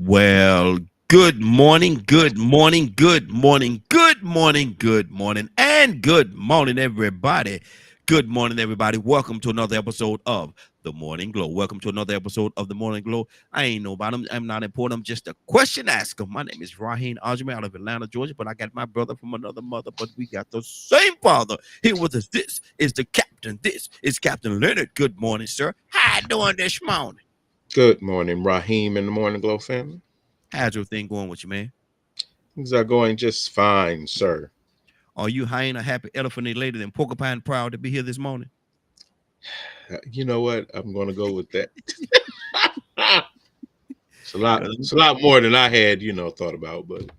Well, good morning, good morning, good morning, good morning, good morning, and good morning, everybody. Good morning, everybody. Welcome to another episode of The Morning Glow. Welcome to another episode of The Morning Glow. I ain't nobody. I'm not important. I'm just a question asker. My name is Raheem Ajman out of Atlanta, Georgia, but I got my brother from another mother, but we got the same father here with us. This is the captain. This is Captain Leonard. Good morning, sir. How you doing this morning? Good morning, Raheem and the Morning Glow family. How's your thing going with you, man? Things are going just fine, sir. Are you high and a happy elephant later than porcupine proud to be here this morning? You know what? I'm going to go with that. it's a lot. 'Cause It's a lot more than I had, thought about. But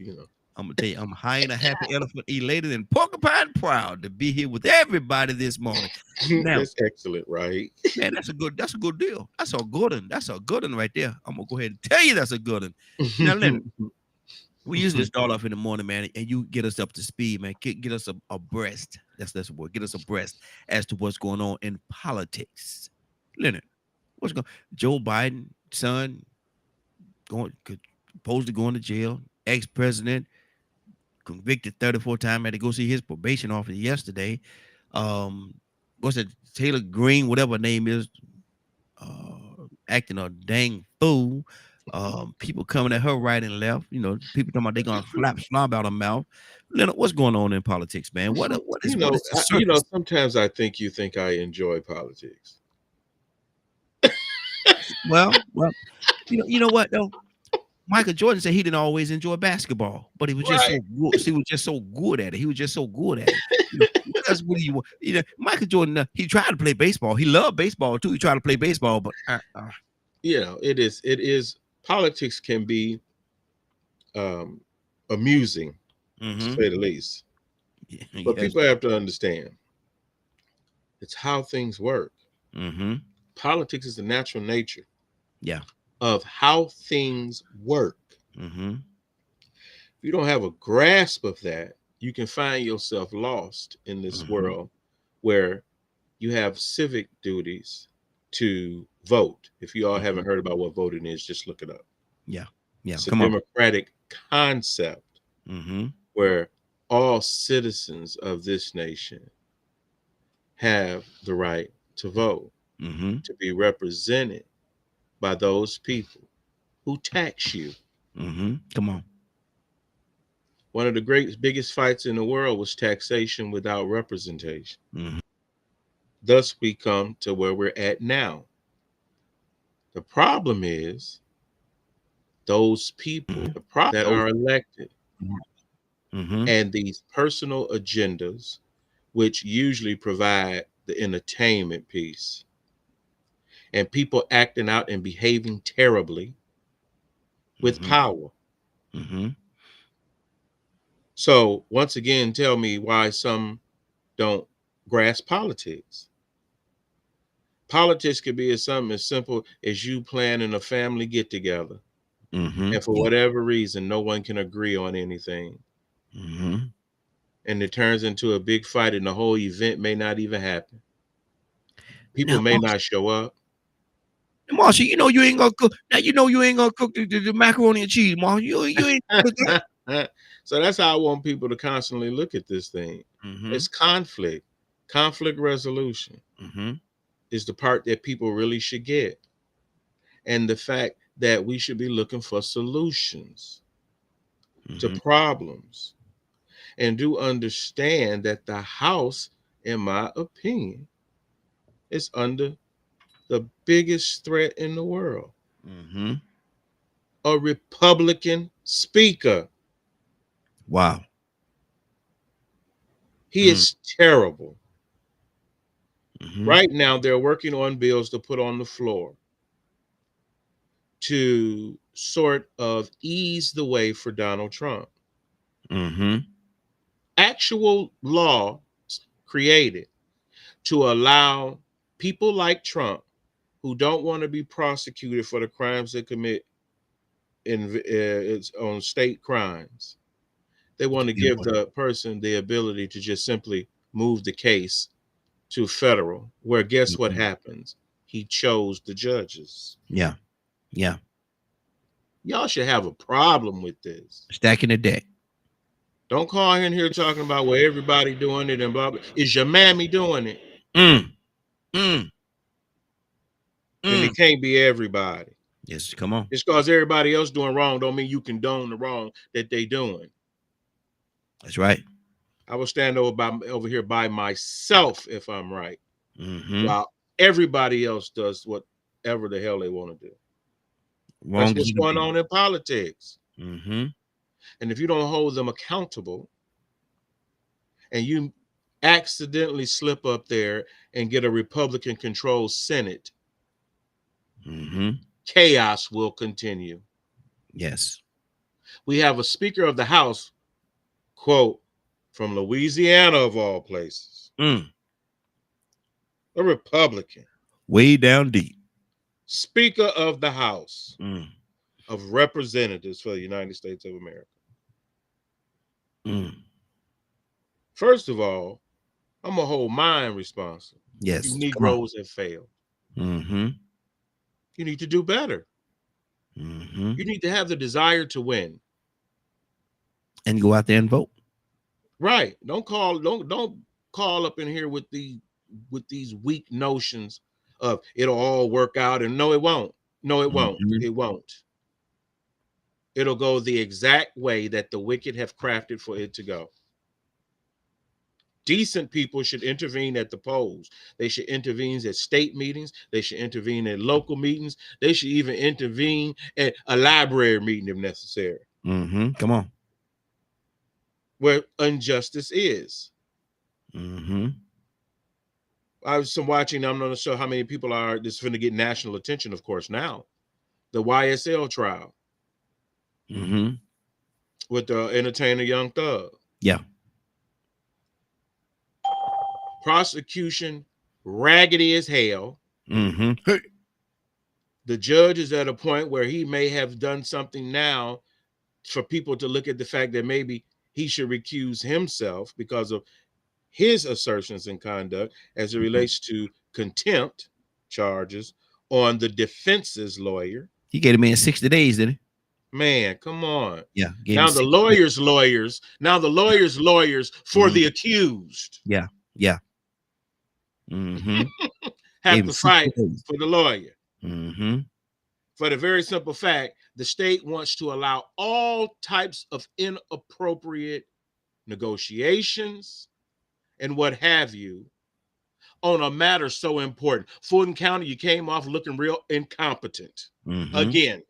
I'm gonna tell you, I'm high and a happy elephant elated and porcupine proud to be here with everybody this morning. Now, that's excellent, right? man, that's a good deal. That's a good one. That's a good one right there. I'm gonna go ahead and tell you that's a good one. Now, Leonard, we usually start off in the morning, man, and you get us up to speed, man. Get us abreast. That's the word. Get us abreast as to what's going on in politics. Leonard, what's going? Joe Biden, son, supposed to going to jail. Ex-president convicted 34 times. Had to go see his probation officer yesterday. What's it? Taylor Green, whatever her name is, acting a dang fool. People coming at her right and left. People talking about they gonna flap slob out her mouth. Leonard, what's going on in politics, man? What is the circus? Sometimes I think you think I enjoy politics. Well, you know what though? Michael Jordan said he didn't always enjoy basketball, but he was just Right. so good. He was just so good at it. He was just so good at it. What else would he want? Michael Jordan, he tried to play baseball. He loved baseball too. He tried to play baseball, but It is. Politics can be um, amusing, to mm-hmm. say the least. But Yes. people have to understand it's how things work. Mm-hmm. Politics is the natural nature Yeah. of how things work. Mm-hmm. If you don't have a grasp of that, you can find yourself lost in this Mm-hmm. world where you have civic duties to vote. If you all Mm-hmm. haven't heard about what voting is, just look it up. Yeah. Yeah. It's a Come on. democratic concept Mm-hmm. where all citizens of this nation have the right to vote, Mm-hmm. to be represented by those people who tax you. Mm-hmm. Come on. One of the biggest fights in the world was taxation without representation. Mm-hmm. Thus, we come to where we're at now. The problem is those people that are elected Mm-hmm. and these personal agendas, which usually provide the entertainment piece, and people acting out and behaving terribly with Mm-hmm. power. Mm-hmm. So, once again, tell me why some don't grasp politics. Politics could be something as simple as you planning a family get together, Mm-hmm. and for Yeah. whatever reason, no one can agree on anything. Mm-hmm. And it turns into a big fight, and the whole event may not even happen. People Now, may not show up. Marsha, you know you ain't gonna cook. Now you know you ain't gonna cook the macaroni and cheese, Marsha. You ain't gonna cook that. So that's how I want people to constantly look at this thing. Mm-hmm. It's conflict. Conflict resolution Mm-hmm. is the part that people really should get. And the fact that we should be looking for solutions to Mm-hmm. problems, and do understand that the House, in my opinion, is under the biggest threat in the world. Mm-hmm. A Republican speaker. Wow. He is terrible. Mm-hmm. Right now, they're working on bills to put on the floor to sort of ease the way for Donald Trump. Mm-hmm. Actual law created to allow people like Trump who don't want to be prosecuted for the crimes they commit in it's on state crimes. They want to give the person the ability to just simply move the case to federal, where guess what Mm-hmm. happens? He chose the judges. Yeah. Yeah. Y'all should have a problem with this. Stacking the deck. Don't call in here talking about where everybody doing it and blah blah. Is your mammy doing it? Mm, mm, Then mm. it can't be everybody. Yes, come on. It's because everybody else doing wrong don't mean you condone the wrong that they doing. That's right. I will stand over here by myself if I'm right, Mm-hmm. while everybody else does whatever the hell they want to do. Wrong. That's what's going on in politics. Mm-hmm. And if you don't hold them accountable and you accidentally slip up there and get a Republican controlled Senate, Mm-hmm. chaos will continue. Yes. We have a Speaker of the House, quote, from Louisiana of all places, Mm. a Republican, Way down deep. Speaker of the House Mm. of Representatives for the United States of America. Mm. First of all, I'm going to hold mine responsible. Yes. You Negroes have failed. Mm-hmm. You need to do better. Mm-hmm. You need to have the desire to win. And go out there and vote. Right. Don't call up in here with these weak notions of it'll all work out. And no, it won't. No, it won't. Mm-hmm. It won't. It'll go the exact way that the wicked have crafted for it to go. Decent people should intervene at the polls. They should intervene at state meetings. They should intervene at local meetings. They should even intervene at a library meeting if necessary. Mm-hmm. Come on. Where injustice is. Mm-hmm. I was watching, I'm not sure how many people are, this is going to get national attention, of course, now. The YSL trial. Mm-hmm. With the entertainer Young Thug. Yeah. Prosecution raggedy as hell. Mm-hmm. Hey. The judge is at a point where he may have done something now for people to look at the fact that maybe he should recuse himself because of his assertions and conduct as it relates to contempt charges on the defense's lawyer. He gave him in 60 days, didn't he? Man, come on. Yeah. Now the lawyers' lawyers for the accused. Yeah. Yeah. Mm-hmm. Have to fight for the lawyer. Mm-hmm. For the very simple fact, the state wants to allow all types of inappropriate negotiations and what have you on a matter so important. Fulton County, you came off looking real incompetent. Mm-hmm. Again.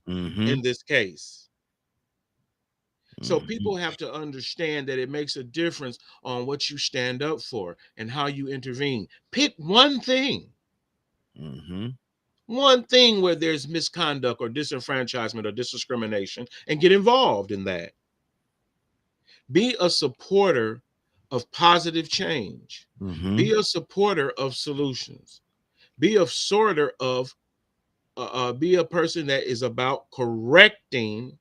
Mm-hmm. In this case. So people have to understand that it makes a difference on what you stand up for and how you intervene. Pick one thing. Mm-hmm. One thing where there's misconduct or disenfranchisement or discrimination and get involved in that. Be a supporter of positive change. Mm-hmm. Be a supporter of solutions. Be a be a person that is about correcting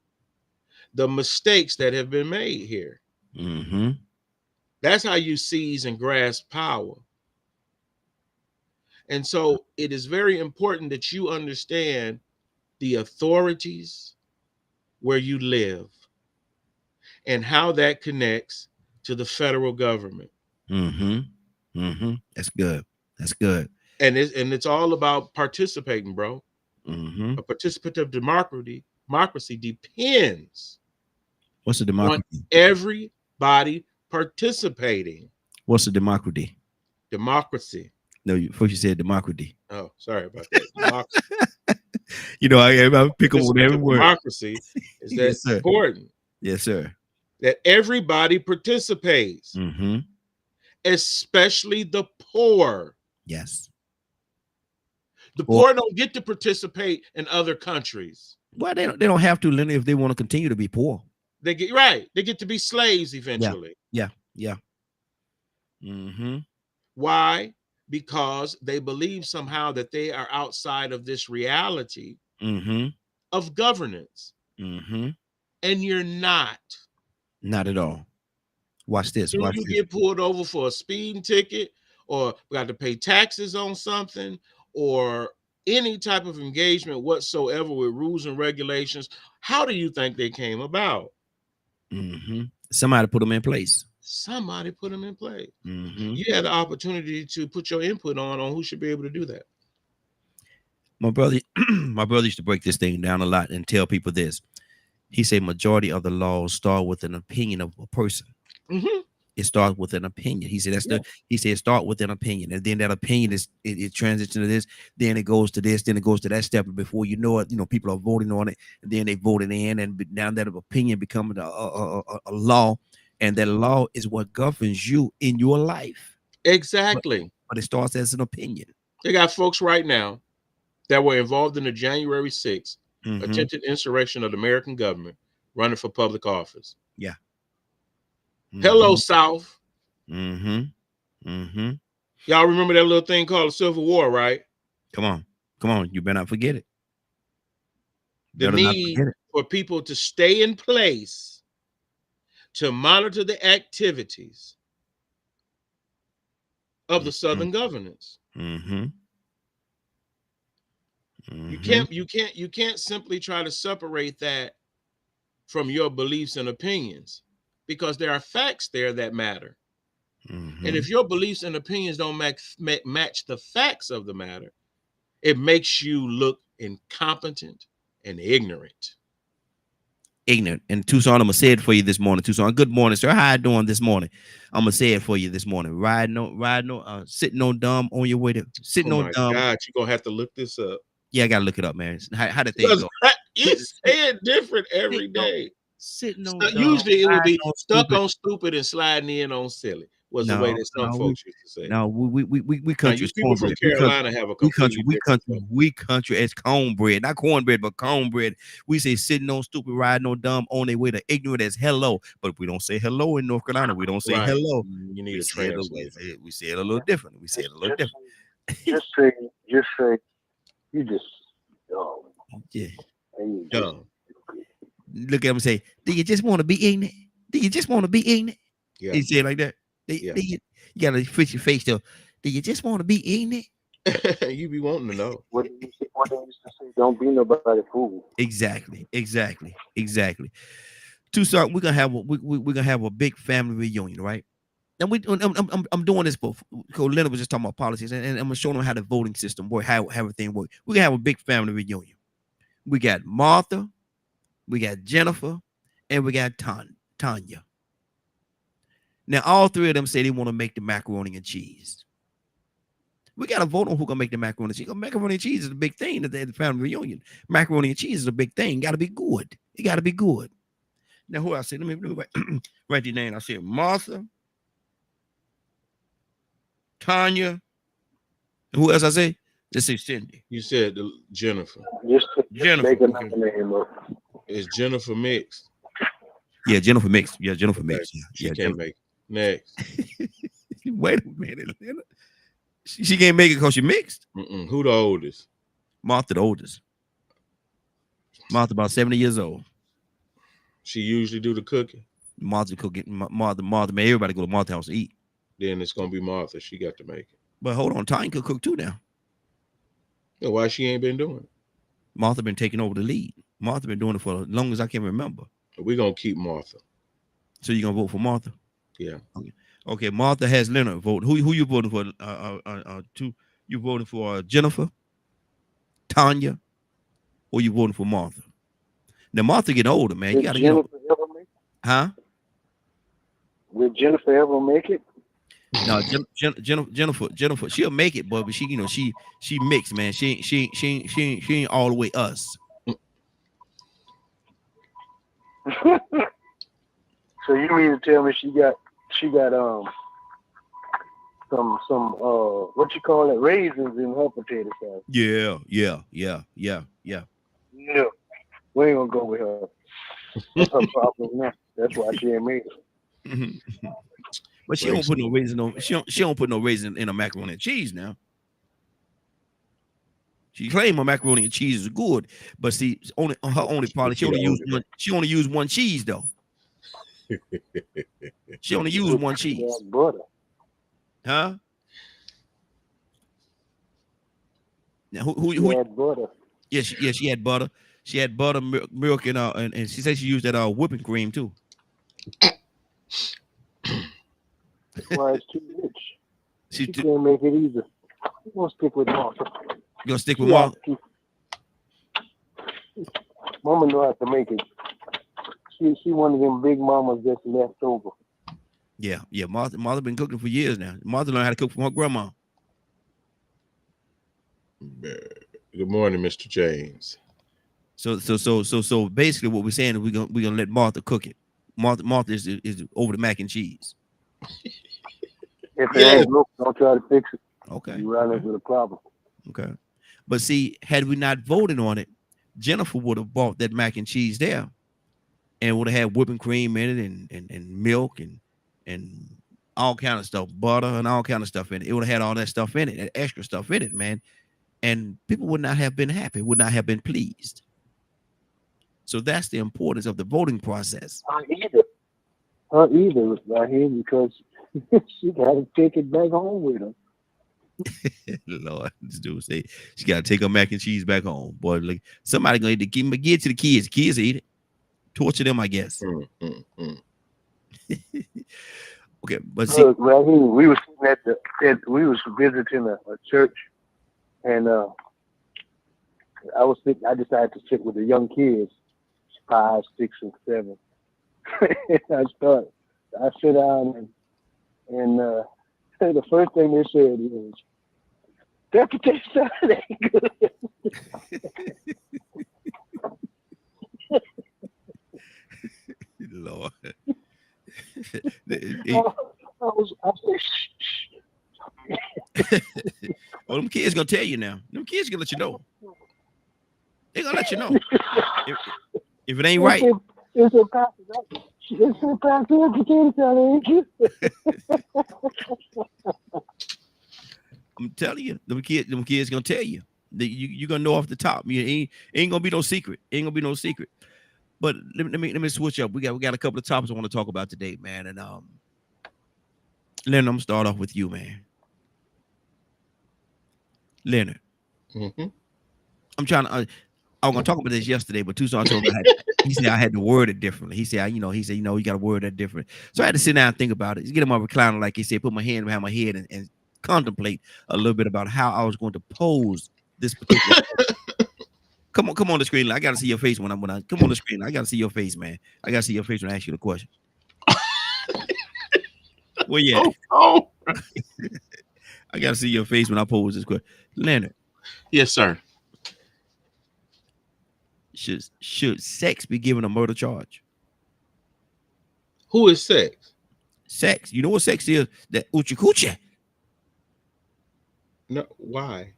the mistakes that have been made here. Mm-hmm. That's how you seize and grasp power. And so it is very important that you understand the authorities where you live and how that connects to the federal government. Mm-hmm. Mm-hmm. That's good. That's good. And it's all about participating, bro. Mm-hmm. A participative democracy depends. What's a democracy? On everybody participating. What's a democracy? Democracy. No, first you said democracy. Oh, sorry about that. You know, I pick up on every word. Democracy is that Yes, important. Yes, sir. That everybody participates, mm-hmm. especially the poor. Yes. The poor don't get to participate in other countries. Well, they don't have to, Lenny, if they want to continue to be poor. They get to be slaves eventually. Yeah. Mm-hmm. Why? Because they believe somehow that they are outside of this reality mm-hmm. of governance. Mm-hmm. And you're not. Not at all. Watch this. When you get pulled over for a speeding ticket, or got to pay taxes on something, or any type of engagement whatsoever with rules and regulations, how do you think they came about? Somebody put them in place. Somebody put them in place. Mm-hmm. You had the opportunity to put your input on who should be able to do that. My brother, my brother used to break this thing down a lot and tell people this. He said majority of the laws start with an opinion of a person. Mm-hmm. It starts with an opinion. He said he said start with an opinion, and then that opinion it transitions to this, then it goes to this, then it goes to that step, and before you know it, people are voting on it, and then they voted in, and now that opinion becomes a law, and that law is what governs you in your life. Exactly. But it starts as an opinion. They got folks right now that were involved in the January 6th attempted insurrection of the American government running for public office. Yeah. Hello, South. Y'all remember that little thing called the Civil War, right? Come on. You better not forget it. The need for people to stay in place to monitor the activities of the Southern governance. You can't simply try to separate that from your beliefs and opinions, because there are facts there that matter. And if your beliefs and opinions don't match the facts of the matter, it makes you look incompetent and ignorant. And Tucson, I'm gonna say it for you this morning. Tucson, good morning, sir. How you doing this morning? I'm gonna say it for you this morning. Sitting on dumb on your way to sitting on dumb. God, you're gonna have to look this up. Yeah, I gotta look it up, man. How did they go? You say it different every day. Sitting on usually it would be stuck on stupid and sliding in on silly. Was the way that some folks used to say. No, we country. People from Carolina have a we country as cornbread, not cornbread, but cornbread. We say sitting on stupid, riding on dumb, on their way to ignorant as hello. But we don't say hello in North Carolina. We don't say hello. You need a translator. We say it a little different. Just say you just dumb. Look at him and say, do you just want to be ignorant? Do you just want to be ignorant? Yeah. He said like that. You gotta fix your face though. Do you just want to be ignorant? You be wanting to know. What they used to say, don't be nobody fool. Exactly. Tucson, we're gonna have a big family reunion, right? And I'm doing this because Leonard was just talking about politics, and I'm gonna show them how the voting system works, how everything works. We're gonna have a big family reunion. We got Martha, we got Jennifer, and we got Tanya. Now, all three of them say they want to make the macaroni and cheese. We got to vote on who gonna make the macaroni and cheese. Macaroni and cheese is a big thing at the family reunion. Macaroni and cheese is a big thing. Got to be good. It got to be good. Now, who I said? Let me write the name. I said Martha, Tanya, and who else I say? Just say Cindy. You said Jennifer. Jennifer. Make another name up. Is Jennifer mixed? Yeah, Jennifer mixed. Yeah, Jennifer mixed. She can't make it. Next. Wait a minute. She can't make it because she mixed. Who the oldest? Martha, the oldest. Martha about 70 years old. She usually do the cooking. Martha cooking. Martha, man, everybody go to Martha's house to eat. Then it's gonna be Martha. She got to make it. But hold on, Tanya could cook too now. Yeah, why she ain't been doing it? Martha been taking over the lead. Martha been doing it for as long as I can remember. We're gonna keep Martha. So you gonna vote for Martha? Yeah. Okay. Martha has Leonard vote. Who you voting for? You voting for Jennifer, Tanya, or you voting for Martha? Now Martha getting older, man. You gotta get older. Huh? Will Jennifer ever make it? No, Jennifer, she'll make it, but she, she mixed, man. She ain't all the way us. So you mean to tell me she got some what you call it, raisins in her potato salad? Yeah. No, we ain't gonna go with her. That's her problem now. That's why she ain't made it. But she don't put no raisin on. She don't put no raisin in a macaroni and cheese now. She claimed her macaroni and cheese is good, but see, her only part, she only used one cheese though. She only used one cheese. Huh? Now, who, She who had butter. she had butter. She had butter, milk, and she said she used that whipping cream too. Why it's too rich. She She can't make it either. I'm gonna stick with Martha. You gonna stick with She Mom? has to. Mama know how to make it. She one of them big mamas that's left over. Yeah. Martha been cooking for years now. Martha learned how to cook from her grandma. Good morning, Mr. James. So basically, what we're saying is we're gonna let Martha cook it. Martha is over the mac and cheese. If it ain't broke, don't try to fix it. Okay. You run into the problem. Okay. But see, had we not voted on it, Jennifer would have bought that mac and cheese there, and would have had whipping cream in it and milk and all kind of stuff, butter and all kind of stuff in it. It would have had all that stuff in it, and extra stuff in it, man. And people would not have been happy, would not have been pleased. So that's the importance of the voting process. Her either right here because she got to take it back home with her. Lord, this dude say she got to take her mac and cheese back home. Boy, like somebody gonna give it to the kids. Kids eat it. Torture them, I guess. Okay, but see, Look, right here, we were sitting we was visiting a church, and I decided to sit with the young kids, 5, 6, and 7. I sit down and the first thing they said is, "That potato salad ain't good." Lord. I said, shh. Well, them kids gonna tell you now. Them kids gonna let you know. They gonna let you know if it ain't right. It's a potato salad, ain't I'm telling you, them kids gonna tell you. You gonna know off the top. You ain't gonna be no secret. Ain't gonna be no secret. But let me switch up. We got a couple of topics I want to talk about today, man. And Leonard, I'm gonna start off with you, man. Leonard, I'm trying to. I was gonna talk about this yesterday, but Tucson told me he said I had to word it differently. He said, you got to word that different. So I had to sit down and think about it. Get him on a recliner, like he said, put my hand behind my head and contemplate a little bit about how I was going to pose this particular. Come on the screen. I gotta see your face when I come on the screen. I gotta see your face, man. I gotta see your face when I ask you the question. Well, yeah. Oh. I gotta see your face when I pose this question. Leonard. Yes, sir. Should sex be given a murder charge? Who is sex? Sex. You know what sex is? That uchi coochie. No, why?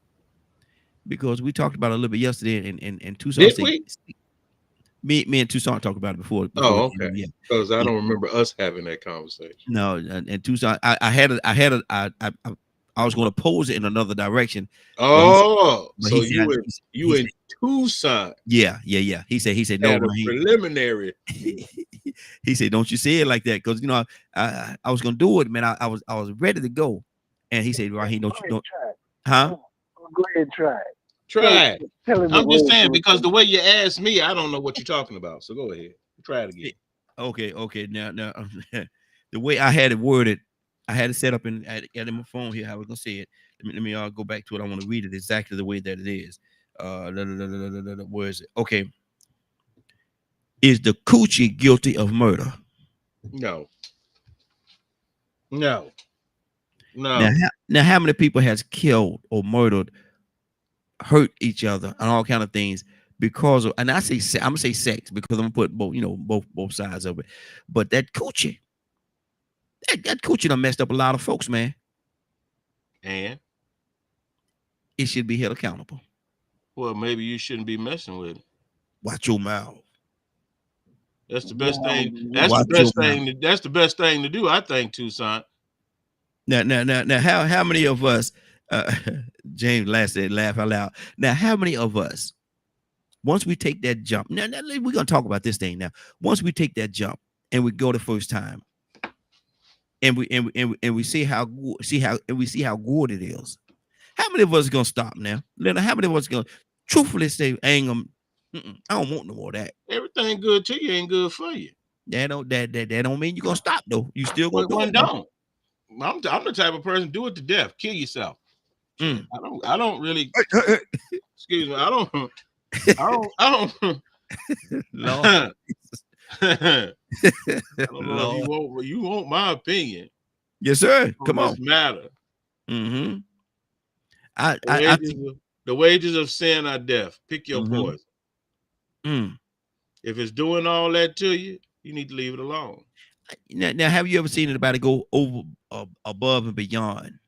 Because we talked about it a little bit yesterday, and Tucson. Did we? Me and Tucson talked about it before. Oh, okay. Yeah. Because I don't remember us having that conversation. No, and Tucson, I was going to pose it in another direction. Oh, but so you in Tucson? Yeah. He said no. Preliminary. He said, don't you say it like that, because I was going to do it, man. I was ready to go, and he said, Raheem, don't. Huh? Go ahead and try it. Try it. I'm just saying, because the way you asked me, I don't know what you're talking about. So go ahead. Try it again. Okay. Now, the way I had it worded, I had it set up in my phone here. How I was gonna say it. Let me go back to it. I want to read it exactly the way that it is. Where is it? Okay. Is the coochie guilty of murder? No. Now, how many people has killed or murdered, hurt each other, and all kind of things because of? And I'm gonna say sex because I'm gonna put both sides of it. But that coochie, that coochie done messed up a lot of folks, man. And it should be held accountable. Well, maybe you shouldn't be messing with it. Watch your mouth. That's the best thing. That's the best thing. That's the best thing to do, I think, Tucson. Now, how many of us? James last said, "Laugh out loud." Now, how many of us, once we take that jump? Now we're gonna talk about this thing. Now, once we take that jump and we go the first time, and we see how good it is. How how many of us gonna stop now? Leonard, how many of us gonna truthfully say, I ain't gonna, I don't want no more of that. Everything good to you ain't good for you. That don't mean you're gonna stop though. You still gonna But do one it. Though. don't. I'm the type of person, do it to death, kill yourself. Mm. I don't really excuse me. I don't Lord. I don't know Lord. if you want my opinion Yes, sir. on Come on. this matter. Mm-hmm. The wages of sin are death. Pick your Mhm. poison. Mm. If it's doing all that to you, you need to leave it alone. Now, have you ever seen anybody go over above and beyond,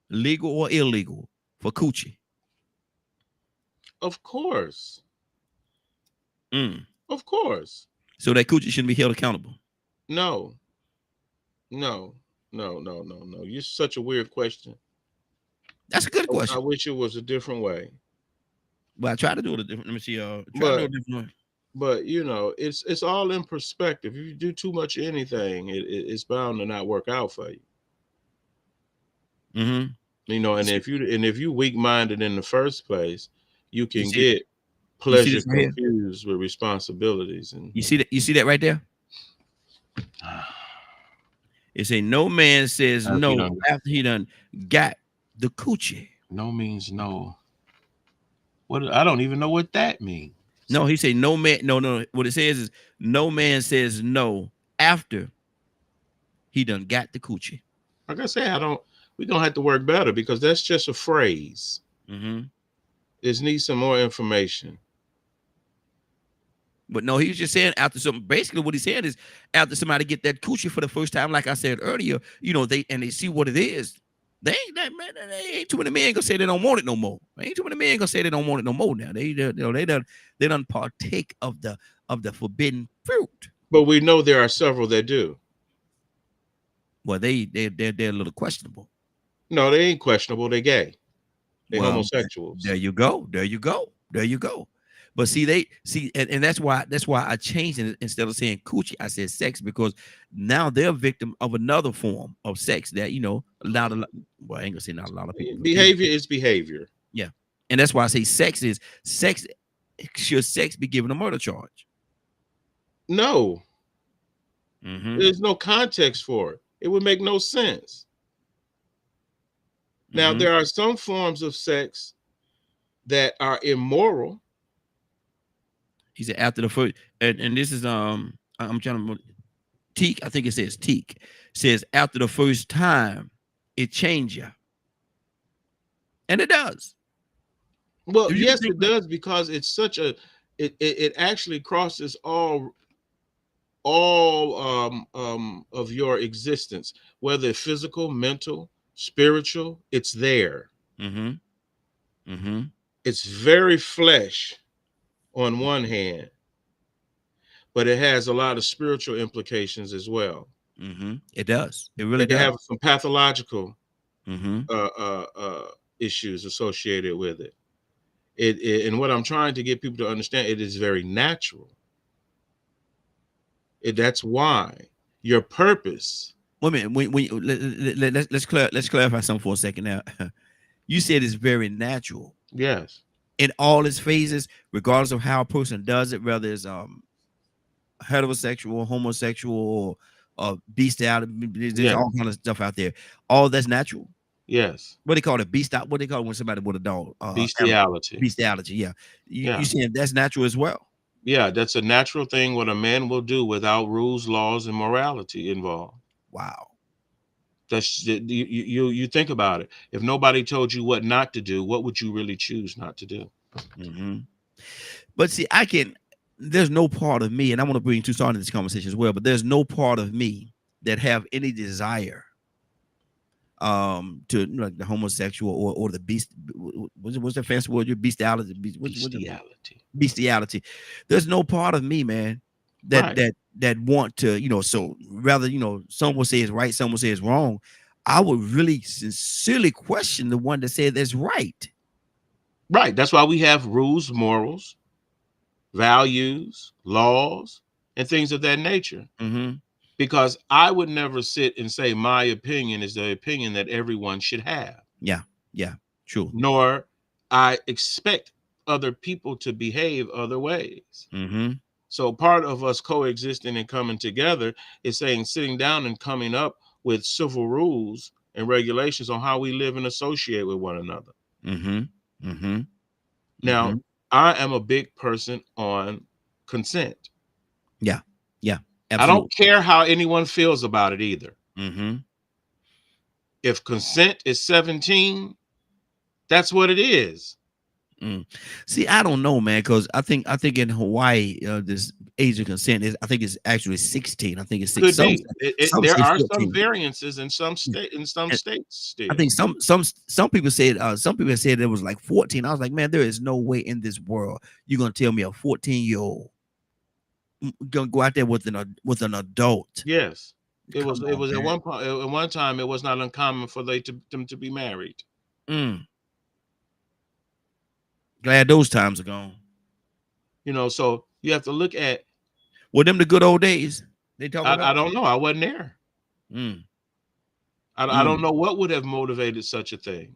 legal or illegal, for coochie? Of course. Mm. Of course. So that coochie shouldn't be held accountable. No. You're such a weird question. That's a good I question. wish it was a different way. But I try to do it a different. Let me see. Try to do it a different way. But it's all in perspective. If you do too much of anything, it's bound to not work out for you. Mm-hmm. And if you weak-minded in the first place, you can get this pleasure right confused with responsibilities. And You see that right there? It say no man says no after he done got the coochie. No means no. What? I don't even know what that means. No, he say no man. No. What it says is no man says no after he done got the coochie. Like I said, we're gonna have to work better because that's just a phrase. Mm-hmm. It needs some more information. But no, he's just saying after something. Basically, what he's saying is after somebody get that coochie for the first time, like I said earlier, they see what it is. They ain't too many men gonna say they don't want it no more. Ain't too many men gonna say they don't want it no more now. They done partake of the forbidden fruit. But we know there are several that do. Well, they're a little questionable. No, they ain't questionable. They gay. They homosexuals. There you go. But and that's why I changed it. Instead of saying coochie, I said sex, because now they're a victim of another form of sex that a lot of, well, I ain't gonna say not a lot of people. Behavior is behavior. Yeah, and that's why I say sex is sex. Should sex be given a murder charge? No. Mm-hmm. There's no context for it. It would make no sense. Now, there are some forms of sex that are immoral. He said after the first, and this is I'm trying to Teak. I think it says Teak says after the first time it change you, and it does. Well, yes, it does, because it's such a it actually crosses all of your existence, whether physical, mental, spiritual. It's there. It's very flesh on one hand, but it has a lot of spiritual implications as well. It does. It really does. Have some pathological issues associated with it. And what I'm trying to get people to understand, it is very natural. That's why your purpose. Wait a minute. Let's clarify something for a second now. You said it's very natural. Yes. In all its phases, regardless of how a person does it, whether it's heterosexual, homosexual, or bestiality, there's all kind of stuff out there. All that's natural. Yes. What they call it? What they call it when somebody with a dog? Bestiality. Bestiality. Yeah. You saying that's natural as well? Yeah, that's a natural thing what a man will do without rules, laws, and morality involved. Wow. That's you think about it. If nobody told you what not to do, what would you really choose not to do? But see, there's no part of me, and I want to bring Tucson into this conversation as well, but there's no part of me that have any desire to like the homosexual or the beast. What's the fancy word? Your bestiality. Bestiality. There's no part of me, man, that want to, so rather, some will say it's right, some will say it's wrong. I would really sincerely question the one that said that's right. Right. That's why we have rules, morals, values, laws, and things of that nature. Because I would never sit and say my opinion is the opinion that everyone should have. Yeah. True. nor I expect other people to behave other ways. Mm-hmm. So part of us coexisting and coming together is sitting down and coming up with civil rules and regulations on how we live and associate with one another. Mm-hmm. Mm-hmm. Now, I am a big person on consent. Yeah. Yeah. I Absolutely. don't care how anyone feels about it either. Mm-hmm. If consent is 17, that's what it is. See, I don't know, man, because I think in Hawaii, this age of consent is, I think it's actually 16. I think it's six. Could be. Some There say are some 14. variances in some And states still. I think some people said it was like 14. I was like, man, there is no way in this world you're gonna tell me a 14-year-old gonna go out there with an adult. Yes. It Come was on, at man. one time it was not uncommon for them to be married. Glad those times are gone. So you have to look at. Were them the good old days they talking I about? don't know. I wasn't there. Mm. I don't know what would have motivated such a thing.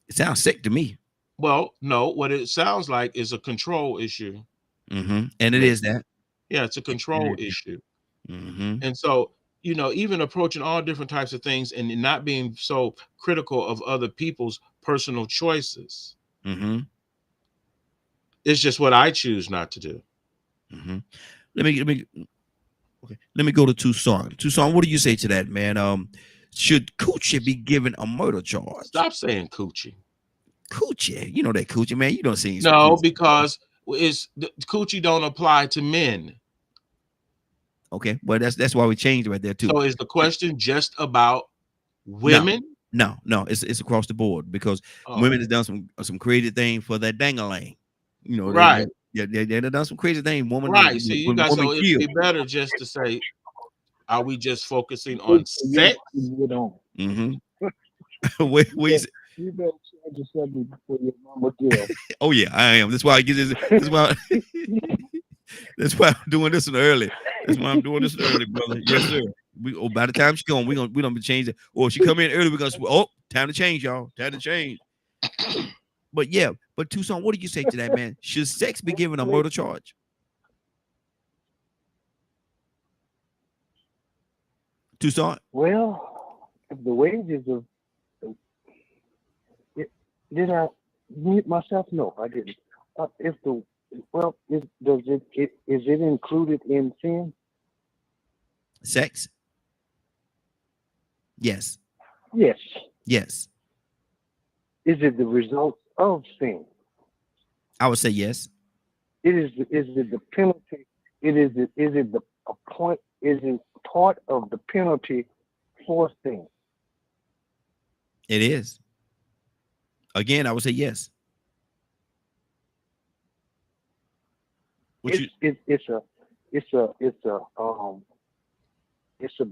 It sounds sick to me. Well, no, what it sounds like is a control issue. And it is that. Yeah, it's a control issue. Mm-hmm. And so, even approaching all different types of things and not being so critical of other people's personal choices. Mm-hmm. It's just what I choose not to do. Mm-hmm. Let me go to Tucson. Tucson, what do you say to that, man? Should Coochie be given a murder charge? Stop saying coochie. Coochie, you know that Coochie, man. You don't see. No, because coochie don't apply to men. Okay, well that's why we changed right there too. So is the question just about women? No, it's across the board, because women has done some crazy thing for that dangalang. Right. They done some crazy thing. Woman, right. So it'd be better just to say, are we just focusing on sex? Mm-hmm. You better change the subject before your mama kills. Oh yeah, I am. That's why I get this. That's why. That's why I'm doing this early. That's why I'm doing this early, brother. Yes, sir. By the time she's gone, we don't be changing. Or if she come in early, we're gonna time to change, y'all. Time to change. But Tucson, what do you say to that, man? Should sex be given a murder charge? Tucson? Well, if the wages of did I mute myself? No, I didn't. Is it included in sin? Sex? Yes. Yes. Yes. Is it the result of sin? I would say yes. Is it the penalty? Is it part of the penalty for sin? It is. Again, I would say yes. It's a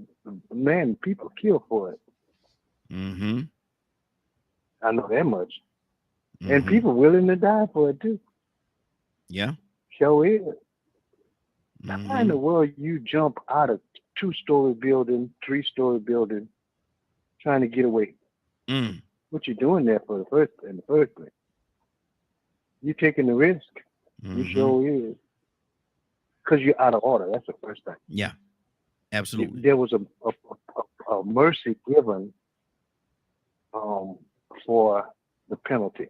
man. People kill for it. Mm-hmm. I know that much. Mm-hmm. And people willing to die for it too. Yeah. Show is. Mm-hmm. How in the world you jump out of 2-story building, 3-story building, trying to get away? Mm. What you doing there in the first place? You taking the risk. Mm-hmm. You sure is. Because you're out of order. That's the first thing. Yeah, absolutely. There was a mercy given for the penalty,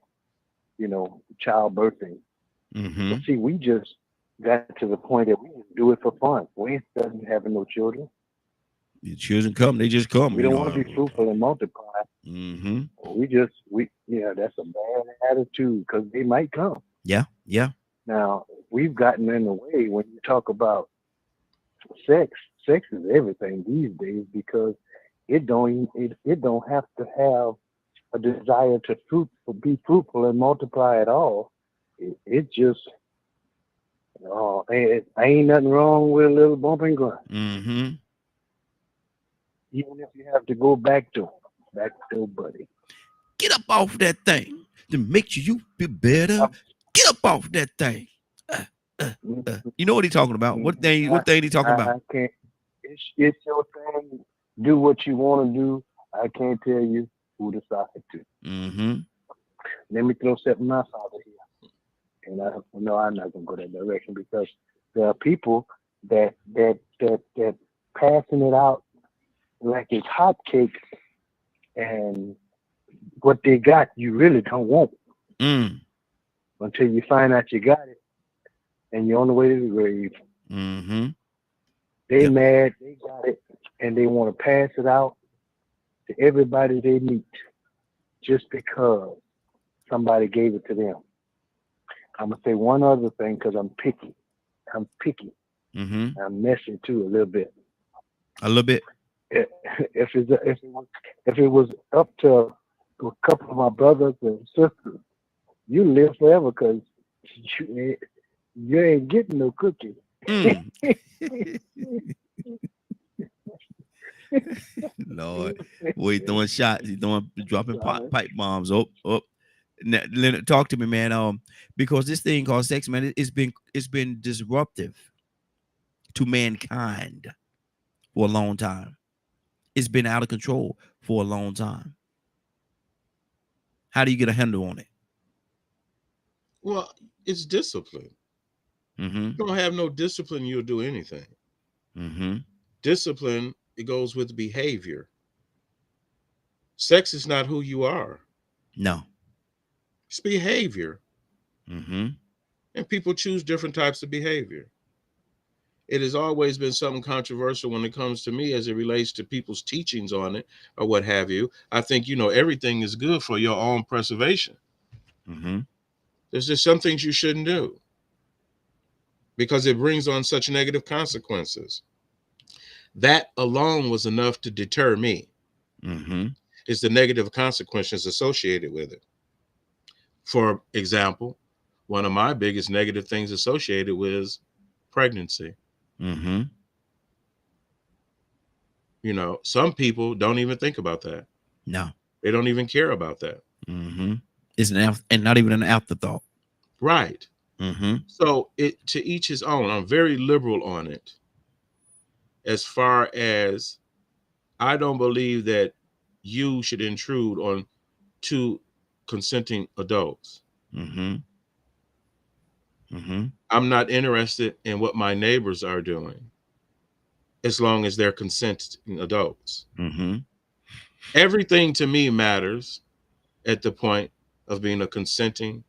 childbirthing. Mm-hmm. But see, we just got to the point that we just do it for fun. We ain't studying having no children. The children come, they just come. We don't want to be fruitful and multiply. Mm-hmm. That's a bad attitude, because they might come. Yeah. Now, we've gotten in the way when you talk about sex. Sex is everything these days, because it don't have to have a desire to be fruitful and multiply at all. It just ain't nothing wrong with a little bump and grind. Mm-hmm. Even if you have to go back to buddy. Get up off that thing to make you be better. Get up off that thing. You know what he's talking about? What thing he talking about? I can't. It's your thing. Do what you want to do. I can't tell you who to decide to. Mm-hmm. let me throw something else out of here. And I know I'm not gonna go that direction because there are people that passing it out like it's hotcakes, and what they got you really don't want Mm. until you find out you got it, and you're on the way to the grave. Mm-hmm. They Yep. mad, they got it, and they want to pass it out to everybody they meet just because somebody gave it to them. I'm gonna say one other thing because I'm picky. I'm picky. Mm-hmm. I'm messy too a little bit. A little bit. If if it was up to a couple of my brothers and sisters, you live forever because you ain't getting no cookie. Mm. Lord, boy, he throwing shots. He dropping pipe bombs. Oh. Now, Leonard, talk to me, man. Because this thing called sex, man, it's been disruptive to mankind for a long time. It's been out of control for a long time. How do you get a handle on it? Well, it's discipline. Mm-hmm. You don't have no discipline, you'll do anything. Mm-hmm. Discipline, it goes with behavior. Sex is not who you are. No. It's behavior. Mm-hmm. And people choose different types of behavior. It has always been something controversial when it comes to me as it relates to people's teachings on it or what have you. I think, everything is good for your own preservation. Mm-hmm. There's just some things you shouldn't do because it brings on such negative consequences. That alone was enough to deter me. Mm-hmm. It's the negative consequences associated with it. For example, one of my biggest negative things associated with pregnancy. Mm-hmm. Some people don't even think about that. No. They don't even care about that. Mm-hmm. It's and not even an afterthought. Right. Mm-hmm. So to each his own. I'm very liberal on it. As far as I don't believe that you should intrude on two consenting adults. Mm-hmm. Mm-hmm. I'm not interested in what my neighbors are doing as long as they're consenting adults. Mm-hmm. Everything to me matters at the point of being a consenting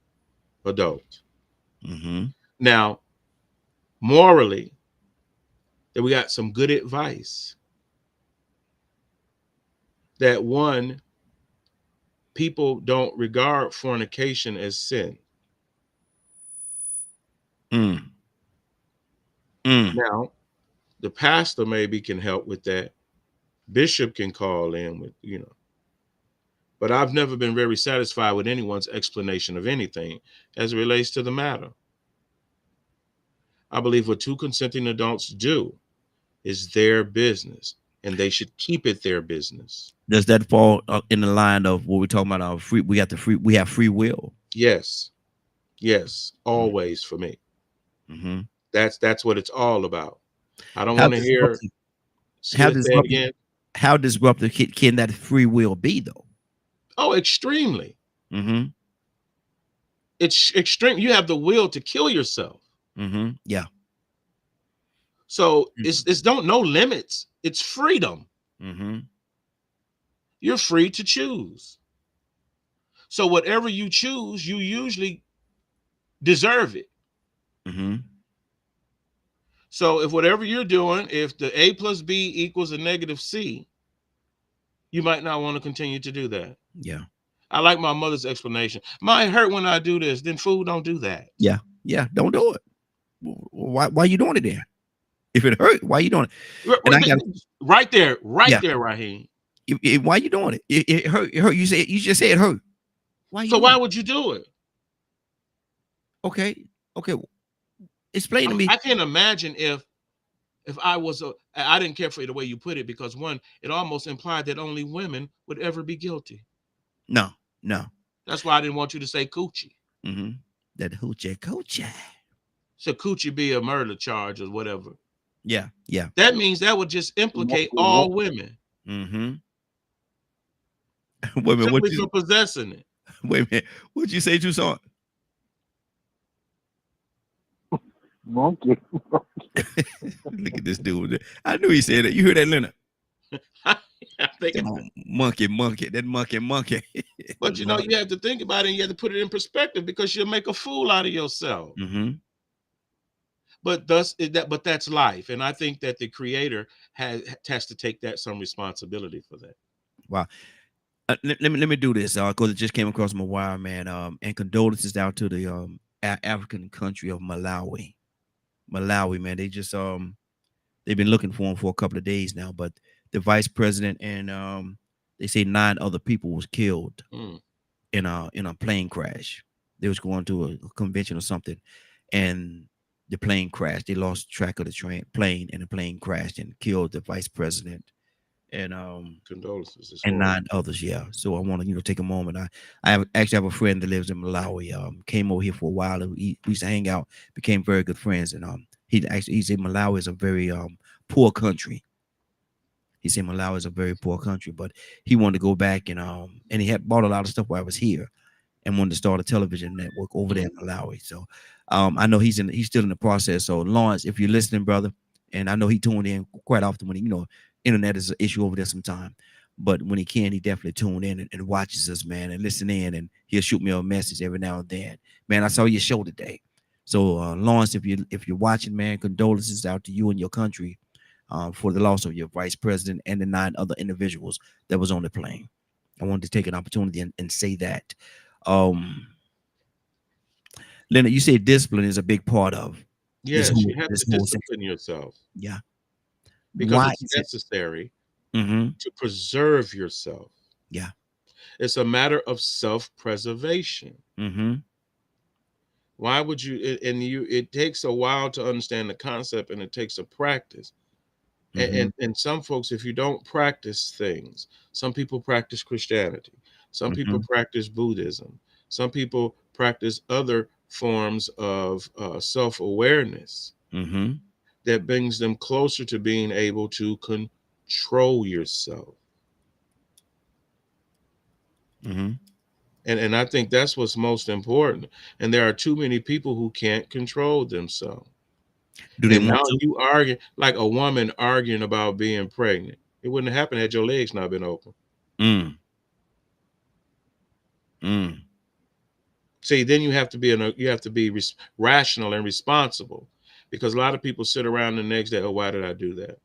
adult. Mm-hmm. Now, morally, that we got some good advice. That one, people don't regard fornication as sin. Mm. Mm. Now, the pastor maybe can help with that. Bishop can call in with, But I've never been very satisfied with anyone's explanation of anything as it relates to the matter. I believe what two consenting adults do is their business, and they should keep it their business. Does that fall in the line of what we're talking about? Our free, we have free will. Yes, always for me. Mm-hmm. That's what it's all about. I don't How want to hear. disruptive? How Say it disruptive? again. How disruptive can that free will be, though? Oh, extremely. Mm-hmm. It's extreme. You have the will to kill yourself. Mm-hmm. Yeah. So it's don't no limits. It's freedom. Mm-hmm. You're free to choose. So whatever you choose, you usually deserve it. Mm-hmm. So if whatever you're doing, if the A plus B equals a negative C, you might not want to continue to do that. Yeah. I like my mother's explanation. Might hurt when I do this, then fool, don't do that. Yeah. Yeah. Don't do it. Why are you doing it then? If it hurt, why are you doing it? And I got right there, Raheem. Why are you doing it? It hurt. It hurt. You just said it hurt. Why would you do it? Okay. Explain to me. I can't imagine if I was I didn't care for the way you put it, because one, it almost implied that only women would ever be guilty. No. That's why I didn't want you to say coochie. Mm-hmm. That coochie. So coochie be a murder charge or whatever. Yeah. That means that would just implicate all women. Mm-hmm. Women, simply for possessing it. Wait a minute. What'd you say, Tucson? Monkey. Look at this dude. I knew he said that. You heard that, Leonard? I think, Come on, monkey. That monkey. but you know, you have to think about it and you have to put it in perspective because you'll make a fool out of yourself. Mm-hmm. But but that's life. And I think that the creator has to take some responsibility for that. Wow. Let me do this because it just came across my wire, man. And condolences out to the African country of Malawi. Malawi, man. They just they've been looking for him for a couple of days now, but the vice president and they say 9 other people was killed in a plane crash. They was going to a convention or something, and the plane crashed. They lost track of the plane, and the plane crashed and killed the vice president and condolences and 9 others. Yeah. So I want to take a moment. I actually have a friend that lives in Malawi. Came over here for a while. We used to hang out, became very good friends, and he said Malawi is a very poor country. He said Malawi is a very poor country, but he wanted to go back and he had bought a lot of stuff while I was here and wanted to start a television network over there in Malawi. So I know he's still in the process. So Lawrence, if you're listening, brother, and I know he tuned in quite often when internet is an issue over there sometime, but when he can, he definitely tune in and watches us, man, and listen in, and he'll shoot me a message every now and then. Man, I saw your show today. So Lawrence, if you're watching, man, condolences out to you and your country for the loss of your vice president and the 9 other individuals that was on the plane. I wanted to take an opportunity and say that. Leonard, you said discipline is a big part of yes, you have to discipline yourself. Yeah. Because why it's necessary to preserve yourself. Yeah. It's a matter of self-preservation. Mm-hmm. Why would you? It takes a while to understand the concept, and it takes a practice. And some folks, if you don't practice things, some people practice Christianity, some people practice Buddhism, some people practice other forms of self-awareness that brings them closer to being able to control yourself. And I think that's what's most important. And there are too many people who can't control themselves. Do they want to? You argue like a woman arguing about being pregnant. It wouldn't happen had your legs not been open. See, then you have to be rational and responsible, because a lot of people sit around the next day. Oh, why did I do that?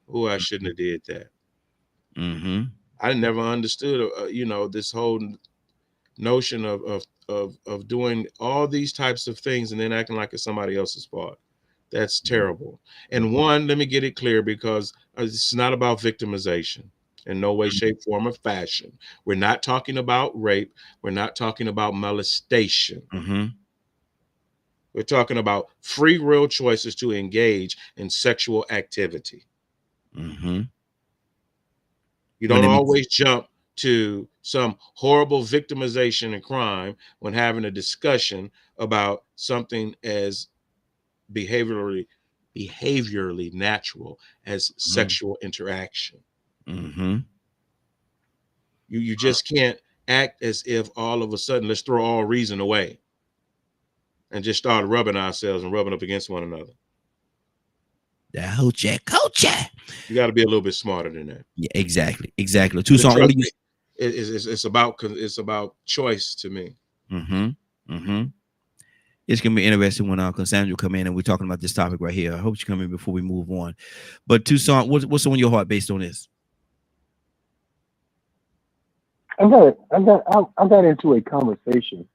Oh, I shouldn't have did that. I never understood, this whole notion of doing all these types of things and then acting like it's somebody else's fault. That's terrible. And let me get it clear, because it's not about victimization in no way, shape, form, or fashion. We're not talking about rape. We're not talking about molestation. We're talking about free will choices to engage in sexual activity. You don't always jump to some horrible victimization and crime when having a discussion about something as behaviorally natural as sexual interaction. You just can't act as if all of a sudden let's throw all reason away and just start rubbing ourselves and rubbing up against one another. The coach. You got to be a little bit smarter than that. Yeah, exactly. Tucson, what do you? It's about choice to me. It's gonna be interesting when Cassandra come in and we're talking about this topic right here. I hope you come in before we move on. But Tucson, what's on your heart based on this? I got into a conversation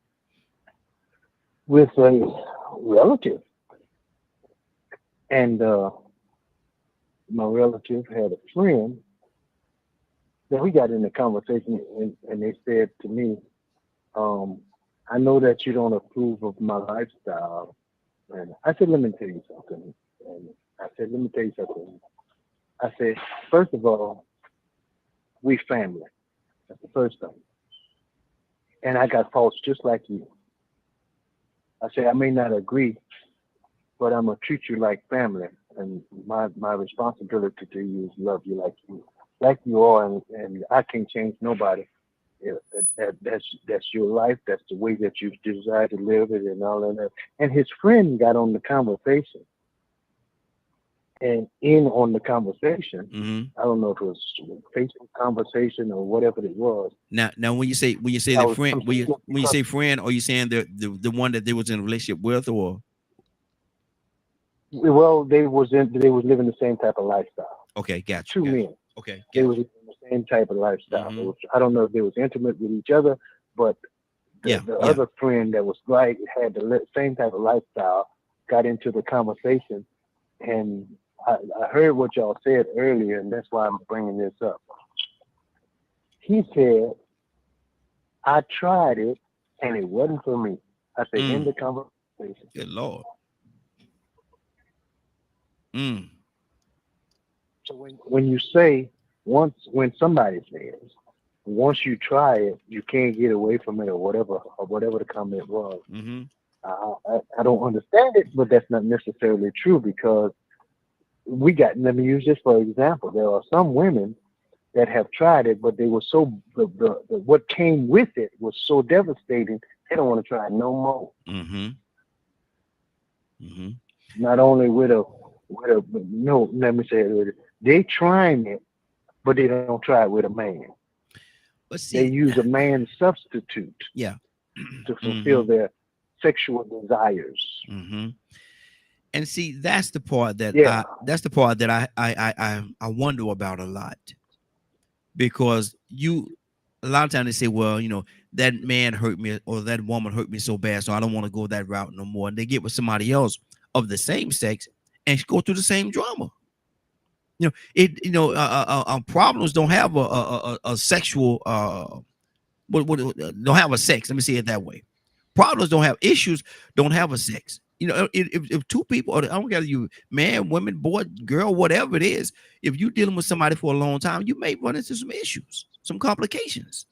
with a relative, and my relative had a friend. Then we got in a conversation, and they said to me, I know that you don't approve of my lifestyle. And I said, let me tell you something. And I said, first of all, we family. That's the first thing. And I got faults just like you. I said, I may not agree, but I'm going to treat you like family. And my responsibility to you is love you like you are. And I can't change nobody. Yeah, that's your life. That's the way that you desire to live it, and all of that. And his friend got on the conversation, and in on the conversation. Mm-hmm. I don't know if it was a Facebook conversation or whatever it was. Now when you say I the was friend, confused when you because, say friend, are you saying the one that they was in a relationship with, or well, they was living the same type of lifestyle. okay, got you, Two men. okay, They got was living the same type of lifestyle. It Mm-hmm. was, I don't know if they was intimate with each other, but Yeah, the yeah. other friend that was like had the same type of lifestyle got into the conversation, and I heard what y'all said earlier, and that's why I'm bringing this up. He said, "I tried it, and it wasn't for me." I said, "In Mm, the conversation." good Lord. Mm, So when you say when somebody says once you try it, you can't get away from it, or whatever the comment was. mm-hmm. I don't understand it, but that's not necessarily true because let me use this for example. There are some women that have tried it, but they were so what came with it was so devastating. They don't want to try it no more. Mm-hmm. Mm-hmm. Not only no, let me say it. They trying it, but they don't try it with a man. But They see, use a man substitute yeah. to Mm-hmm. fulfill their sexual desires. Mm-hmm. And see, that's the part that Yeah, I wonder about a lot, because a lot of times they say, well, that man hurt me or that woman hurt me so bad, so I don't want to go that route no more. And they get with somebody else of the same sex and go through the same drama. Problems don't have a sexual don't have a sex. Let me say it that way. Problems don't have issues, don't have a sex. If two people, or I don't care, you man, woman, boy, girl, whatever it is, if you're dealing with somebody for a long time, you may run into some issues, some complications.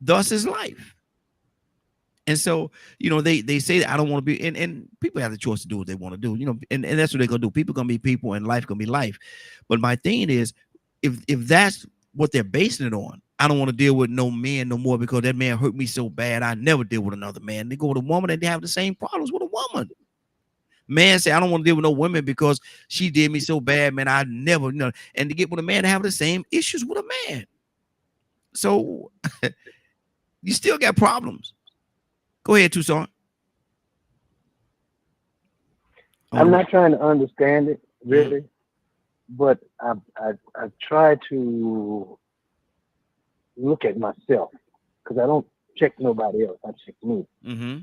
Thus is life. And so, they say that I don't want to be, and people have the choice to do what they want to do, and that's what they're gonna do. People gonna be people, and life gonna be life. But my thing is, if that's what they're basing it on, I don't want to deal with no man no more because that man hurt me so bad. I never deal with another man. They go with a woman and they have the same problems with a woman. Man say I don't want to deal with no women because she did me so bad, man. I never, and to get with a man to have the same issues with a man. So you still got problems. Go ahead, Tucson. I'm not trying to understand it really, but I try to look at myself because I don't check nobody else. I check me. Mm-hmm.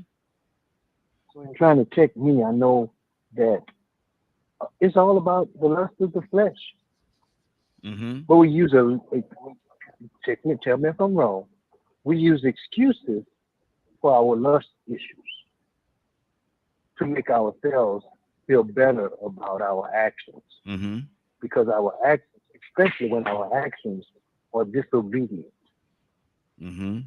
So in trying to check me, I know that it's all about the lust of the flesh. Mm-hmm. But we use check me, tell me if I'm wrong. We use excuses for our lust issues to make ourselves feel better about our actions. Mm-hmm. Because our actions, especially when our actions are disobedient, Mm-hmm.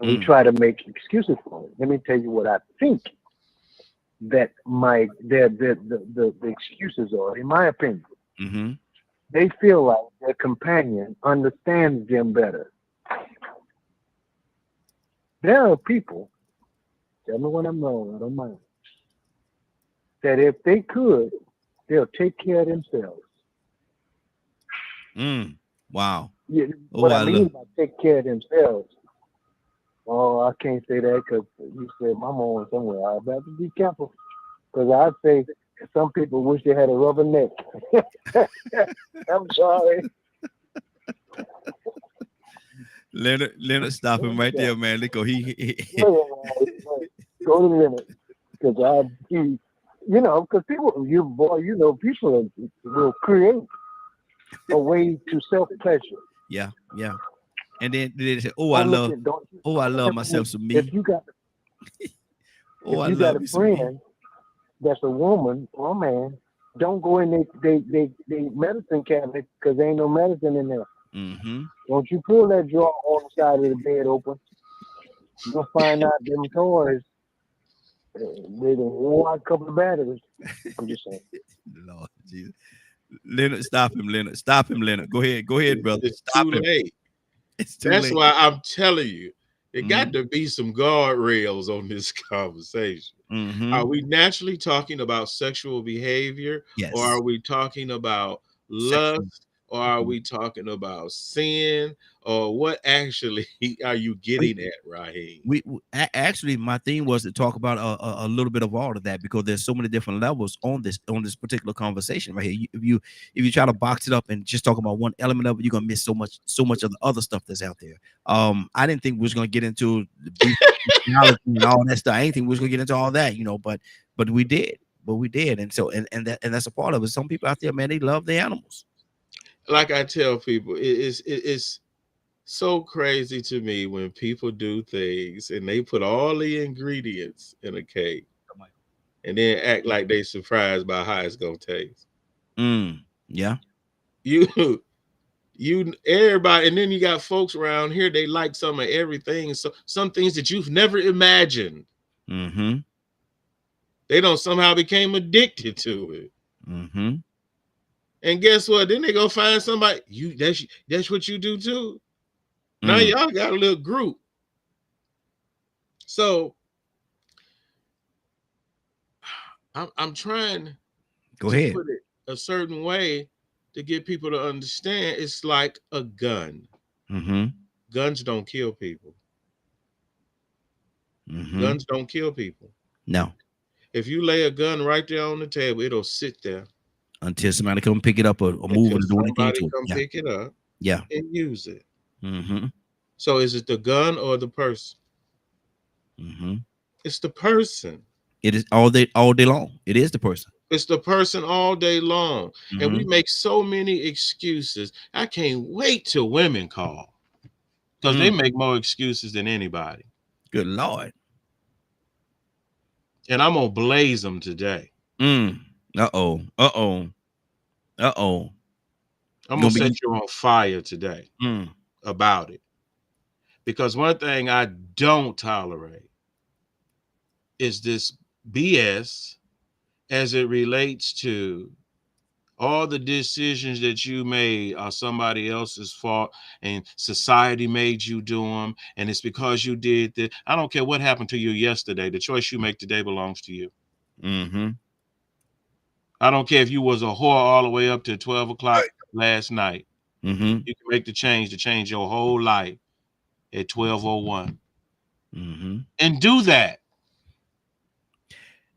and we try to make excuses for it. Let me tell you what I think that the excuses are, in my opinion. Mm-hmm. They feel like their companion understands them better. There are people, tell me when I'm wrong, I don't mind, that if they could, they'll take care of themselves. Wow. Yeah, Oh, what I I mean love. by take care of themselves, oh, I can't say that because you said mama on somewhere. I have to be careful because I'd say some people wish they had a rubber neck. I'm sorry. Leonard, stop him right there, man. Look, Go to the limit because because people, people will create a way to self pleasure. yeah. And then they say, "Oh, Don't look at don't. I love myself some me. If you got Oh, I if you got love a me some me." friend that's a woman or a man, don't go in they medicine cabinet because there ain't no medicine in there. Mm-hmm. Don't you pull that drawer on the side of the bed open. You'll find out them toys. They done wore out a couple of batteries. I'm just saying. Lord Jesus. Leonard, stop him, Leonard. Stop him, Leonard. Go ahead, brother. It's Stop too him. late. It's too That's late. why I'm telling you, there got Mhm. to be some guardrails on this conversation. Are Mhm. we naturally talking about sexual behavior, or Yes. are we talking about Sexual. lust, or are we talking about sin, or what actually are you We getting at, Raheem? actually, my theme was to talk about a little bit of all of that, because there's so many different levels on this particular conversation right here. If you try to box it up and just talk about one element of it, you're gonna miss so much of the other stuff that's out there. I didn't think we was gonna get into the bestiality and all that stuff. I didn't think we was gonna get into all that, but we did. But we did, and so and that's a part of it. Some people out there, man, they love their animals. Like I tell people, it's so crazy to me when people do things and they put all the ingredients in a cake and then act like they surprised by how it's gonna taste. Yeah. You everybody, and then you got folks around here, they like some of everything. So some things that you've never imagined. Mm-hmm. They don't somehow became addicted to it. Mm-hmm. And guess what? Then they go find somebody. That's what you do too. Now Mm. y'all got a little group. So I'm trying Go to ahead. put it a certain way to get people to understand it's like a gun. Mm-hmm. Guns don't kill people. Mm-hmm. Guns don't kill people. No. If you lay a gun right there on the table, it'll sit there Until somebody come pick it up or move until it or do anything somebody to it. come Yeah. pick it up Yeah. and use it. Mm-hmm. So is it the gun or the person? Mm-hmm. It's the person. It is all day long. It is the person. It's the person all day long. And we Mm-hmm. make so many excuses. I can't wait till women call because they make more excuses than anybody. Good Lord. And I'm going to blaze them today. Uh-oh. Uh-oh. Uh-oh. I'm Gonna going to be set you on fire today about it. Because one thing I don't tolerate is this BS as it relates to all the decisions that you made are somebody else's fault and society made you do them. And it's because you did that. I don't care what happened to you yesterday. The choice you make today belongs to you. mm-hmm. I don't care if you was a whore all the way up to 12 o'clock last night. Mm-hmm. You can make the change to change your whole life at 12:01 Mm-hmm. and do that.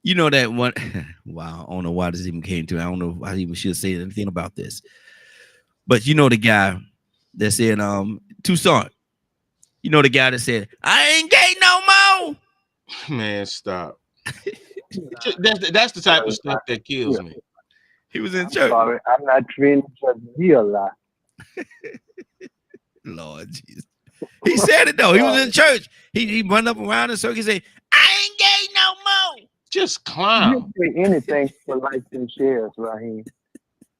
You know that one. Wow, I don't know why this even came to. I don't know if I even should say anything about this. But you know the guy that said, Tucson. You know the guy that said, I ain't gay no more. Man, stop. That's the type of stuff that kills me. He was in church. Sorry, I'm not trying to be a lie. Lord Jesus. He said it though. He was in church. He run up around the circle and say, I ain't gay no more. Just We'll clown. say anything for likes and shares, Raheem.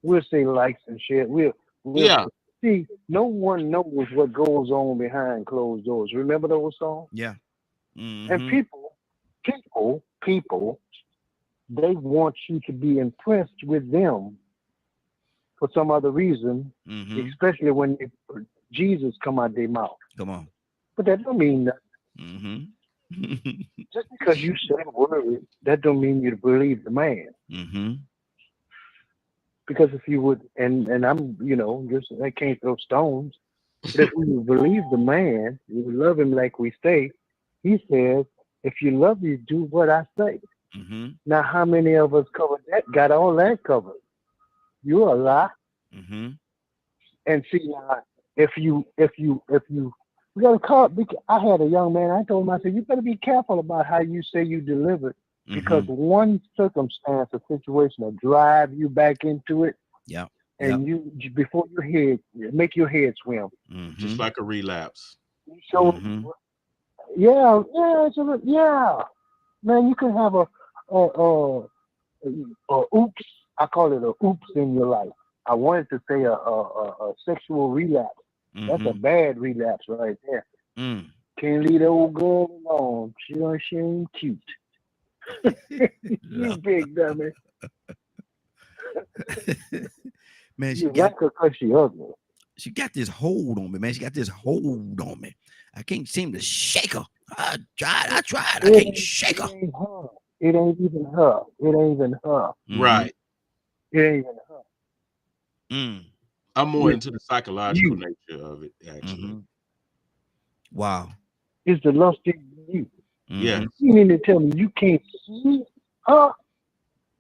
We'll say likes and shares. We'll Yeah. see. No one knows what goes on behind closed doors. Remember those songs? Yeah. Mm-hmm. And people, they want you to be impressed with them for some other reason, especially when Jesus come out their mouth. Come on. But that don't mean nothing. Just because you say a word, that don't mean you believe the man. Because if you would, and I'm, just I can't throw stones. But if we believe the man, we love him like we say. He says, "If you love me, do what I say." Now, how many of us covered that? Got all that covered? You're a lie. And see now, if you, we got to call. I had a young man. I told him, I said, you better be careful about how you say you delivered, because one circumstance, a situation, will drive you back into it. Yeah. And you, before your head, make your head swim. Just like a relapse. So, yeah, man, you can have a oops. I call it a oops in your life. I wanted to say a sexual relapse. That's a bad relapse right there. Can't leave the old girl alone. She ain't cute. You big dummy. Man, You like her because she ugly. She got this hold on me, man. She got this hold on me. I can't seem to shake her. I tried. I can't shake her. It ain't her. It ain't even her. It ain't even her. Right. It ain't even her. Mm. I'm more It's into the psychological you. nature of it, actually. Mhm. Wow. It's the lust in you. Yeah. Mhm. You mean to tell me you can't see her?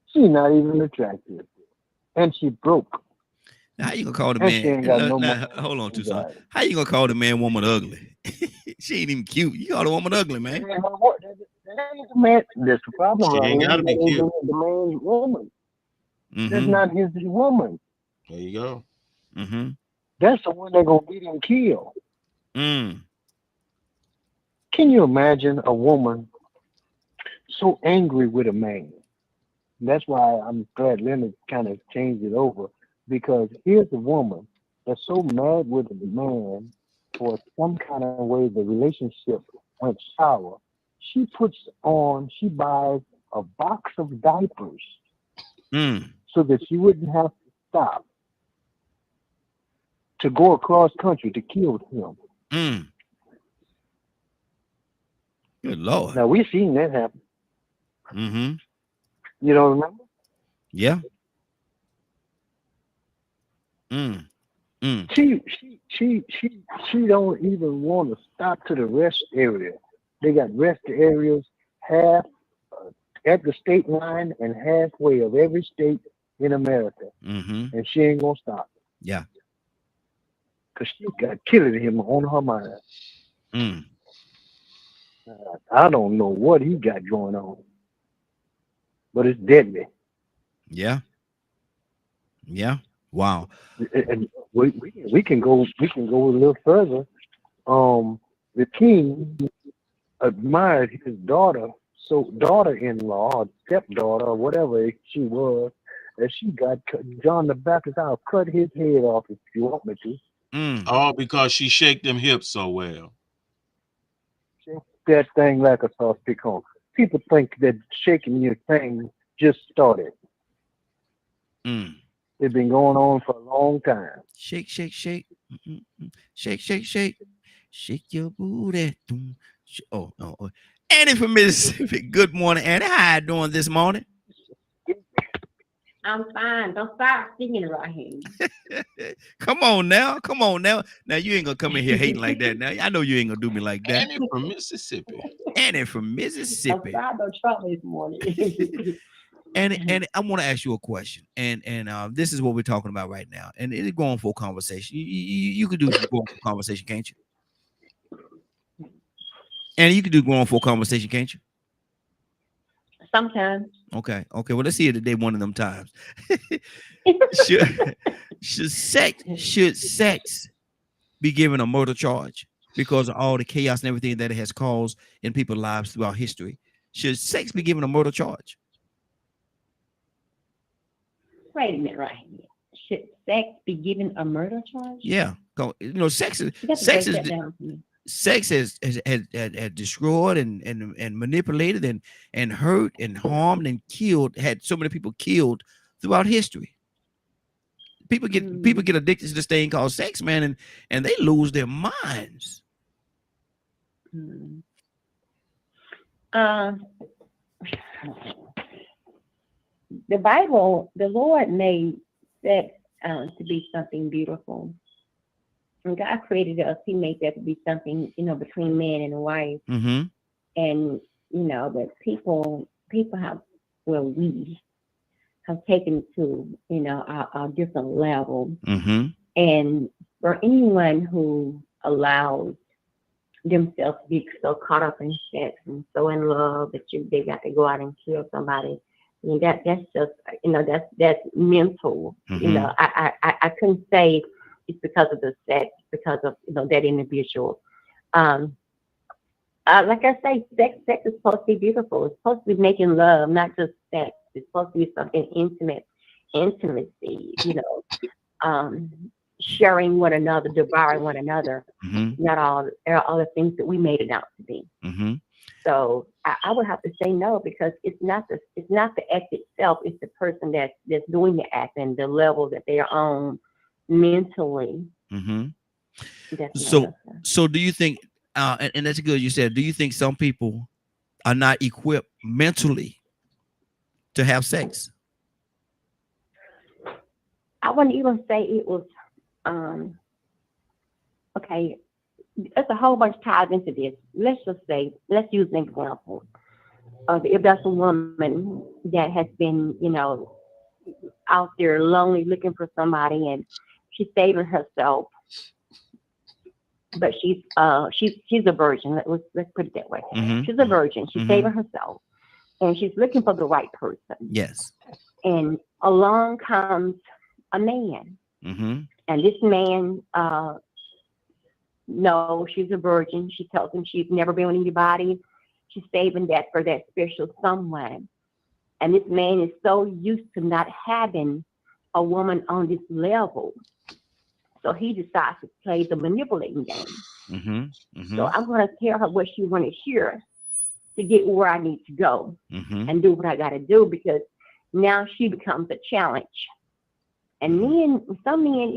She's not even attractive. And she broke. Now, how you gonna call the And she man? ain't got no Now, money. hold on, You Tucson. got it. How you gonna call the man woman ugly? She ain't even cute. You call the woman ugly, man. That ain't the man. That's the problem She right ain't here. gotta That be ain't cute. the man's woman. That's Mm-hmm. not his woman. There you go. Mm-hmm. That's the one that gonna get him killed. Mm. Can you imagine a woman so angry with a man? That's why I'm glad Leonard kind of changed it over because here's a woman that's so mad with the man for some kind of way the relationship went sour. She buys a box of diapers Mm. so that she wouldn't have to stop to go across country to kill him. Mm. Good Lord. Now we've seen that happen. Mm-hmm. You don't remember? Yeah. Mm. Mm. She don't even want to stop to the rest area. They got rest areas half at the state line and halfway of every state in America, Mm-hmm. and she ain't gonna stop Yeah. because she got killing him on her mind. Mm. I don't know what he got going on, but it's deadly. Yeah. Yeah. Wow. And we can go a little further. The king admired his daughter-in-law, or stepdaughter, or whatever she was, that she got John the Baptist. I'll cut his head off if you want me to. Mm. All because she shake them hips so well. Shake that thing like a sauce pickle. People think that shaking your thing just started. Mm. It's been going on for a long time. Shake, shake, shake. Mm-mm-mm. Shake, shake, shake. Shake your booty. Doom. Oh, oh, oh. Annie from Mississippi. Good morning, Annie. How you doing this morning? I'm fine. Don't start singing right here. Come on now. Come on now. Now you ain't gonna come in here hating like that. Now I know you ain't gonna do me like that. Annie from Mississippi. Annie from Don't Mississippi. start no trouble this morning. And I want to ask you a question, and this is what we're talking about right now, and it is going for conversation. You could do some going for conversation, can't you? And you could do going for conversation, can't you? Sometimes. Okay, okay. Well, let's see it today. One of them times. should sex be given a murder charge because of all the chaos and everything that it has caused in people's lives throughout history? Should sex be given a murder charge? Wait a minute right here. Should sex be given a murder charge? Yeah, sex is You got to sex break is that down for me. sex has destroyed and manipulated and hurt and harmed and killed, had so many people killed throughout history. People get addicted to this thing called sex, man, and they lose their minds. Mm. The Bible, the Lord made sex to be something beautiful. When God created us, He made that to be something, between man and wife. Mm-hmm. And but people have, well, we have taken to our different level. Mm-hmm. And for anyone who allows themselves to be so caught up in sex and so in love that they got to go out and kill somebody, I mean, that's just that's mental. Mhm. I couldn't say it's because of the sex, because of that individual. Like I say, sex is supposed to be beautiful. It's supposed to be making love, not just sex. It's supposed to be something intimacy. Sharing one another, devouring one another. Mm-hmm. Not all the things that we made it out to be. Mm-hmm. So I would have to say no, because it's not the act itself. It's the person that's doing the act and the level that they are on mentally Mm-hmm. That's my So, answer. so do you think? And that's good. You said. Do you think some people are not equipped mentally to have sex? I wouldn't even say it was um okay. There's a whole bunch ties into this. Let's just say, let's use an example of if that's a woman that has been, out there lonely looking for somebody and she's saving herself, but she's a virgin. Let's put it that way. Mm-hmm. She's a virgin. She's Mhm. saving herself, and she's looking for the right person. Yes. And along comes a man, Mm-hmm. and this man, no, she's a virgin. She tells him she's never been with anybody. She's saving that for that special someone. And this man is so used to not having a woman on this level. So he decides to play the manipulating game. Mm-hmm. So Mm-hmm. I'm going to tell her what she want to hear to get where I need to go Mm-hmm. and do what I got to do, because now she becomes a challenge. And men, some men,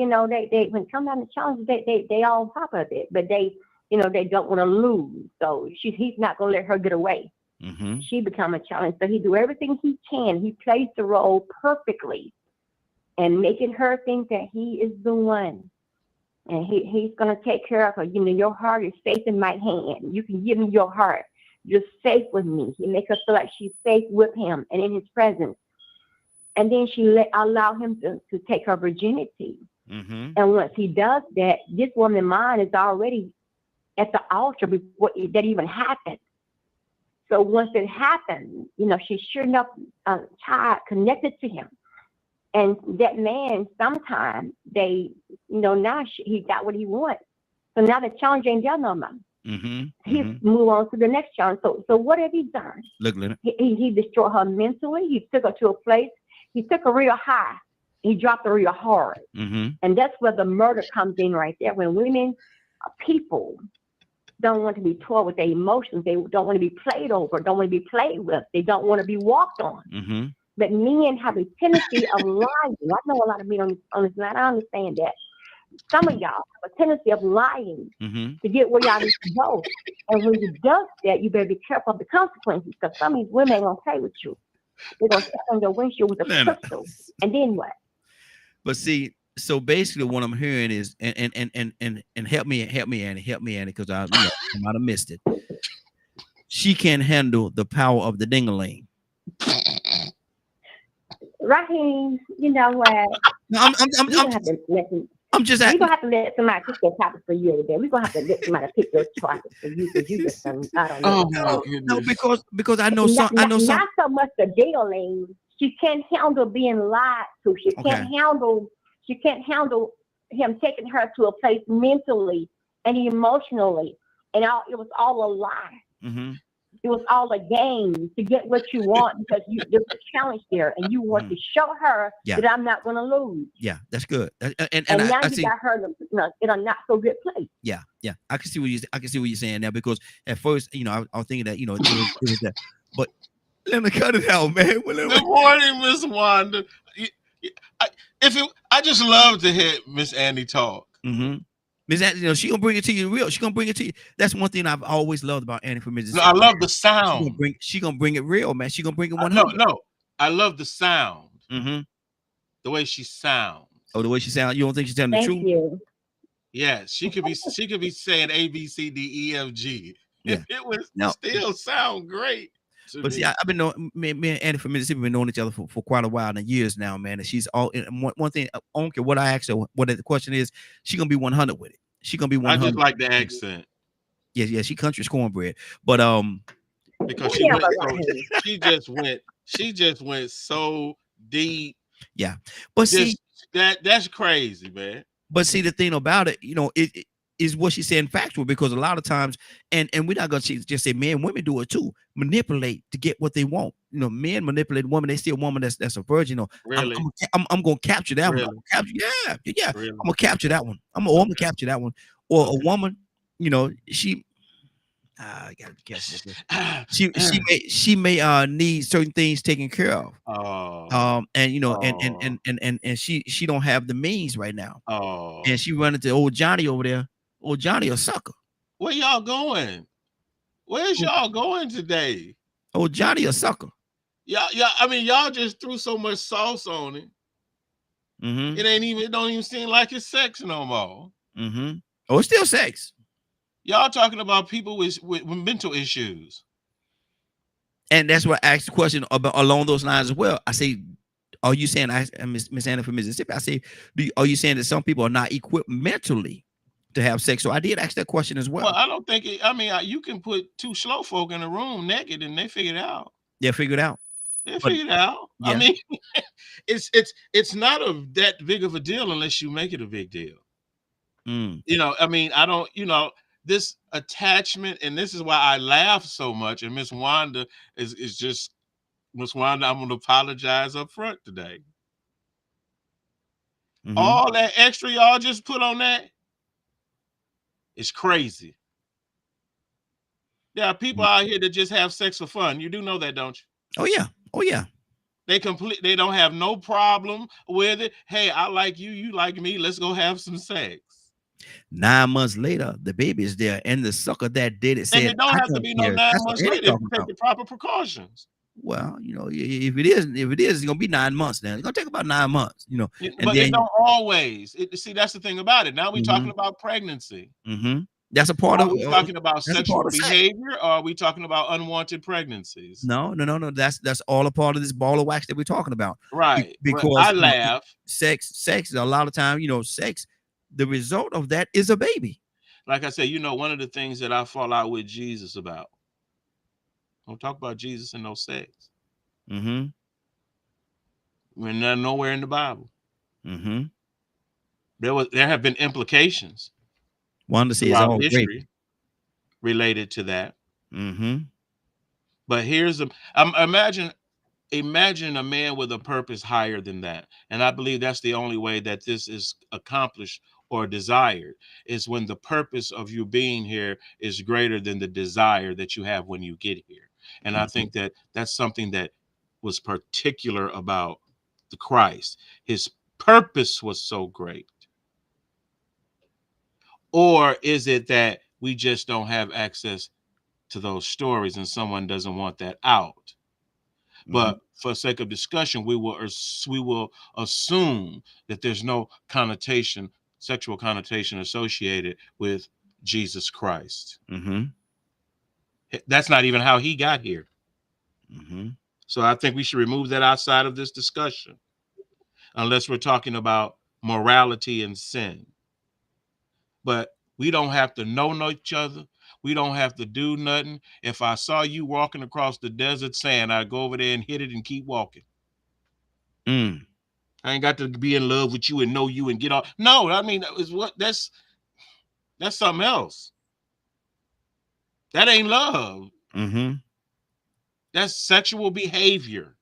they when it comes down to challenges, they all on top of it, but they don't want to lose. So he's not going to let her get away. Mm-hmm. She become a challenge. So he do everything he can. He plays the role perfectly and making her think that he is the one. And he's going to take care of her. Your heart is safe in my hand. You can give me your heart. You're safe with me. He makes her feel like she's safe with him and in his presence. And then allow him to take her virginity. Mm-hmm. And once he does that, this woman's mind is already at the altar before that even happened. So once it happens, she's sure enough tied, connected to him. And that man, sometimes now he got what he wants. So now the challenge ain't there no more. Mm-hmm. He Mm-hmm. move on to the next challenge. So what have he done? Look, Leonard. He destroyed her mentally. He took her to a place. He took her real high. He dropped her real hard. Mm-hmm. And that's where the murder comes in right there. When women, people, don't want to be toyed with their emotions. They don't want to be played over, don't want to be played with. They don't want to be walked on. Mm-hmm. But men have a tendency of lying. I know a lot of men on this line. I understand that. Some of y'all have a tendency of lying Mm-hmm. to get where y'all need to go. And when you do that, you better be careful of the consequences, because some of these women ain't going to play with you. They're going to step on your windshield with a Leonard. pistol. And then what? But see, so basically what I'm hearing is, and help me, Annie, because I might have missed it. She can't handle the power of the ding-a-ling. Raheem, you know what? No, We're going to have to listen. I'm just We're asking. gonna have to let somebody pick your topic for you today. We're gonna have to let somebody pick your topic for you, because you just I don't know. Oh my No, goodness. because I know some. Not so much the dealing. She can't handle being lied to. She can't handle him taking her to a place mentally and emotionally, and it was all a lie. Mm-hmm. It was all a game to get what you want, because there's a challenge there, and you want to show her that I'm not going to lose. Yeah, that's good. And now I you see. got her in a not so good place. Yeah. I can see what you're saying now, because at first, I was thinking that, it was that, but let me cut it out, man. Good morning, Miss Wanda. I just love to hear Miss Annie talk. Mm-hmm. Miss Annie, she gonna bring it to you real. She gonna bring it to you. That's one thing I've always loved about Annie from Mississippi. No, I love the sound. She gonna bring it real, man. She gonna bring it 100. No, I love the sound. Mm-hmm. The way she sounds. Oh, the way she sounds. You don't think she's telling the truth? Thank you. Yeah, she could be saying A, B, C, D, E, F, G. Yeah. It would No. still sound great. But see, I've been knowing me and Annie from Mississippi been knowing each other for quite a while, and years now, man. And she's all. And one thing, I don't care what I ask her, what the question is, she gonna be 100 with it. She gonna be 100. I just like the accent. Yeah, she country's cornbread, but because she just went so deep. Yeah, but see that's crazy, man. But see, the thing about it, it is what she's saying factual, because a lot of times, and we're not gonna just say men, women do it too, manipulate to get what they want. Men manipulate women. They see a woman that's a virgin. Really? I'm gonna capture that Really? one. Yeah. Really? I'm gonna capture that one. I'm gonna capture that one. Or a woman, she, I gotta be careful with this. Ah, She may need certain things taken care of. oh, And you know, Oh, and she don't have the means right now. And oh. she run into old Johnny over there. Old Johnny a sucker. Where y'all going? Where's Old, y'all going today? old Johnny a sucker. I mean, y'all just threw so much sauce on it. Mm-hmm. It don't even seem like it's sex no more. Mm-hmm. Oh, it's still sex. Y'all talking about people with mental issues. And that's what I asked the question about along those lines as well. I say, are you saying Miss Anna from Mississippi? I say, are you saying that some people are not equipped mentally to have sex? So I did ask that question as well. Well, I don't think I mean, you can put two slow folk in a room naked and they figure it out. Yeah, figured out. They But figure it out. I yeah. mean, it's not that big of a deal unless you make it a big deal. Mm. I mean, I don't, this attachment, and this is why I laugh so much. And Miss Wanda is just Miss Wanda. I'm gonna apologize up front today. Mm-hmm. All that extra y'all just put on that is crazy. There are people out here that just have sex for fun. You do know that, don't you? Oh yeah. Oh yeah. They don't have no problem with it. Hey, I like you, you like me. Let's go have some sex. 9 months later, the baby is there, and the sucker that did it And said, it don't "I have to don't be no care." 9 That's what months Eddie later if talking you take about. the proper precautions. Well, if it is, it's gonna be 9 months now. It's gonna take about 9 months, and But then it don't always. See, that's the thing about it. Now we're talking mm-hmm, about pregnancy. mm-hmm. That's a part Are of we talking about that's a part sexual of sex. behavior, or are we talking about unwanted pregnancies? No. That's all a part of this ball of wax that we're talking about. Right. But Because I laugh. sex a lot of time, sex. The result of that is a baby. Like I said, one of the things that I fall out with Jesus about. Don't talk about Jesus and no sex. Mm-hmm. We're nowhere in the Bible. Mm-hmm. There have been implications Wanda says throughout all great. history related to that. Mm-hmm. But imagine a man with a purpose higher than that. And I believe that's the only way that this is accomplished or desired, is when the purpose of you being here is greater than the desire that you have when you get here. And I think that that's something that was particular about the Christ. His purpose was so great. Or is it that we just don't have access to those stories and someone doesn't want that out? But for sake of discussion, we will assume that there's no sexual connotation associated with Jesus Christ. Mm-hmm. That's not even how he got here. Mm-hmm. So I think we should remove that outside of this discussion, unless we're talking about morality and sin. But we don't have to know each other. We don't have to do nothing. If I saw you walking across the desert sand, I'd go over there and hit it and keep walking. Mm. I ain't got to be in love with you and know you and get off. No, I mean, that's something else. That ain't love. Mm-hmm. That's sexual behavior.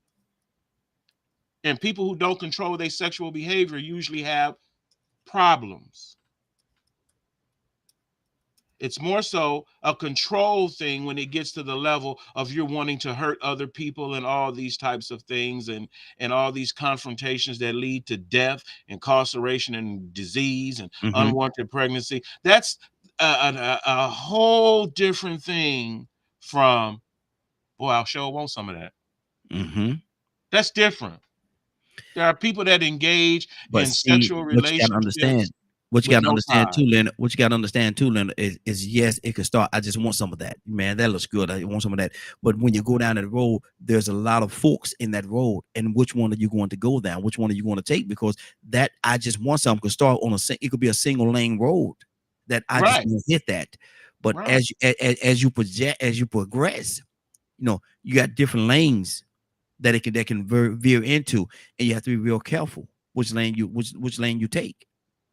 And people who don't control their sexual behavior usually have problems. It's more so a control thing when it gets to the level of you're wanting to hurt other people and all these types of things and all these confrontations that lead to death, incarceration, and disease and unwanted pregnancy. That's a whole different thing from, boy, I'll sure want some of that. Mm-hmm. That's different. There are people that engage But in see, sexual what you gotta understand, relationships. What you got to understand too, Leonard, is yes, it could start. I just want some of that, man. That looks good. I want some of that. But when you go down that road, there's a lot of forks in that road, and which one are you going to go down? Which one are you going to take? Because that I just want something could start on it could be a single lane road that I just want to hit that. But as you progress, you got different lanes that can veer into, and you have to be real careful which lane you take.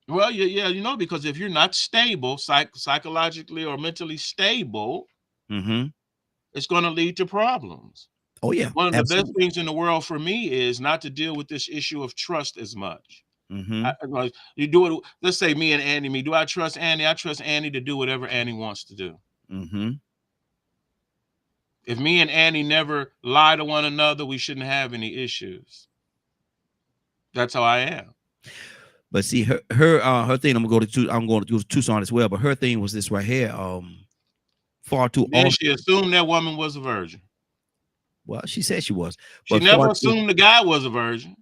Well, yeah, because if you're not stable, psychologically or mentally stable, it's going to lead to problems. Oh yeah, one of the best things in the world for me is not to deal with this issue of trust as much. You do it. Let's say me and Annie. Do I trust Annie? I trust Annie to do whatever Annie wants to do. If me and Annie never lie to one another, we shouldn't have any issues. That's how I am. But see, her thing. I'm going to go to Tucson as well. But her thing was this right here. Far too Then often. she assumed that woman was a virgin. Well, she said she was. She But never assumed the guy was a virgin.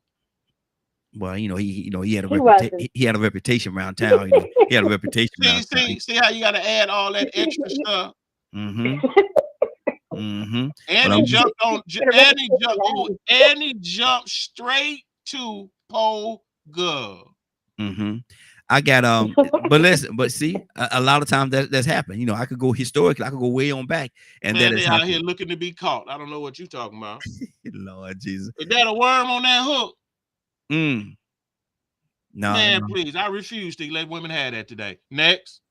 Well, he had a He wasn't. he had a reputation around town. He had a reputation around town. See how you got to add all that extra stuff. Mm-hmm. Mm-hmm. Annie jumped straight to Poe Gov. Mm-hmm. I got but listen, but see, a lot of times that's happened. I could go historically, I could go way on back, and Man, that they is out here looking to be caught. I don't know what you're talking about. Lord Jesus. Is that a worm on that hook? No, man, please. I refuse to let women have that today. Next.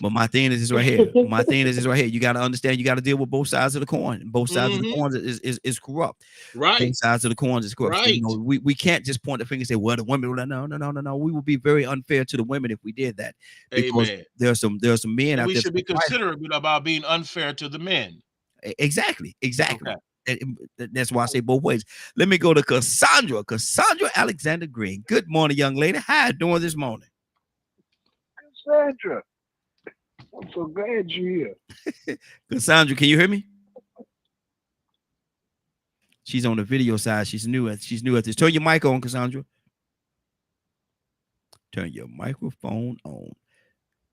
But my thing is this right here. You got to understand. You got to deal with both sides of the coin. Both sides of the coin is corrupt. Right. Both sides of the coin is corrupt. Right. So, we can't just point the finger and say, "Well, the women." No. We would be very unfair to the women if we did that. Because there are some men out there. We should be considerate about being unfair to the men. Exactly. Okay. That's why I say both ways. Let me go to Cassandra Alexander Green. Good morning, young lady. How you doing this morning? Cassandra, I'm so glad you're here. Cassandra, can you hear me? She's on the video side. She's new at this. Turn your mic on, Cassandra. Turn your microphone on.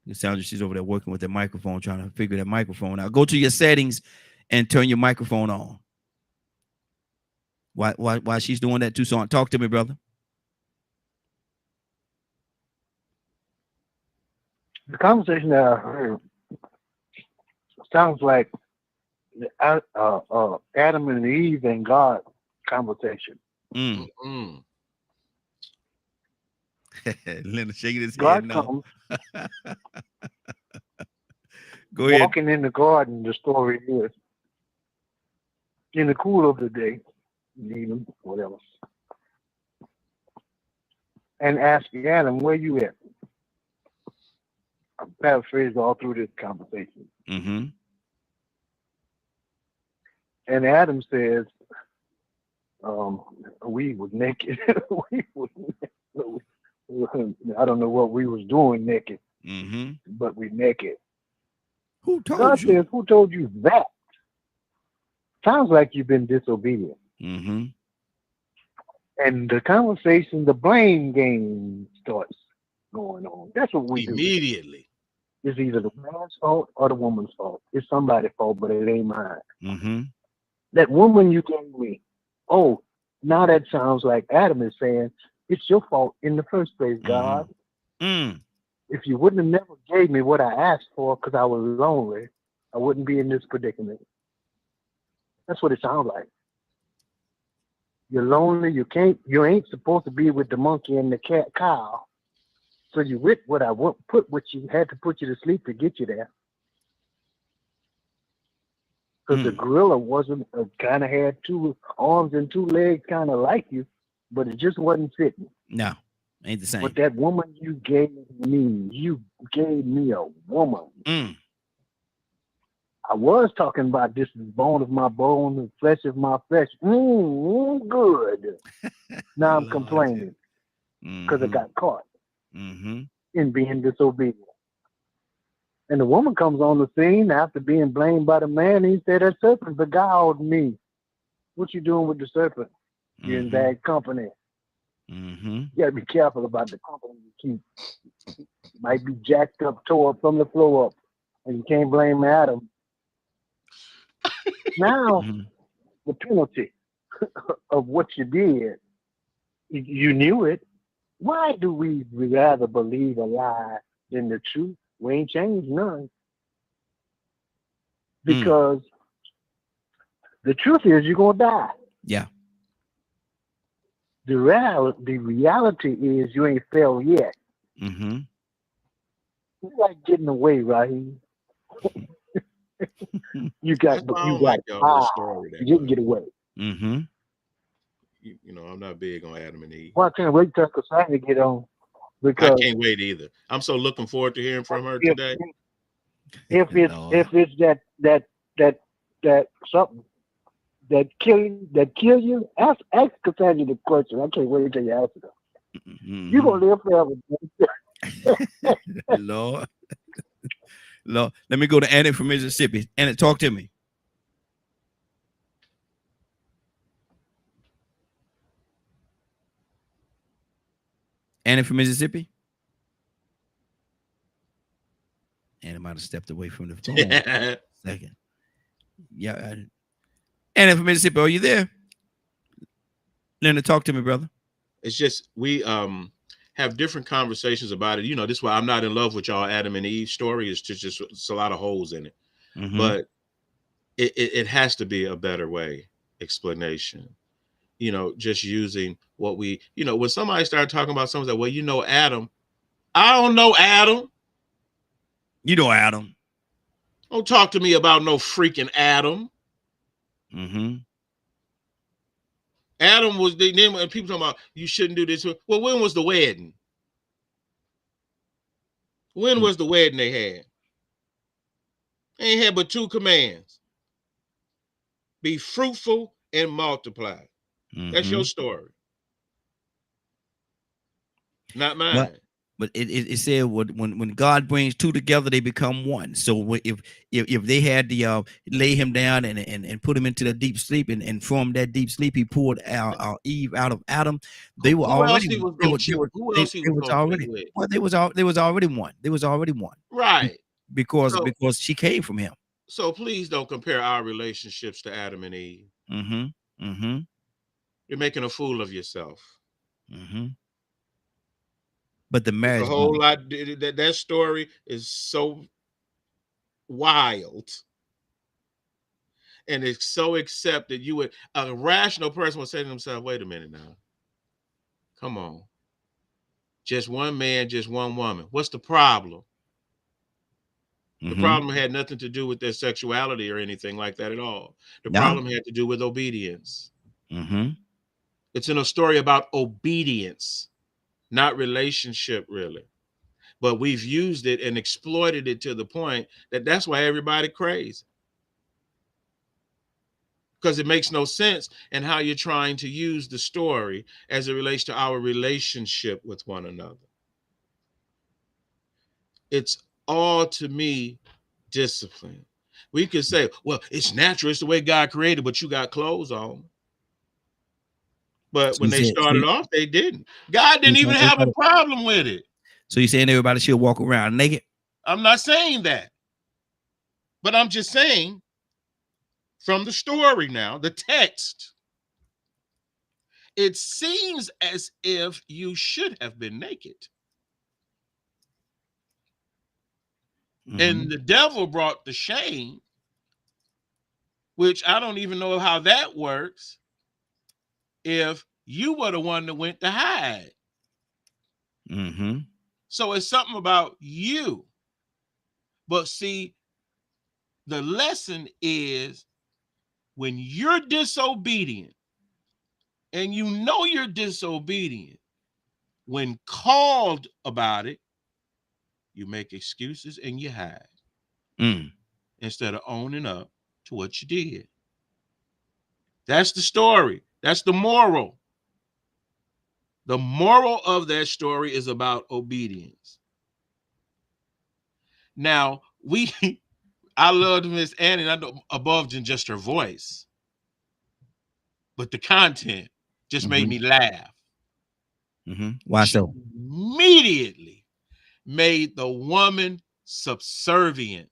Cassandra, she's over there working with the microphone, trying to figure that microphone out. Go to your settings and turn your microphone on. Why she's doing that, Tucson? Talk to me, brother. The conversation that I heard sounds like Adam and Eve and God conversation. Leonard shaking his God head no. comes Go ahead. walking in the garden, the story is, in the cool of the day, evening, whatever, and asking Adam, where you at? I paraphrased all through this conversation. Mm-hmm. And Adam says, we was naked. I don't know what we was doing naked, but we naked. Who told God you? says, who told you that? Sounds like you've been disobedient. Mm-hmm. And the conversation, the blame game starts going on. That's what we do. Immediately. It's either the man's fault or the woman's fault. It's somebody's fault, but it ain't mine. Mm-hmm. That woman you gave me, oh, now that sounds like Adam is saying, it's your fault in the first place, God. If you wouldn't have never gave me what I asked for because I was lonely, I wouldn't be in this predicament. That's what it sounds like. You're lonely, you ain't supposed to be with the monkey and the cow. So you with what I put what you had to put you to sleep to get you there. Because the gorilla wasn't kind of had two arms and two legs, kind of like you, but it just wasn't fitting. No, ain't the same. But that woman you gave me a woman. I was talking about this is bone of my bone and flesh of my flesh. Good. Now I'm complaining because I got caught in being disobedient. And the woman comes on the scene after being blamed by the man. He said, that serpent beguiled me. What you doing with the serpent? You're in bad company. You got to be careful about the company you keep. Might be jacked up, tore up from the floor up. And you can't blame Adam. Now, the penalty of what you did, you knew it. Why do we rather believe a lie than the truth? We ain't changed none. Because the truth is you're going to die. Yeah. The reality is you ain't failed yet. It's like getting away, Raheem. you got story. You didn't get away. You know, I'm not big on Adam and Eve. Well, I can't wait till Cassandra get on. Because I can't wait either. I'm so looking forward to hearing from her today. If it's that that something that kill you? Ask Cassandra the question. I can't wait till you answer them. You Mhm. gonna live forever. Lord, Lord. Let me go to Annie from Mississippi. Annie, talk to me. Annie from Mississippi. Annie might have stepped away from the phone. Second. Yeah. Annie from Mississippi, are you there? Leonard, talk to me, brother. It's just we have different conversations about it. You know, this is why I'm not in love with y'all Adam and Eve story. It's just it's a lot of holes in it. Mm-hmm. But it has to be a better way explanation. You know, just using what we, you know, when somebody started talking about something like, well, you know, Adam, I don't know Adam. You know Adam. Don't talk to me about no freaking Adam. Mm-hmm. Adam was the name, and people talking about you shouldn't do this. Well, when was the wedding? When was the wedding they had? They ain't had but two commands: be fruitful and multiply. That's Mm-hmm. your story, not But mine. it said when God brings two together, they become one. So if they had to lay him down and put him into the deep sleep and from that deep sleep he pulled Eve out of Adam, they were Who else already he one. was gonna cheat? Who else he They was was gonna sleep already with? well, they was already one. They was already one Be- Right. So because she came from him. so please don't compare our relationships to Adam and Eve. Mm-hmm. Mm-hmm. You're making a fool of yourself. Mm-hmm. But the It's a marriage whole bond. lot. That story is so wild, and it's so accepted. You would a rational person would say to themselves, "Wait a minute now, come on, just one man, just one woman. What's the problem?" The Mm-hmm. problem had nothing to do with their sexuality or anything like that at all. The No. problem had to do with obedience. Mm-hmm. It's in a story about obedience, not relationship, really. But we've used it and exploited it to the point that that's why everybody crazy, because it makes no sense in how you're trying to use the story as it relates to our relationship with one another. It's all, to me, discipline. We could say, well, it's natural, it's the way God created, but you got clothes on. But So when you they said started off, they didn't. God didn't even have a everybody. problem with it. So you saying everybody should walk around naked? I'm not saying that, but I'm just saying from the story now, the text, it seems as if you should have been naked. Mm-hmm. And the devil brought the shame, which I don't even know how that works if you were the one that went to hide. Mm-hmm. So it's something about you. But see, the lesson is when you're disobedient and you know you're disobedient, when called about it, you make excuses and you hide Mm. instead of owning up to what you did. That's the story. That's the moral. The moral of that story is about obedience. Now, I loved Miss Annie, I know above than just her voice, but the content just made Mm-hmm. me laugh. Mm-hmm. Why She so? immediately made the woman subservient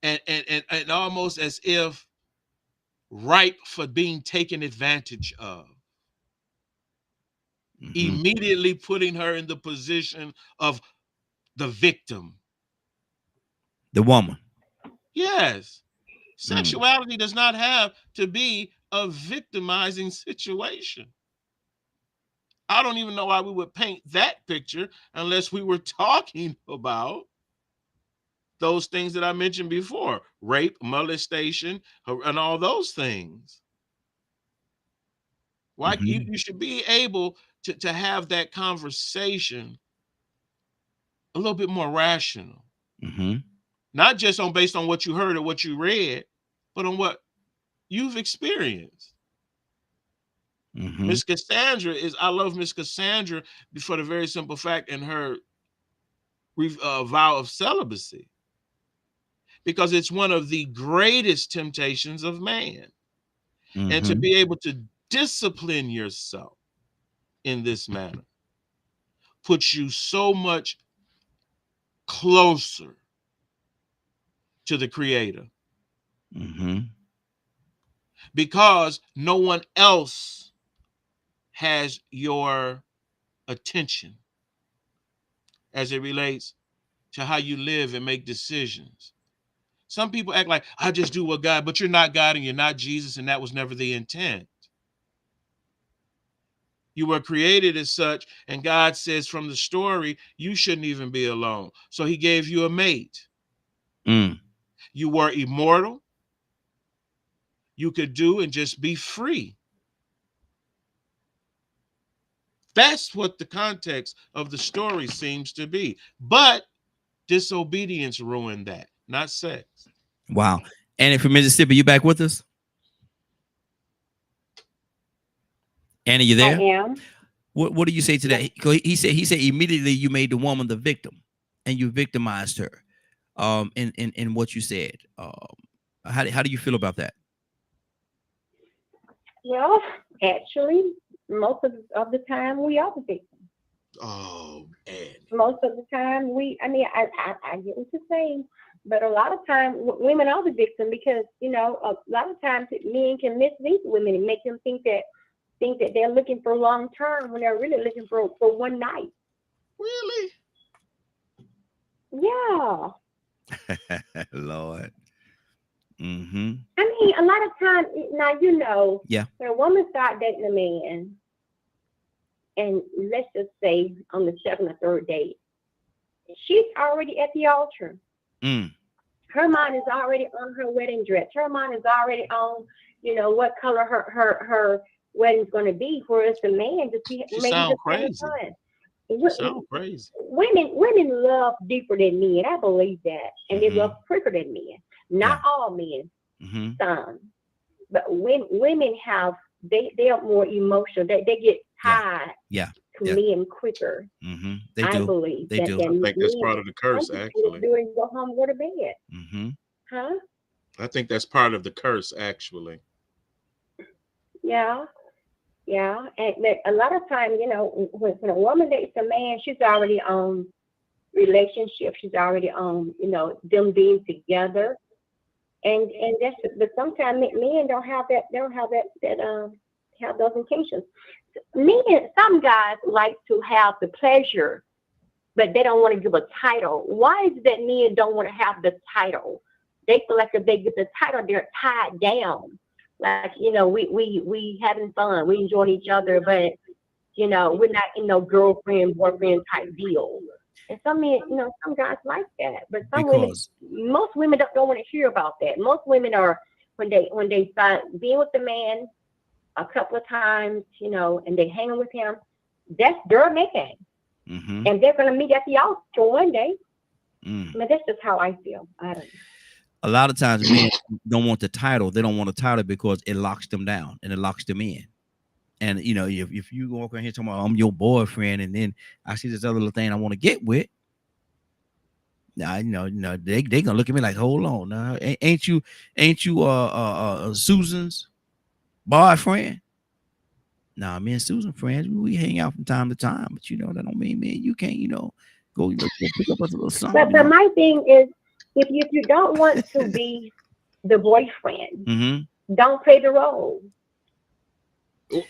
and almost as if ripe for being taken advantage of, Mm-hmm. immediately putting her in the position of the victim. The woman. Yes, Mm. sexuality does not have to be a victimizing situation. I don't even know why we would paint that picture unless we were talking about those things that I mentioned before: rape, molestation, and all those things. Why Mm-hmm. you should be able to have that conversation a little bit more rational. Mm-hmm. not just based on what you heard or what you read, but on what you've experienced. Miss Cassandra I love Miss Cassandra for the very simple fact in her vow of celibacy, because it's one of the greatest temptations of man. And to be able to discipline yourself in this manner puts you so much closer to the Creator, because no one else has your attention as it relates to how you live and make decisions. Some people act like, I just do what God, but you're not God and you're not Jesus, and that was never the intent. You were created as such, and God says from the story, you shouldn't even be alone. So he gave you a mate. You were immortal. You could do and just be free. That's what the context of the story seems to be. But disobedience ruined that, not sex. Wow. Annie from Mississippi, you back with us? Annie, you there? I am. What do you say to that? He said immediately you made the woman the victim and you victimized her. In what you said. How do you feel about that? Well, actually, most of the time we are the victim. Oh, man. Most of the time I get what you're saying, but a lot of times women are the victim, because, you know, a lot of times men can mislead women and make them think that they're looking for long term when they're really looking for one night. Really? Yeah. Lord. I mean, a lot of times now, you know, yeah, when a woman starts dating a man, and let's just say on the second or third date, she's already at the altar. Her mind is already on her wedding dress. Her mind is already on, you know, what color her wedding's going to be. Whereas the man just maybe sound just crazy. Sound crazy. Women love deeper than men. I believe that, and they love quicker than men. Not all men, some, but women have they are more emotional. They get tied to men quicker. They do. I believe they do. I think that's part of the curse, actually. Do it and go home, go to bed. Huh? I think that's part of the curse, actually. Yeah. Yeah, and a lot of times, you know, when a woman dates a man, she's already on relationship. She's already on, you know, them being together, and that's. But sometimes men don't have that. They don't have have those intentions. Some guys like to have the pleasure, but they don't want to give a title. Why is it that men don't want to have the title? They feel like if they get the title, they're tied down. Like, you know, we having fun, we enjoy each other, but, you know, we're not in no girlfriend, boyfriend type deal. And some men, you know, some guys like that, but most women don't want to hear about that. Most women are, when they start being with the man a couple of times, you know, and they hanging with him, that's their man. And they're going to meet at the altar one day. I mean, that's just how I feel. I don't know. A lot of times men don't want the title. They don't want a title because it locks them down and it locks them in. And, you know, if you walk around here talking about I'm your boyfriend, and then I see this other little thing I want to get with, now, you know, they gonna look at me like, hold on, now, ain't you Susan's boyfriend? Nah, me and Susan friends, we hang out from time to time, but you know that don't mean, man, you can't, you know, go pick up a little something. But my thing is, if you don't want to be the boyfriend, don't play the role.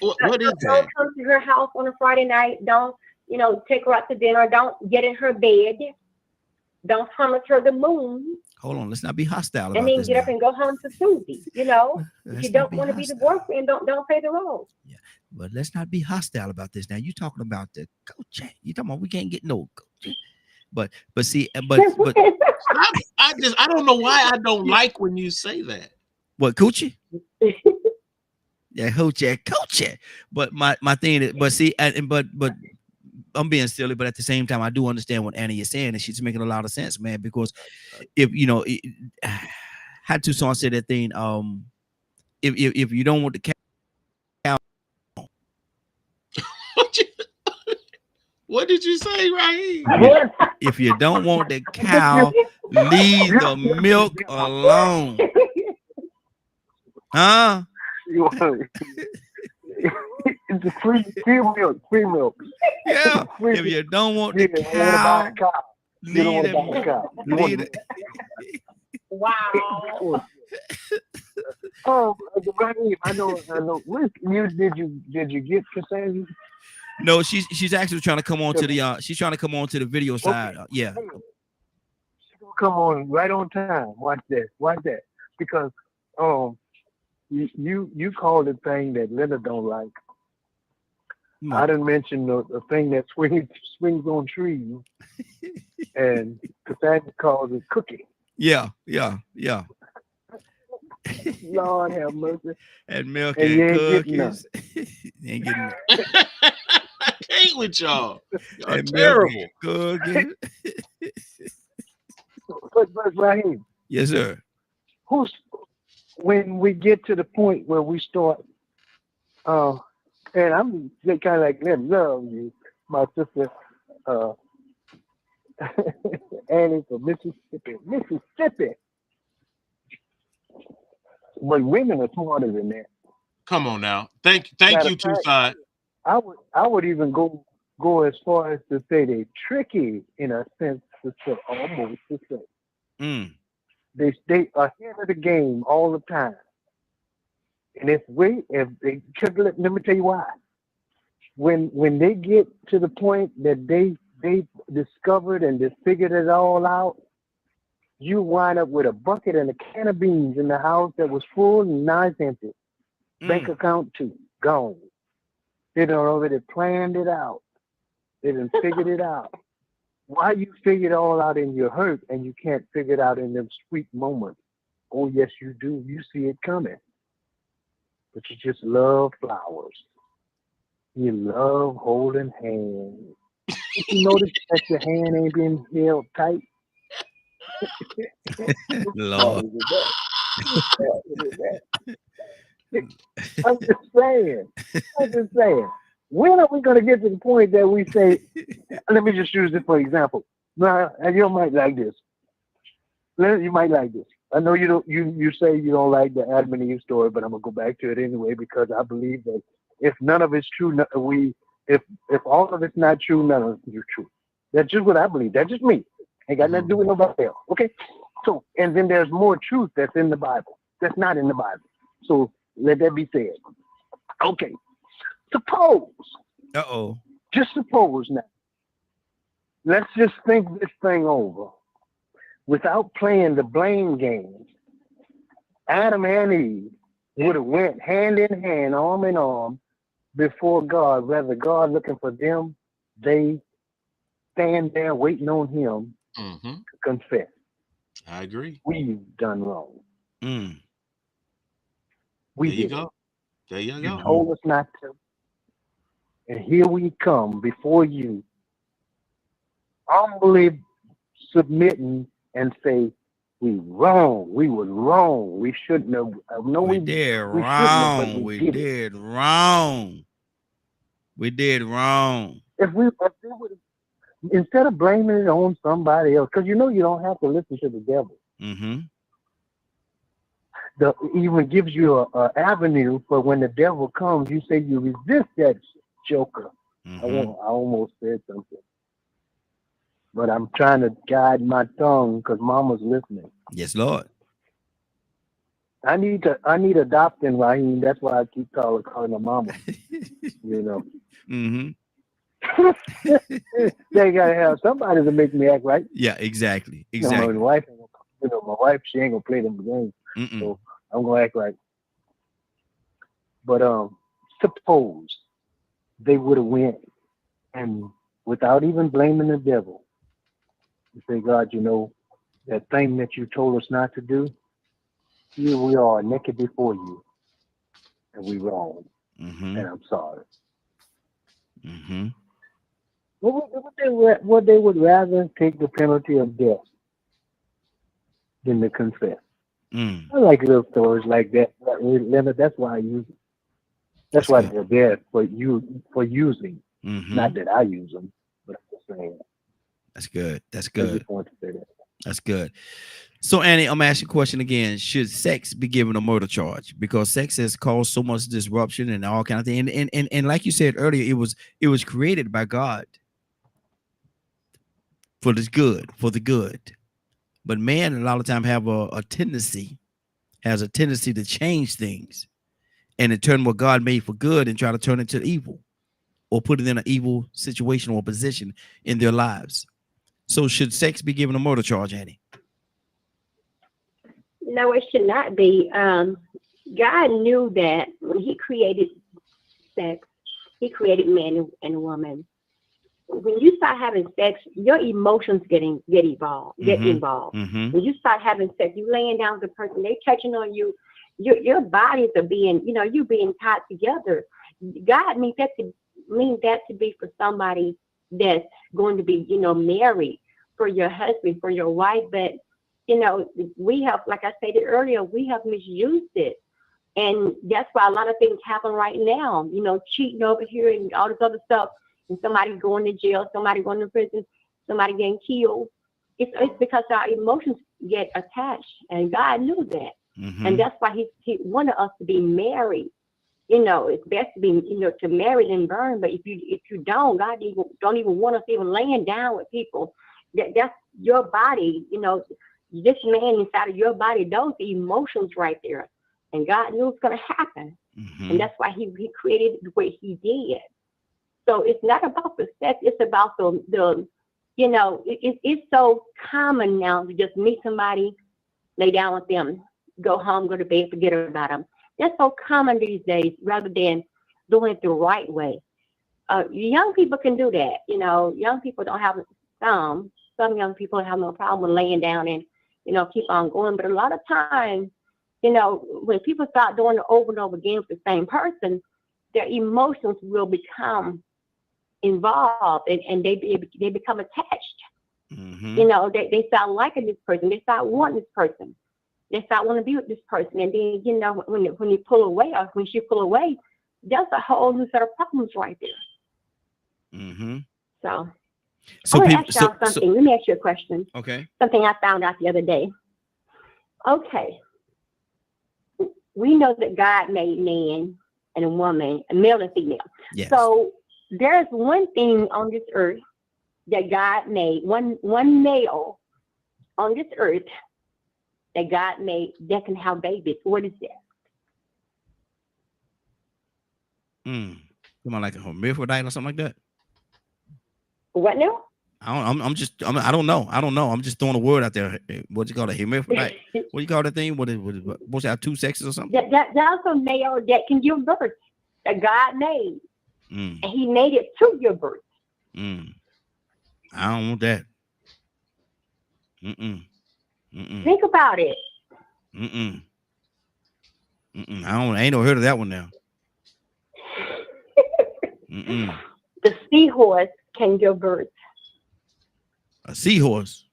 What is that? Don't come to her house on a Friday night. Don't, you know, take her out to dinner. Don't get in her bed. Don't promise her the moon. Hold on, let's not be hostile about and then this get now. up and go home to Susie. You know, if you don't want to be the boyfriend, don't play the role. Yeah, but let's not be hostile about this now. You talking about the coaching? You talking about we can't get no coaching? But see, but I don't know why I don't like when you say that. What, coochie? Yeah, coach. But my thing is, but see, but I'm being silly, but at the same time, I do understand what Annie is saying, and she's making a lot of sense, man. Because if you know, how Tucson said that thing, if you don't want the cow, What did you say, Raheem? if you don't want the cow, leave the milk alone, huh? It's a free milk. Yeah. Free If milk. you don't want You the don't want to buy a cow, cow. You don't leave want to buy a it. cow. You want Leave to- it. Wow. Oh, Raheem, I know. What did you get for saying? No, she's actually trying to come on to the she's trying to come on to the video side. Yeah. Come on, right on time. Watch that. Because you called the thing that Linda don't like. I didn't mention the thing that swings on trees, and Cassandra calls it cookie. Yeah. Lord have mercy. And milk And and you ain't getting none. cookies. You ain't getting I can't with y'all. Y'all and milk terrible. and cookies. But Raheem, Yes, sir. when we get to the point where we start, and I'm kind of like, let love you, my sister, Annie from Mississippi. But women are smarter than that. Come on now. Thank Matter you, of fact, Tucson. I would even go as far as to say they're tricky in a sense to say, almost to say. Mm. They stay ahead of the game all the time. And let me tell you why. When they get to the point that they discovered and they figured it all out, you wind up with a bucket and a can of beans in the house that was full and now it's empty. Bank account too, gone. They done already planned it out. They done figured it out. Why you figure it all out in your hurt and you can't figure it out in them sweet moments? Oh, yes, you do. You see it coming. But you just love flowers. You love holding hands. Did you notice that your hand ain't being held tight? Lord. I'm just saying. When are we going to get to the point that we say, let me just use this for example. Now, and you might like this. You might like this. I know you don't. You say you don't like the Adam and Eve story, but I'm gonna go back to it anyway because I believe that if none of it's true, if all of it's not true, none of it's true. That's just what I believe. That's just me. Ain't got nothing to do with nobody else. Okay. So, and then there's more truth that's in the Bible that's not in the Bible. So let that be said. Okay. Suppose. Just suppose now. Let's just think this thing over. Without playing the blame game, Adam and Eve would have went hand in hand, arm in arm, before God. Rather God looking for them, they stand there waiting on Him to confess. I agree. We've done wrong. Mm. We did. There you You go. told us not to. And here we come before you, humbly submitting and say, we wrong. We was wrong. We shouldn't have. No, we did we shouldn't have, but wrong. We did wrong. We did wrong. If we would, instead of blaming it on somebody else, because you don't have to listen to the devil. Mm-hmm. Even gives you a avenue for when the devil comes, you say you resist that joker. Mm-hmm. I almost said something. But I'm trying to guide my tongue because Mama's listening. Yes, Lord. I need adopting, Raheem. That's why I keep calling her Mama. Mm-hmm. They gotta have somebody to make me act right. Yeah, exactly. My wife, she ain't gonna play them games. Mm-mm. So I'm gonna act right. But suppose they would have went and without even blaming the devil, you say, God, that thing that you told us not to do, here we are naked before you, and we wrong, Mm-hmm. and I'm sorry. Mm-hmm. What they would rather take the penalty of death than to confess. Mm, I like little stories like that. Leonard, that's why I use it. That's that's why good. they're there for using. Hmm. Not that I use them, but I'm just saying. That's good. That's I good. just want to say that. That's good. So, Annie, I'm asking a question again. Should sex be given a murder charge? Because sex has caused so much disruption and all kind of thing. And like you said earlier, it was created by God for this good, for the good. But man, a lot of time have has a tendency to change things and to turn what God made for good and try to turn it to evil or put it in an evil situation or position in their lives. So should sex be given a murder charge, Annie? No, it should not be. God knew that when He created sex, He created man and woman. When you start having sex, your emotions get Mm-hmm. involved. Mm-hmm. When you start having sex, you laying down with the person, they touching on you, your bodies are being, you being tied together. God means that to be for somebody that's going to be, married, for your husband, for your wife. But we have, like I stated earlier, we have misused it. And that's why a lot of things happen right now, cheating over here and all this other stuff. And somebody going to jail, somebody going to prison, somebody getting killed. It's because our emotions get attached. And God knew that. And Mm-hmm. that's why he wanted us to be married. It's best to be, to marry than burn. But if you don't even want us even laying down with people. That's your body, this man inside of your body, those emotions right there. And God knew it was going to happen. And Mm-hmm. that's why he created it the way he did. So it's not about the sex, it's about it's so common now to just meet somebody, lay down with them, go home, go to bed, forget about them. That's so common these days rather than doing it the right way. Young people can do that. Young people don't have some young people have no problem laying down and, keep on going. But a lot of times, when people start doing it over and over again with the same person, their emotions will become involved and they become attached. Mm-hmm. They start liking this person, they start wanting this person, they start wanting to be with this person, and then when you pull away or when she pull away, that's a whole new set of problems right there. Mm-hmm. So I So want to people, ask y'all something. Let me ask you a question. okay. Something I found out the other day. Okay, we know that God made man and a woman, a male and female. Yes. So there's one thing on this earth that God made, one male on this earth that God made that can have babies. What is that? Come on, like a hermaphrodite or something like that. What now? I don't know. I don't know. I'm just throwing a word out there. What you call a hermaphrodite? What do you call that thing? What supposed to have two sexes or something? That's a male that can give birth that God made, Mm, and He made it to give birth. mm. I don't want that. Mm-mm. Mm-mm. Think about it. Mm-mm. Mm-mm. I ain't no heard of that one now. Mm-mm. The seahorse can give birth. A seahorse.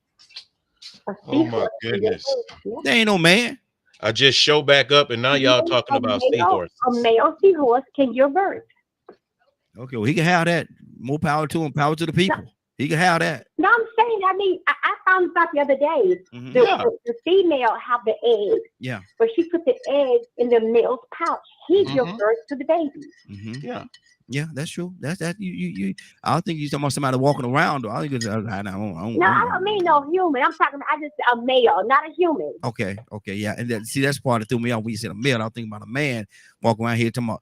A Oh my seahorse can give goodness. birth. Yeah. There ain't no man. I just show back up and now y'all talking about A seahorses. male seahorse can give birth. Okay, well, he can have that. More power to him. Power to the No, people. He can have that. no, I'm saying, I found this out the other day. Mm-hmm. Yeah. The female have the egg, Yeah. but she put the egg in the male's pouch. He gives Mhm. birth to the baby. Mm-hmm. Yeah. Yeah, that's true. That's that. You. I don't think you're talking about somebody walking around. Though. I think it's. No, I don't mean no human. I'm talking about a male, not a human. Okay. Okay. Yeah. And see, that's part that threw me off when you said a male. I was thinking about a man walking around here talking about.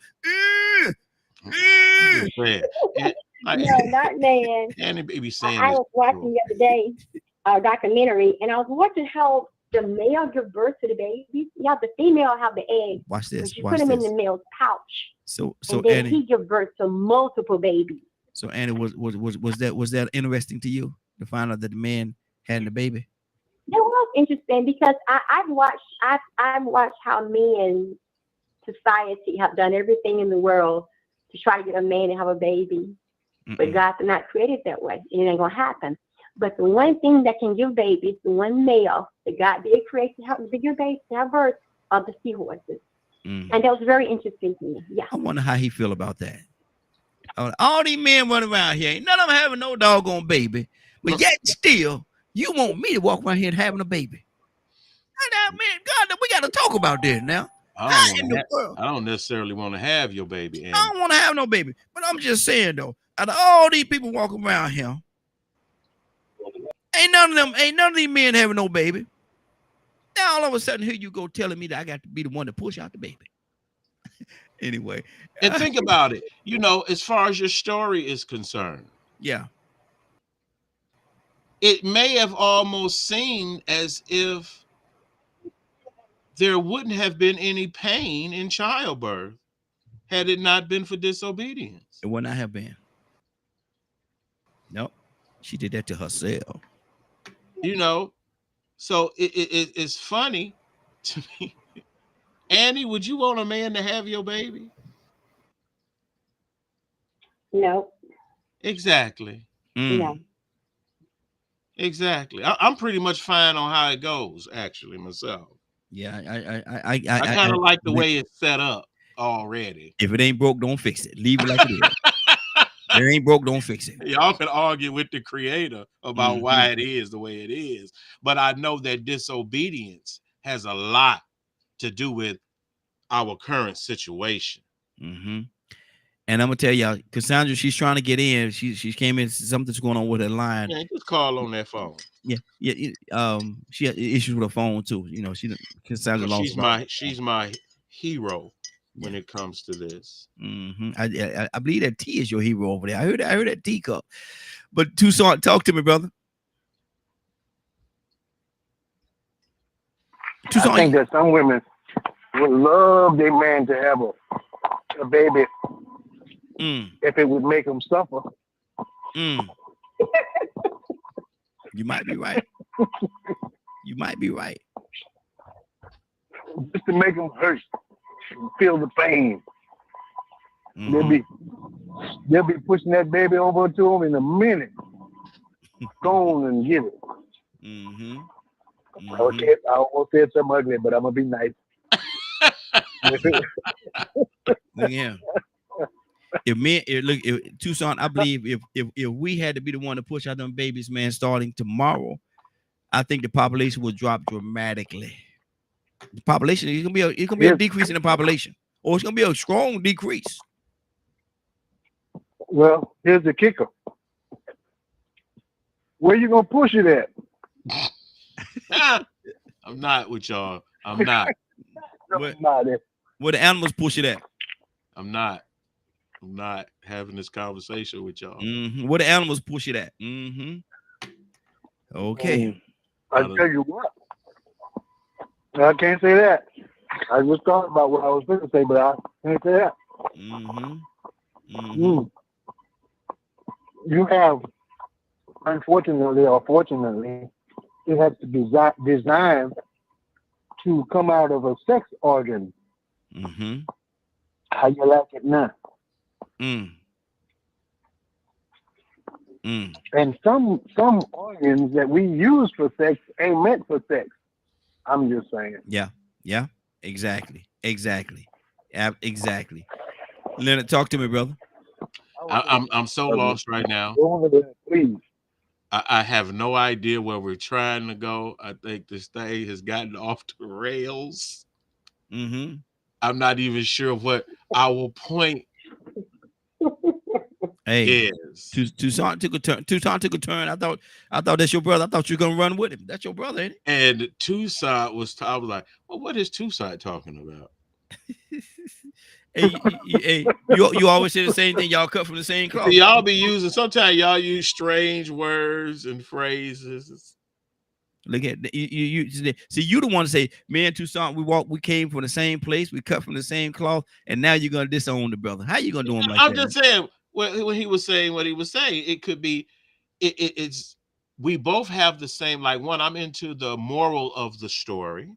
I'm just saying. No, not man. Annie be saying I this. was watching the other day a documentary, and I was watching how the male give birth to the baby. Yeah, the female have the egg, Watch and this. she Watch put them in this. the male's pouch, So and then Annie. he give birth to multiple babies. So Annie, was that interesting to you to find out that the man had the baby? That was interesting because I've watched how men society have done everything in the world to try to get a man to have a baby. But Mm-mm. God's not created that way. It ain't gonna happen. But the one thing that can give babies, the one male that God did create to help the bigger babies to have birth are the seahorses. Mm. And that was very interesting to me. Yeah. I wonder how he feel about that. All these men running around here, ain't none of them having no doggone baby, but yet still, you want me to walk around here and having a baby? Now, man, God, we got to talk about this now. How in the world? I don't necessarily want to have your baby. I And don't want to have no baby, but I'm just saying though, out of all these people walking around here, ain't none of these men having no baby. Now all of a sudden, here you go telling me that I got to be the one to push out the baby. Anyway, and think about it. You know, as far as your story is concerned, yeah, it may have almost seemed as if there wouldn't have been any pain in childbirth had it not been for disobedience. it would not have been. Nope, she did that to herself. You know, so it's funny to me. Annie, would you want a man to have your baby? No. Exactly. No. Exactly. I'm pretty much fine on how it goes, actually, myself. Yeah, I kind of like the way it's set up already. If it ain't broke, don't fix it. Leave it like it is. If it ain't broke, don't fix it. Y'all can argue with the creator about why it is the way it is. But I know that disobedience has a lot to do with our current situation. Mm-hmm. And I'm gonna tell y'all, Cassandra, she's trying to get in. She came in. Something's going on with her line. Yeah, just call on that phone. Yeah. She had issues with her phone too. You know, Cassandra lost. She's my hero when it comes to this. Mm-hmm. I believe that T is your hero over there. I heard that teacup. But Tucson, talk to me, brother. Tucson, I think that some women would love their man to have a baby if it would make them suffer. You might be right. You might be right. Just to make them hurt, feel the pain. They'll be pushing that baby over to them in a minute. Go on and get it. Okay, I almost said something ugly, but I'm gonna be nice. Look at him. If Tucson, I believe if we had to be the one to push out them babies, man, starting tomorrow, I think the population will drop dramatically. The population is gonna be a decrease in the population, or it's gonna be a strong decrease. Well, here's the kicker. Where you gonna push it at? I'm not with y'all. I'm not. Where the animals push it at? I'm not having this conversation with y'all. Where the animals push it at? Okay. I tell you what. I can't say that. I just thought about what I was going to say, but I can't say that. You have, unfortunately or fortunately, it has to be designed to come out of a sex organ. How you like it now? And some organs that we use for sex ain't meant for sex. I'm just saying. Yeah. Exactly. Leonard, talk to me, brother. I'm so lost right now. Please. I have no idea where we're trying to go. I think this thing has gotten off the rails. I'm not even sure what our point is. Tucson took a turn. I thought that's your brother. I thought you were gonna run with him. That's your brother, ain't it? And Tucson I was like, well, what is Tucson talking about? Hey, you always say the same thing. Y'all cut from the same cloth. Y'all be using, sometimes y'all use strange words and phrases. Look at you. See, you the one to say, me and Tucson, we came from the same place, we cut from the same cloth, and now you're gonna disown the brother. How you gonna do him like that? I'm just saying, when he was saying what he was saying, it could be, it's we both have the same, like, one, I'm into the moral of the story,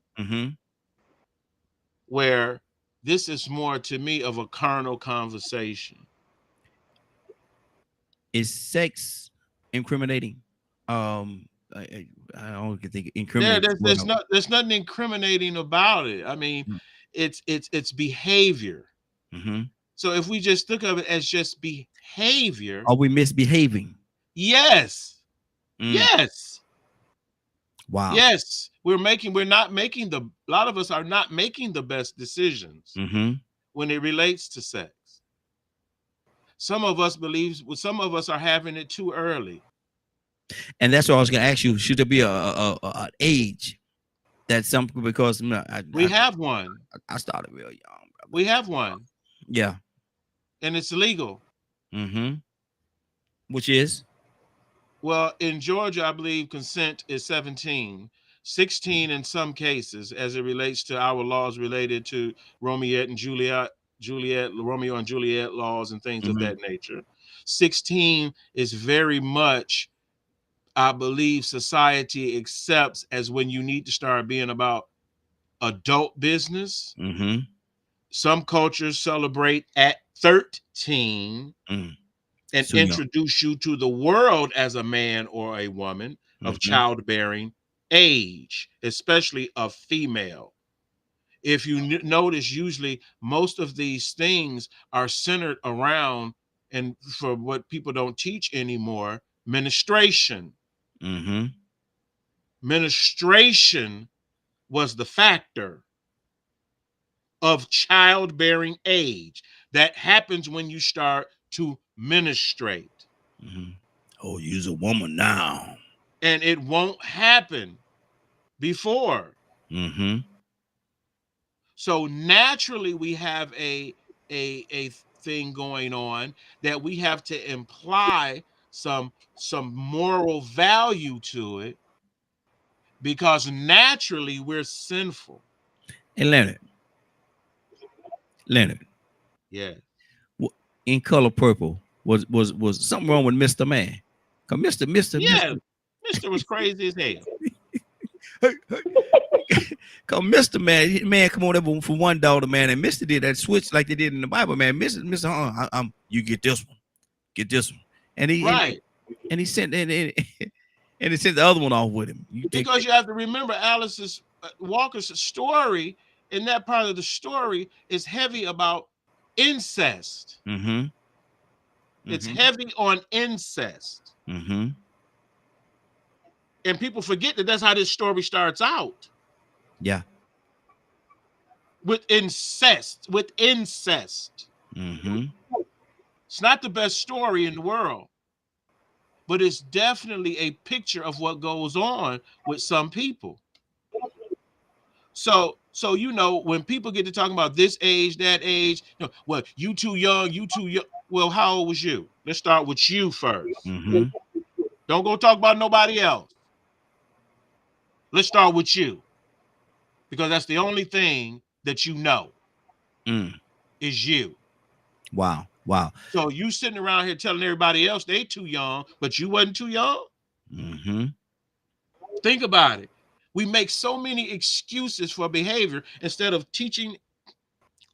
where this is more to me of a carnal conversation. Is sex incriminating? I don't think There, incriminating. there's nothing incriminating about it. I mean, it's behavior. Mm-hmm. So if we just think of it as just behavior, Are we misbehaving? yes, Mm. yes, Wow. yes, we're not making a lot of us are not making the best decisions Mm-hmm. when it relates to sex. Some of us some of us are having it too early. And that's what I was going to ask you. Should there be an age that some, because We have one. I started real young, brother. We have one, Yeah. and it's legal. Mm-hmm. Which is? Well, in Georgia, I believe consent is 17, 16 in some cases, as it relates to our laws related to Romeo and Juliet, Romeo and Juliet laws and things of Mhm. that nature. 16 is very much, I believe, society accepts as when you need to start being about adult business. Mm-hmm. Some cultures celebrate at 13 Mm. and So young. introduce you to the world as a man or a woman of Mhm. childbearing age, especially a female. If you notice, usually most of these things are centered around, and for what people don't teach anymore, menstruation. Mm-hmm. Menstruation was the factor of childbearing age that happens when you start to menstruate. Mm-hmm. Oh, you's a woman now. And it won't happen before. Mm-hmm. So naturally we have a thing going on that we have to imply some moral value to it, because naturally we're sinful. And Leonard, Yeah. in Color Purple, was something wrong with Mr. Man? Cause Yeah. Mr. was crazy as hell. Cause Mr. Man come on over for one daughter, man, and Mr. did that switch like they did in the Bible, man. Mr. You get this one, and Right. he sent and he sent the other one off with him. Because you have to remember Alice's Walker's story, in that part of the story is heavy about incest. Mm-hmm. It's heavy on incest. Mm-hmm. And people forget that that's how this story starts out. Yeah. With incest. Mm-hmm. It's not the best story in the world, but it's definitely a picture of what goes on with some people. So when people get to talking about this age, that age, well, you too young. Well, how old was you? Let's start with you first. Mm-hmm. Don't go talk about nobody else. Let's start with you, because that's the only thing that you know is you. Wow. So you sitting around here telling everybody else they too young, but you wasn't too young? Mm-hmm. Think about it. We make so many excuses for behavior instead of teaching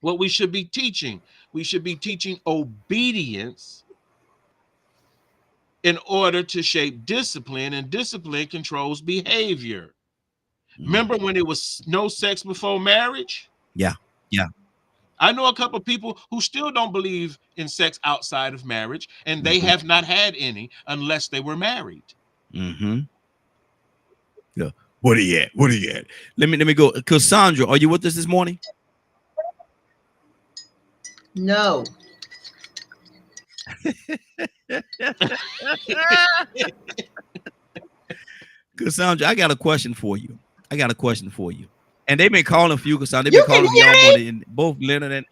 what we should be teaching. We should be teaching obedience in order to shape discipline, and discipline controls behavior. Remember when it was no sex before marriage? Yeah. I know a couple of people who still don't believe in sex outside of marriage, and they have not had any unless they were married. Mm-hmm. Yeah. What are you at? Let me go. Cassandra, are you with us this morning? No. Cassandra, I got a question for you. And they've been calling for you, Cassandra. They've been calling for y'all morning, and both Leonard and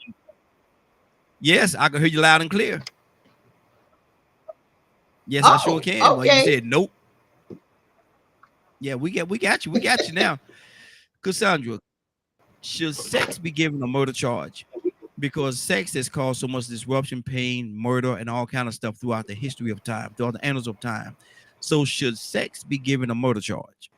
yes, I can hear you loud and clear. Yes, I sure can. Okay. Well, you said nope. Yeah, we got you. We got you now. Cassandra, should sex be given a murder charge? Because sex has caused so much disruption, pain, murder, and all kind of stuff throughout the history of time, throughout the annals of time. So should sex be given a murder charge?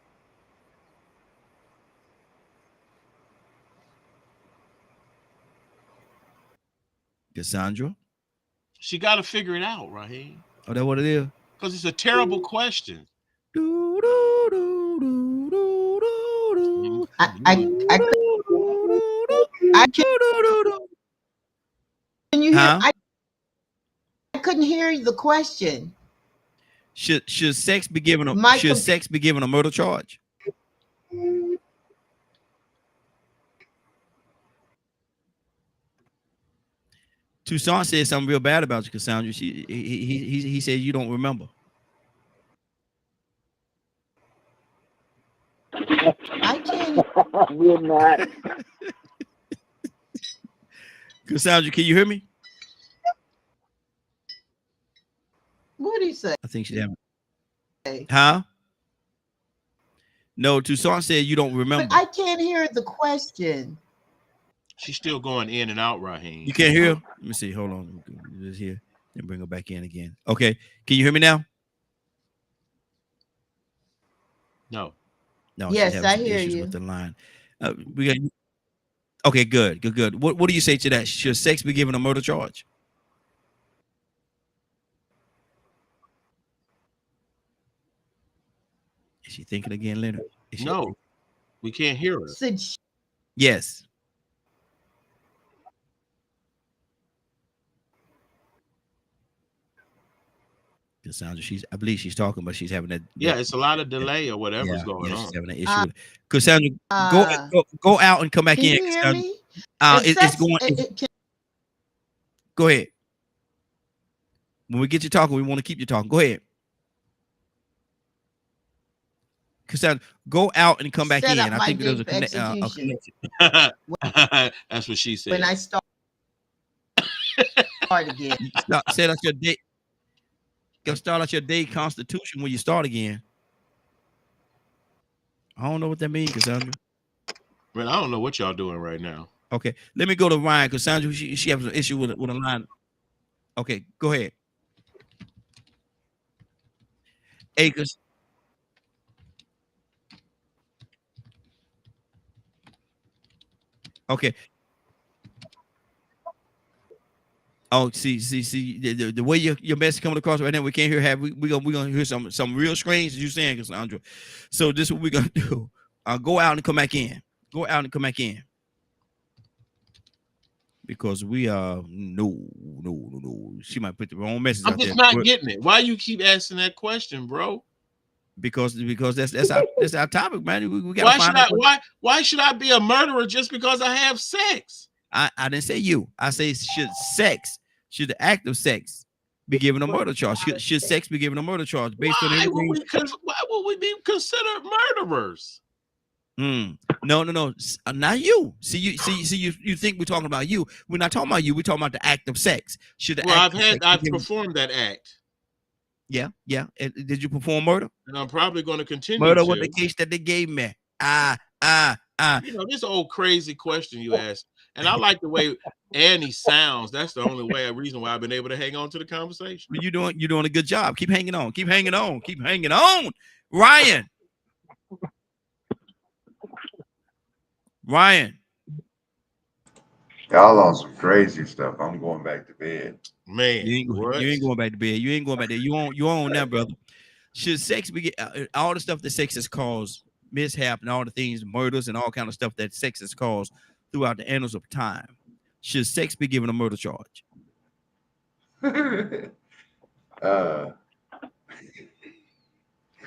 Cassandra? She got to figure it out, right? Oh, that what it is? Because it's a terrible question. Do, do, do, do, do, do, I can you hear? Huh? I couldn't hear the question. Should sex be given a My should com- sex be given a murder charge? Toussaint said something real bad about you, Cassandra. He said you don't remember. I can. We're not. Cassandra, can you hear me? What did he say? I think she's having. Huh? No, Toussaint said you don't remember. But I can't hear the question. She's still going in and out, Raheem. You can't hear? Let me see. Hold on. Just here and bring her back in again. Okay. Can you hear me now? No. No. Yes, she's having I some hear issues you. with the line. We got. Okay. Good. What do you say to that? Should sex be given a murder charge? Is she thinking again, Leonard? No. We can't hear her. Yes. Cassandra, I believe she's talking, but she's having that. Yeah, it's a lot of delay or whatever's going on. She's having an issue with it. Cassandra, go out and come back Can in. you hear me? It's going. Go ahead. When we get you talking, we want to keep you talking. Go ahead. Cassandra, go out and come back in. I think there's a connection. That's what she said. When I start again. Set out your day. Go start out your day constitution when you start again. I don't know what that means, Cassandra. Man, I don't know what y'all doing right now. Okay, let me go to Ryan. Cassandra, she has an issue with a line. Okay, go ahead. Acres. Okay. Oh, see, the way your message coming across right now, we can't hear. We're gonna hear some real strange as you saying, Cassandra. So this is what we're gonna do. Go out and come back in. Go out and come back in. Because we no. She might put the wrong message. I'm just not getting it. Why you keep asking that question, bro? Because that's our topic, man. We gotta why should I be a murderer just because I have sex? I didn't say you. I say should the act of sex be given a murder charge? Should sex be given a murder charge based on anything? Why would we be considered murderers? No, not you. See, you think we're talking about you. We're not talking about you. We're talking about the act of sex. I've performed that act. Yeah. Did you perform murder? And I'm probably going to continue. Murder was the case that they gave me. This old crazy question you asked, and I like the way Annie sounds. That's the only reason why I've been able to hang on to the conversation. You're doing a good job. Keep hanging on. Keep hanging on. Ryan. Y'all on some crazy stuff. I'm going back to bed. Man, you ain't going back to bed. You ain't going back there. You on that, brother. Should sex be all the stuff that sex has caused, mishap and all the things, murders and all kind of stuff that sex has caused throughout the annals of time? Should sex be given a murder charge?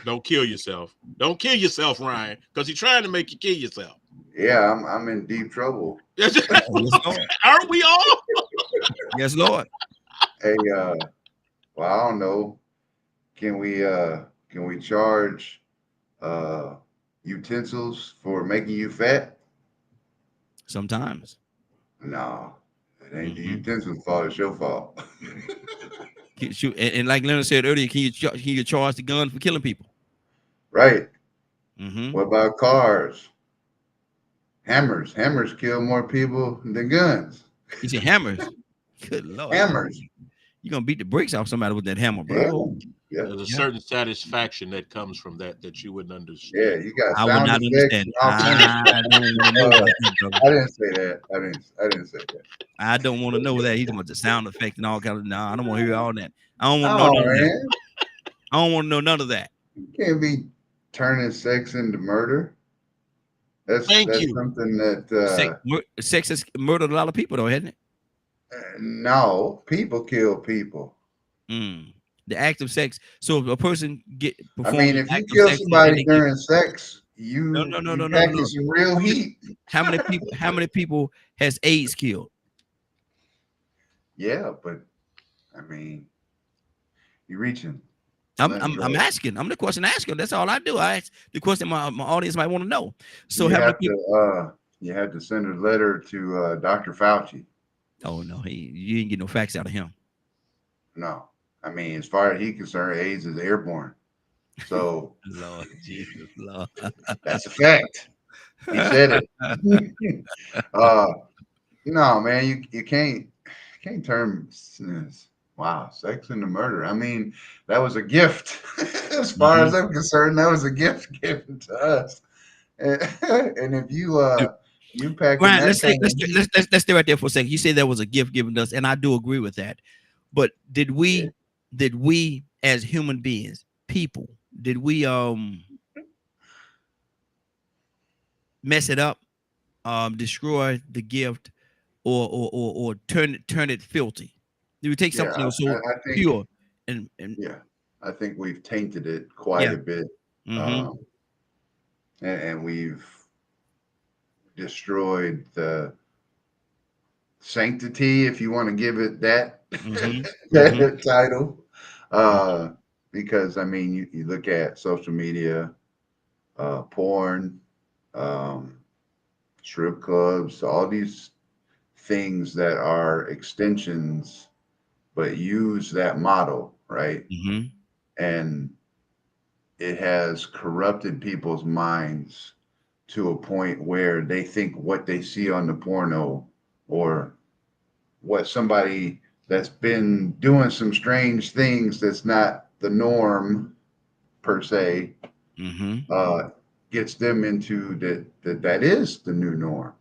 Don't kill yourself. Don't kill yourself, Ryan, because he's trying to make you kill yourself. Yeah, I'm in deep trouble. Yes, aren't we all? Yes, Lord. Hey, well, I don't know. Can we charge utensils for making you fat? Sometimes. No, it ain't the utensils' fault. It's your fault. And like Leonard said earlier, can you charge the gun for killing people? Right. Mm-hmm. What about cars? Hammers. Hammers kill more people than guns. You say hammers? Good Lord. Hammers. you're gonna beat the brakes off somebody with that hammer, Yeah, bro. yeah, There's a Yeah. certain satisfaction that comes from that you wouldn't yeah. understand. You got I would sound not effects understand. and all kinds of I don't want to know about that, brother. I didn't say that. I didn't say that. I don't want to know that. He's about the sound effect and all kind of. Nah, I don't want to hear all that. I don't want to know Oh none of that. man, I don't want to know none of that. you can't be turning sex into murder. Thank That's you. something that Sex has murdered a lot of people, though, hasn't it? no, people kill people. Mm. The act of sex. So if a person I performs mean, an if you act of kill sex and somebody they get during sex, no, you no, no, you no, no, no, packing no. some real heat. How many people has AIDS killed? Yeah, but I mean, you're reaching I'm limits. asking. I'm the question asking. That's all I do. I ask the question my audience might want to know. So You how many have people? you have to send a letter to Dr. Fauci. Oh no, you didn't get no facts out of him. No, I mean, as far as he's concerned, AIDS is airborne. So Lord Jesus, Lord. that's a fact. He said it. No, man, you can't turn wow, sex into murder. I mean, that was a gift. As far as I'm concerned, that was a gift given to us. And if you packing Ryan, that kind of heat, let's stay right there for a second. You say that was a gift given to us, and I do agree with that. But did yeah, we as human beings, people, did we mess it up, destroy the gift, or turn it filthy? Did we take yeah, something that was so I think pure and yeah, I think we've tainted it quite yeah? a bit, Mm-hmm. and we've destroyed the sanctity, if you want to give it that Mm-hmm. Mm-hmm. that title. Because I mean, you look at social media, porn, um, strip clubs, all these things that are extensions, but use that model, right? Mm-hmm. And it has corrupted people's minds to a point where they think what they see on the porno or what somebody that's been doing some strange things that's not the norm per se Mm-hmm. uh, gets them into that is the new norm,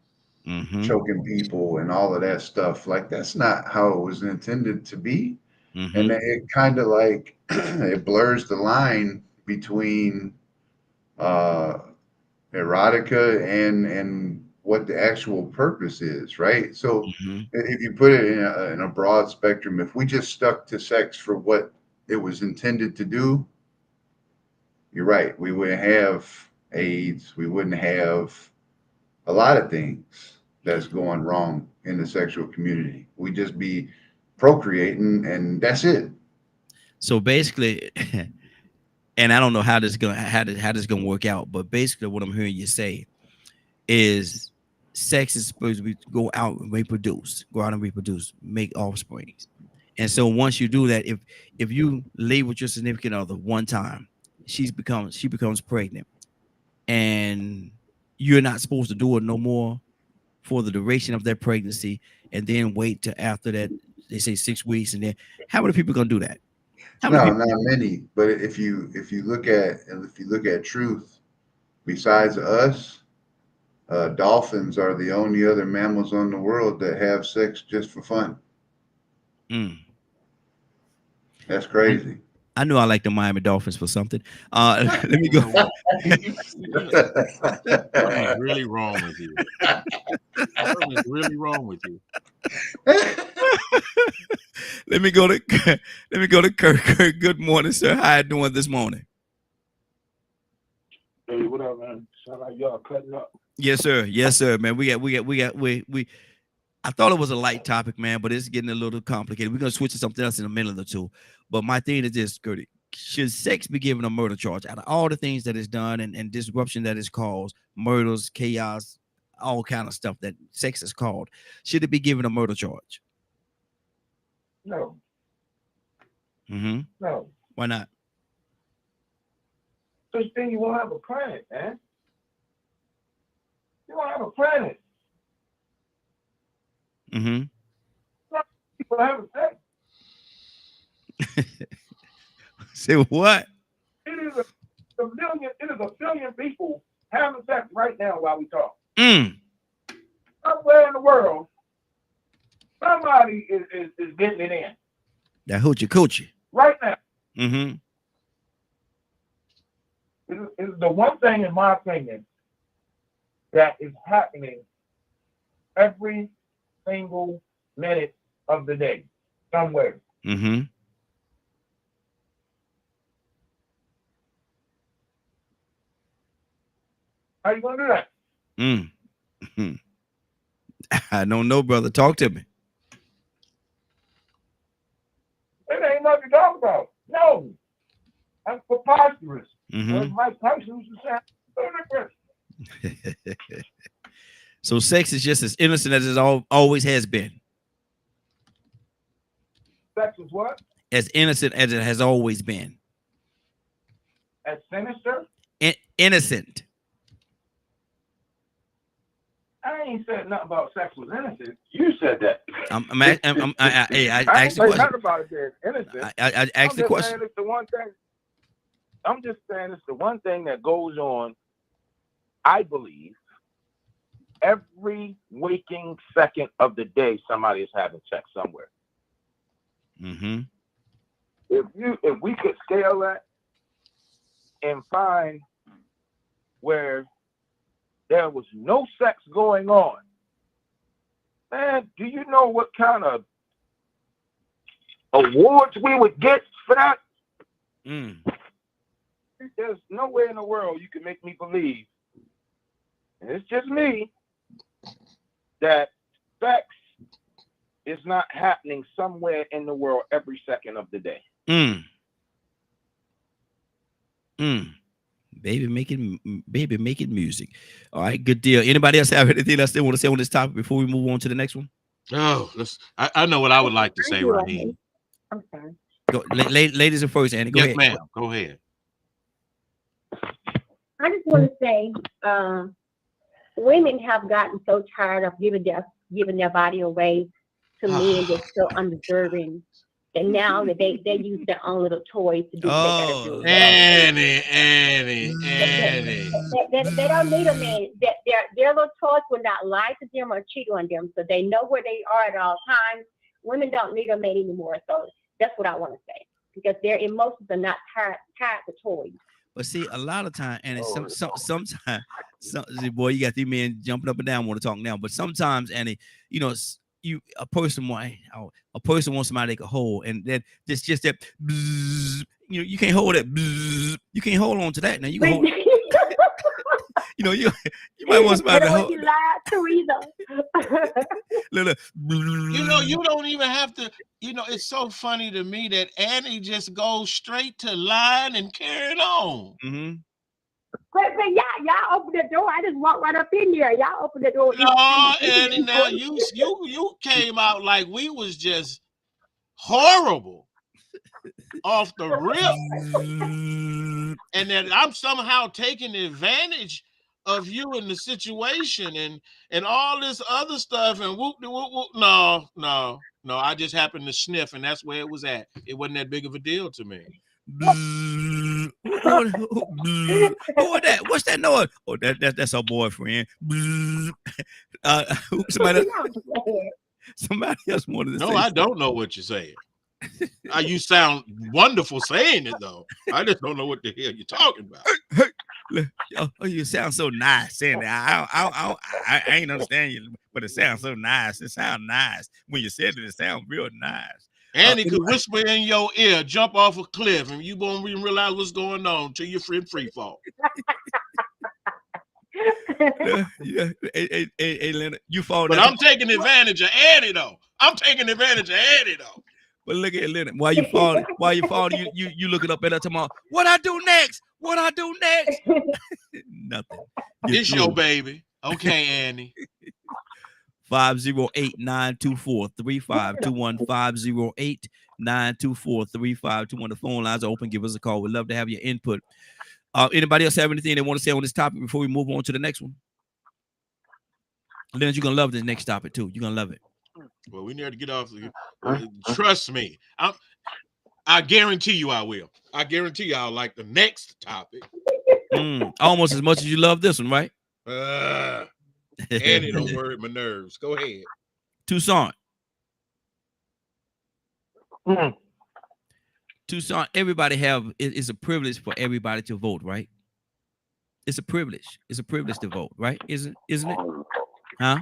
Mm-hmm. choking people and all of that stuff. Like that's not how it was intended to be, and Mm-hmm. it kind of like it blurs the line between uh, erotica and what the actual purpose is, right? So Mm-hmm. if you put it in a broad spectrum, if we just stuck to sex for what it was intended to do, you're right. We wouldn't have AIDS. We wouldn't have a lot of things that's going wrong in the sexual community. We just be procreating and that's it. So basically, and I don't know how this gonna work out, but basically, what I'm hearing you say is sex is supposed to be go out and reproduce, make offspring. And so once you do that, if you lay with your significant other one time, she becomes pregnant, and you're not supposed to do it no more for the duration of their pregnancy, and then wait till after that. They say 6 weeks, and then how many people gonna do that? How many No, people? not many. But if you look at truth, besides us, dolphins are the only other mammals on the world that have sex just for fun. Mm. That's I, crazy. I knew I liked the Miami Dolphins for something. Let me You go. know what? Something's really wrong with you. Something's really wrong with you. Let me go to let me go to Kirk. Kirk, good morning, sir. How you doing this morning? Hey, what up, man? Sound like y'all cutting up. Yes, sir. Yes, sir, man. We I thought it was a light topic, man, but it's getting a little complicated. We're gonna switch to something else in a minute or two. But my thing is this, Gertie. Should sex be given a murder charge out of all the things that is done and disruption that is caused, murders, chaos, all kind of stuff that sex is called? Should it be given a murder charge? No, Mm-hmm. no. Why not? Such thing you won't have a planet, man. You won't have a planet. Mm-hmm. You won't have a sex. Say what? It is a billion people having sex right now while we talk. Mm. Somewhere in the world, somebody is getting it in That hoochie coochie. right now. Mm-hmm. It's the one thing, in my opinion, that is happening every single minute of the day, somewhere. Mm-hmm. How you gonna do that? Mm. I don't know, brother. Talk to me. It ain't nothing to talk about. No, that's preposterous. Mm-hmm. Mike Tyson used to say, so different. So sex is just as innocent as it always has been. Sex is what? As innocent as it has always been. As sinister? Innocent. I ain't said nothing about sex was innocent. You said that. I I asked ain't the say question. nothing about it being innocent. I asked the question. Saying it's the one thing. I'm just saying it's the one thing that goes on, I believe, every waking second of the day. Somebody is having sex somewhere. Mm-hmm. If we could scale that and find where there was no sex going on, man, do you know what kind of awards we would get for that? Mm. There's no way in the world you can make me believe, and it's just me, that sex is not happening somewhere in the world every second of the day. Mm. Mm. Baby making music. All right, good deal. Anybody else have anything else they want to say on this topic before we move on to the next one? Oh, I know what I would like to say, do, Raheem. I'm sorry. Go, ladies are first, Annie. Go Yes, ahead. ma'am. Go ahead. I just want to say, women have gotten so tired of giving their body away to men that's so undeserving. And now that they use their own little toys to do what they gotta do. Annie. They don't need a man. Their little toys will not lie to them or cheat on them, so they know where they are at all times. Women don't need a man anymore, so that's what I want to say, because their emotions are not tied to toys. But see, a lot of time, and sometimes, boy, you got these men jumping up and down want to talk now. But sometimes, Annie, you know, a person wants somebody they can hold, and then it's just that, bzzz, you know, you can't hold that. Bzzz, you can't hold on to that. Now you can hold. You know, you might want somebody to hold. You lied to either. You know, you don't even have to. You know, it's so funny to me that Annie just goes straight to lying and carrying on. Mm-hmm. But y'all open the door. I just walked right up in there. Y'all open the door. No, Annie, now you came out like we was just horrible off the rip, and that I'm somehow taking advantage of you in the situation and all this other stuff and whoop. No. I just happened to sniff, and that's where it was at. It wasn't that big of a deal to me. Who was that? What's that noise? Oh, that's our boyfriend. Somebody else wanted to say. No, I don't know what you're saying. You sound wonderful saying it though. I just don't know what the hell you're talking about. Oh, you sound so nice saying that. I ain't understand you, but it sounds so nice. It sounds nice when you said it. It sounds real nice. Andy could whisper in your ear, jump off a cliff, and you won't even realize what's going on till you're free fall. Yeah. Hey, Leonard, you fall. But I'm taking advantage of Andy though. But look at Leonard. While you falling, you looking up at her tomorrow. What I do next? Nothing. It's your baby. Okay, Andy. 508-924-3521. 508-924-3521. The phone lines are open. Give us a call. We'd love to have your input. Anybody else have anything they want to say on this topic before we move on to the next one? Leonard, you're gonna love this next topic too. You're gonna love it. Well, we need to get off. Trust me. I guarantee you I will. I guarantee you I'll like the next topic. Almost as much as you love this one, right? And it don't worry my nerves. Go ahead. Tucson. Mm. Tucson, everybody it's a privilege for everybody to vote, right? It's a privilege. It's a privilege to vote, right? Isn't it? Huh?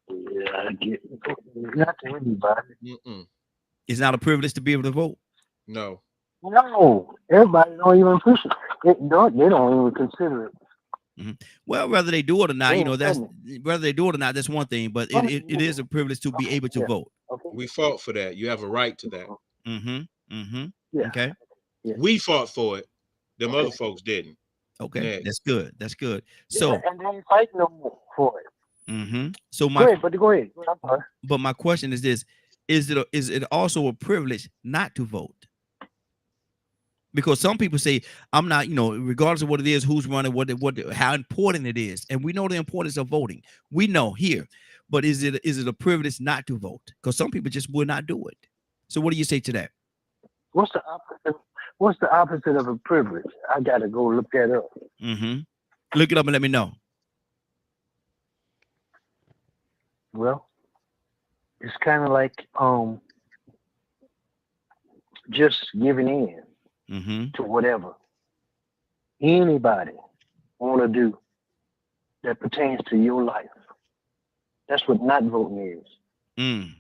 Yeah, I get it. Not to anybody. Mm-mm. It's not a privilege to be able to vote. No. No, everybody don't even push it. They don't even consider it. Well, whether they do it or not, They that's ain't whether they do it or not, that's one thing. But it is a privilege to be able to Yeah. vote. Okay. We fought for that. You have a right to that. Yeah. Okay. We fought for it. Them Okay. other folks didn't. Okay. Next. That's good. That's good. So, Yeah, and they ain't fighting no more for it. So Go ahead. I'm sorry. but my question is this: is it also a privilege not to vote? Because some people say I'm not, regardless of what it is, who's running, how important it is, and we know the importance of voting. We know here, but is it a privilege not to vote? Because some people just will not do it. So what do you say to that? What's the opposite? What's the opposite of a privilege? I gotta go look that up. Look it up and let me know. Well, it's kind of like just giving in to whatever anybody want to do that pertains to your life. That's what not voting is.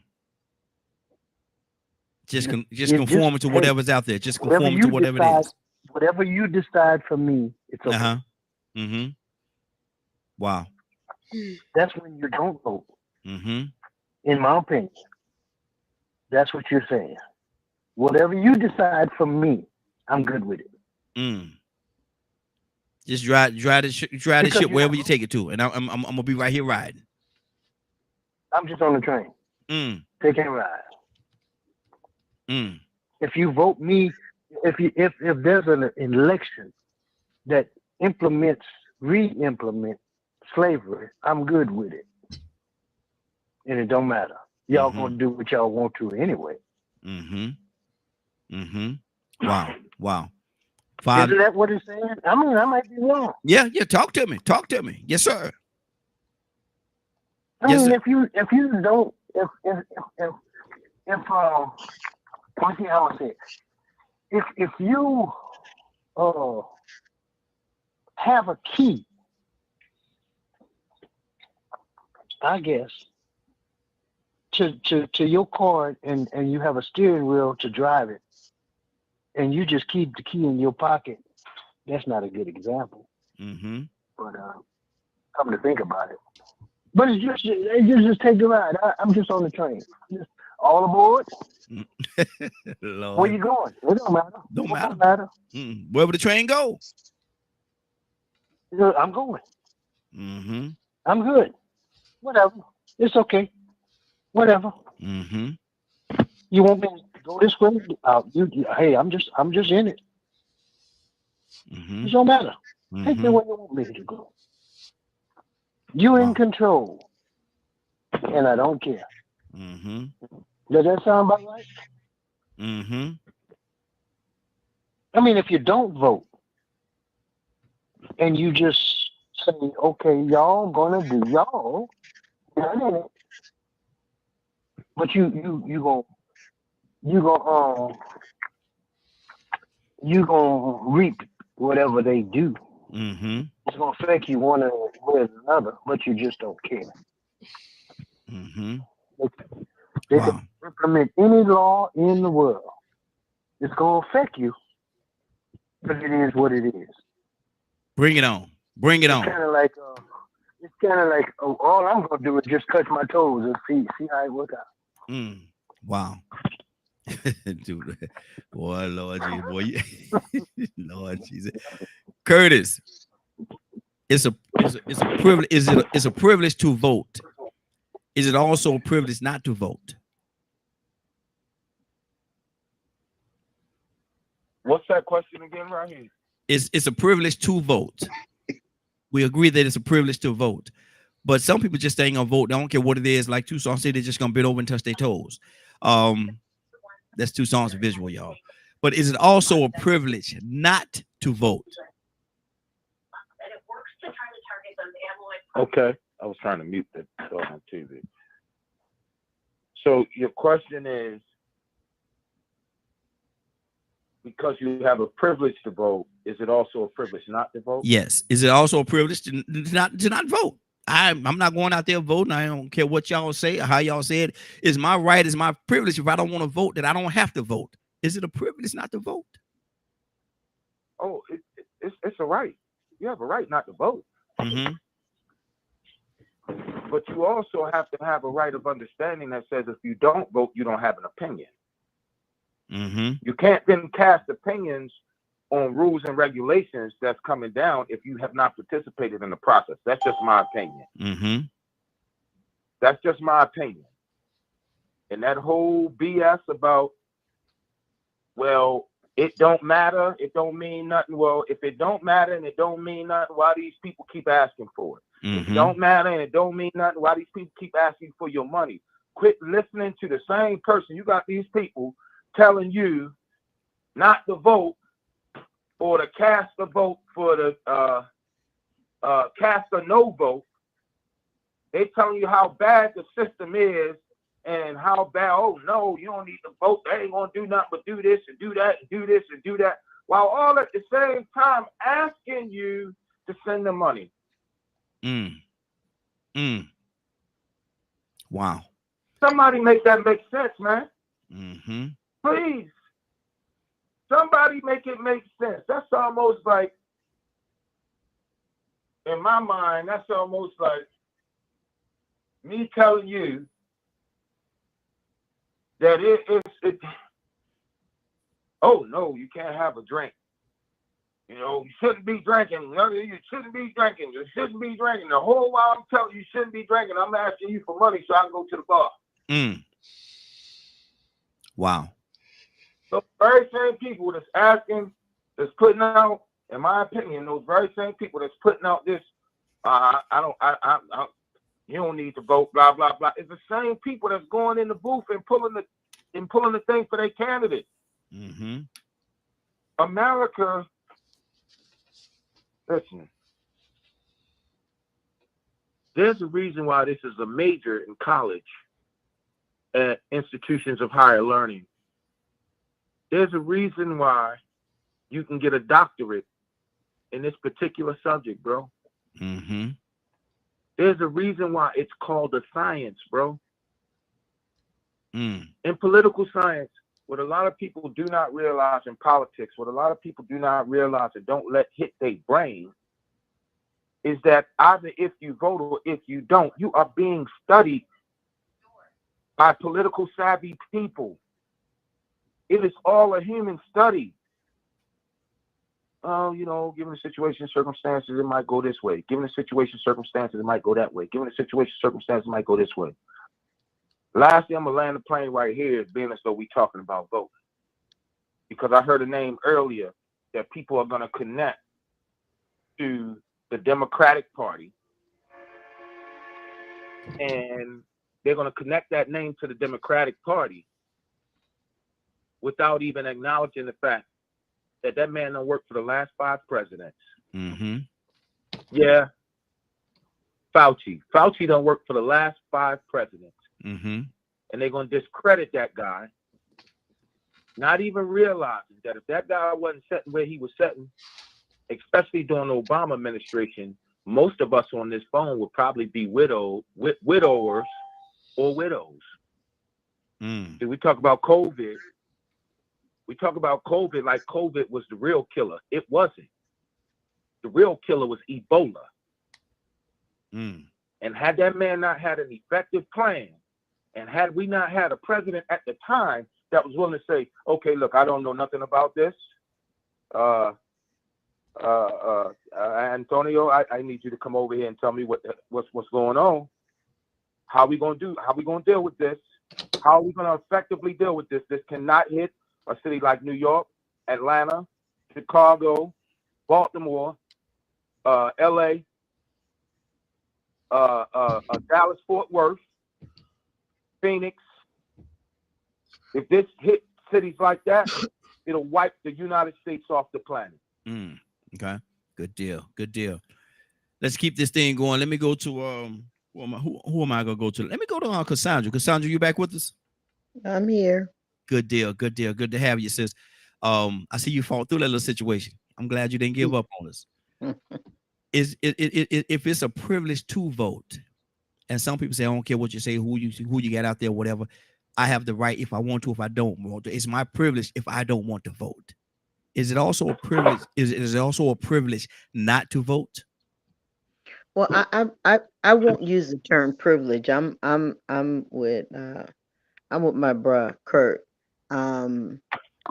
Just Just conforming to hey, whatever's out there. Just conforming to whatever it is. Whatever you decide for me, it's okay. Wow. That's when you don't vote. Mm-hmm. In my opinion, that's what you're saying. Whatever you decide for me, I'm good with it. Just drive the ship Because wherever you take it to, and I'm gonna be right here riding. I'm just on the train, taking a ride. If you vote me, if there's an election that re-implements slavery, I'm good with it, and it don't matter. Y'all gonna do what y'all want to anyway. Wow. Isn't that what it's saying? I mean, I might be wrong. Yeah. Talk to me. Yes, sir. I mean, if you don't, let me see how I say it. If you have a key, I guess, to your car, and you have a steering wheel to drive it, and you just keep the key in your pocket, that's not a good example. But come to think about it. But it's just take the ride. I'm just on the train. Just all aboard. Lord. Where you going? It don't matter. Don't It matter. Wherever the train goes. I'm going. I'm good. Whatever. It's okay. Whatever. You want me to go this way? Hey, I'm just in it. It don't matter. Take me where you want me to go. You in control, and I don't care. Does that sound about right? I mean, if you don't vote, and you just say, "Okay, y'all gonna do y'all," but you gonna reap whatever they do. It's gonna affect you one way or another, but you just don't care. They can implement any law in the world. It's gonna affect you, but it is what it is. Bring it on. It's kind of like all I'm gonna do is just touch my toes and see how it works out. Wow. Dude, boy, Lord Jesus, boy, Lord Jesus, Curtis, it's a privilege. It's a privilege to vote. Is it also a privilege not to vote? What's that question again, right here? It's a privilege to vote. We agree that it's a privilege to vote, but some people just ain't gonna vote. They don't care what it is. Like Tucson said, they're just gonna bend over and touch their toes. That's 2 songs of visual, y'all. But is it also a privilege not to vote? Okay, I was trying to mute the on TV. So your question is, because you have a privilege to vote, is it also a privilege not to vote? Yes. Is it also a privilege to not vote? I'm not going out there voting. I don't care what y'all say or how y'all say it. It's my right, it's my privilege. If I don't want to vote, that I don't have to vote. Is it a privilege not to vote? Oh, it's a right. You have a right not to vote. Mm-hmm. But you also have to have a right of understanding that says if you don't vote, you don't have an opinion. Mm-hmm. You can't then cast opinions on rules and regulations that's coming down if you have not participated in the process. That's just my opinion. Mm-hmm. That's just my opinion. And that whole BS about, well, it don't matter, it don't mean nothing. Well, if it don't matter and it don't mean nothing, why these people keep asking for it? If it don't matter and it don't mean nothing, why these people keep asking for your money? Quit listening to the same person. You got these people telling you not to vote or to cast a vote for the cast a no vote. They telling you how bad the system is and how bad, oh no, you don't need to vote. They ain't gonna do nothing but do this and do that and do this and do that. While all at the same time asking you to send the money. Wow. Somebody make that make sense, man. Mm-hmm. Please. Somebody make it make sense. That's almost like, in my mind, that's almost like me telling you that it oh no, you can't have a drink. You know, you shouldn't be drinking. You shouldn't be drinking. You shouldn't be drinking. The whole while I'm telling you shouldn't be drinking, I'm asking you for money so I can go to the bar. Wow. Those very same people that's asking, that's putting out, in my opinion, those very same people that's putting out this, you don't need to vote, blah blah blah. It's the same people that's going in the booth and pulling the thing for their candidate. Mm-hmm. America, listen. There's a reason why this is a major in college at institutions of higher learning. There's a reason why you can get a doctorate in this particular subject, bro. Mm-hmm. There's a reason why it's called a science, bro. In political science, what a lot of people do not realize in politics, what a lot of people do not realize and don't let hit their brain, is that either if you vote or if you don't, you are being studied by political savvy people. It is all a human study. Oh, you know, given the situation, circumstances, it might go this way. Given the situation, circumstances, it might go that way. Given the situation, circumstances, it might go this way. Lastly, I'm going to land the plane right here, being as though we're talking about voting. Because I heard a name earlier that people are going to connect to the Democratic Party. And they're going to connect that name to the Democratic Party without even acknowledging the fact that that man done worked for the last 5 presidents. Mm-hmm. Yeah. Fauci done worked for the last 5 presidents. Mm-hmm. And they're going to discredit that guy, not even realizing that if that guy wasn't sitting where he was sitting, especially during the Obama administration, most of us on this phone would probably be widowers or widows. So we talk about COVID. We talk about COVID like COVID was the real killer. It wasn't. The real killer was Ebola. And had that man not had an effective plan, and had we not had a president at the time that was willing to say, okay, look, I don't know nothing about this. Antonio, I need you to come over here and tell me what's going on. How we gonna deal with this? How are we gonna effectively deal with this? This cannot hit a city like New York, Atlanta, Chicago, Baltimore, LA, Dallas, Fort Worth, Phoenix. If this hit cities like that, it'll wipe the United States off the planet. Okay, good deal. Good deal. Let's keep this thing going. Let me go to who am I gonna go to? Let me go to Cassandra. Cassandra, you back with us? I'm here. Good deal. Good deal. Good to have you, sis. I see you fought through that little situation. I'm glad you didn't give up on us. Is it if it's a privilege to vote, and some people say, I don't care what you say, who you got out there, whatever. I have the right if I want to, if I don't want to. It's my privilege if I don't want to vote. Is it also a privilege? Is it also a privilege not to vote? Well, I won't use the term privilege. I'm with my bruh Kurt.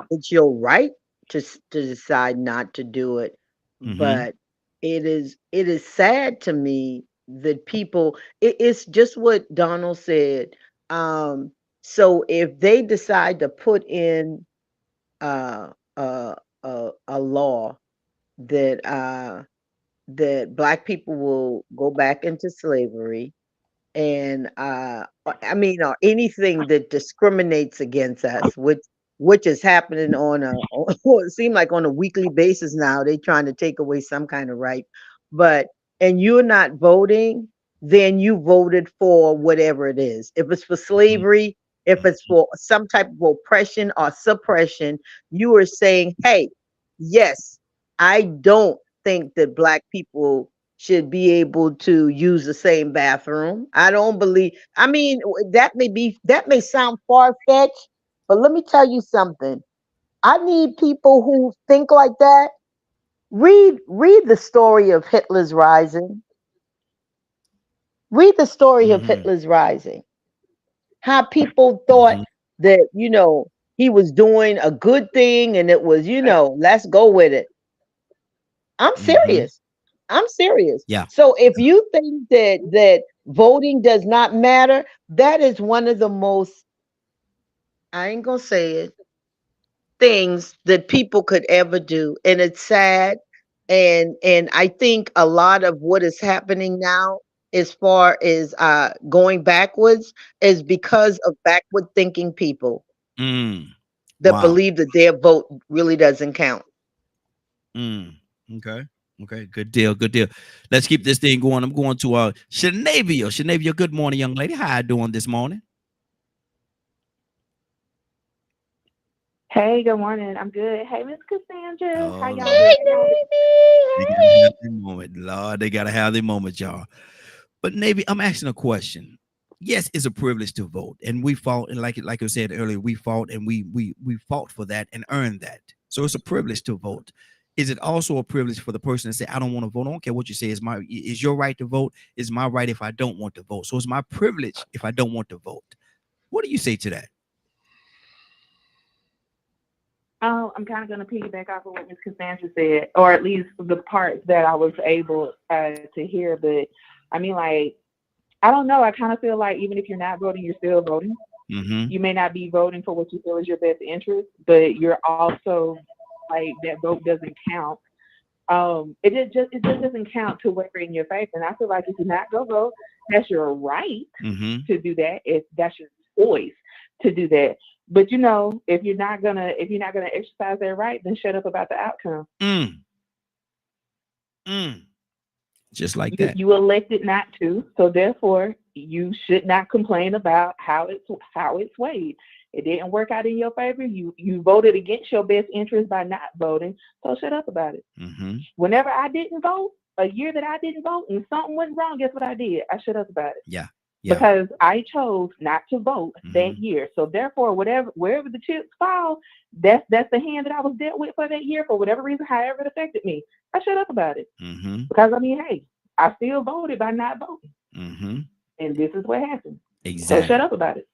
It's your right to decide not to do it, but it is sad to me that people. It's just what Donald said. So if they decide to put in a law that that Black people will go back into slavery, and I mean, or anything that discriminates against us, which is happening on it seems like on a weekly basis now. They're trying to take away some kind of right, and you're not voting, then you voted for whatever it is. If it's for slavery, if it's for some type of oppression or suppression, you are saying, hey, yes, I don't think that Black people should be able to use the same bathroom. I don't believe, I mean, that may sound far-fetched, but let me tell you something. I need people who think like that. Read the story of Hitler's Rising. Read the story of Hitler's Rising. How people thought that, he was doing a good thing and it was, let's go with it. I'm serious. I'm serious. Yeah. So if you think that voting does not matter, that is one of the most, I ain't gonna say it, things that people could ever do. And it's sad. And I think a lot of what is happening now, as far as going backwards, is because of backward thinking people that believe that their vote really doesn't count. Okay. Okay, good deal, good deal. Let's keep this thing going. I'm going to Shanavia. Shanavia, good morning, young lady. How you doing this morning? Hey, good morning. I'm good. Hey, Miss Cassandra. How y'all Hey, doing? Lord, they gotta have their moment, y'all. But Navy, I'm asking a question. Yes, it's a privilege to vote, and we fought, and like I said earlier, we fought and we fought for that and earned that. So it's a privilege to vote. Is it also a privilege for the person to say, I don't want to vote? I don't care what you say. Is your right to vote? Is my right if I don't want to vote? So it's my privilege if I don't want to vote. What do you say to that? Oh, I'm kind of going to piggyback off of what Ms. Cassandra said, or at least the parts that I was able to hear. But I mean, like, I don't know. I kind of feel like even if you're not voting, you're still voting. You may not be voting for what you feel is your best interest, but you're also like that vote doesn't count. It just doesn't count to whatever in your favor. And I feel like if you not go vote, that's your right to do that. If that's your choice to do that. But if you're not gonna exercise that right, then shut up about the outcome. Just like that. You elected not to, so therefore you should not complain about how it's weighed. It didn't work out in your favor. You voted against your best interest by not voting, so shut up about it. Whenever I didn't vote, a year that I didn't vote and something went wrong, guess what I did? I shut up about it. Yeah. Because I chose not to vote that year. So therefore, wherever the chips fall, that's the hand that I was dealt with for that year for whatever reason, however it affected me. I shut up about it. Because I mean, hey, I still voted by not voting. And this is what happened. Exactly. So shut up about it.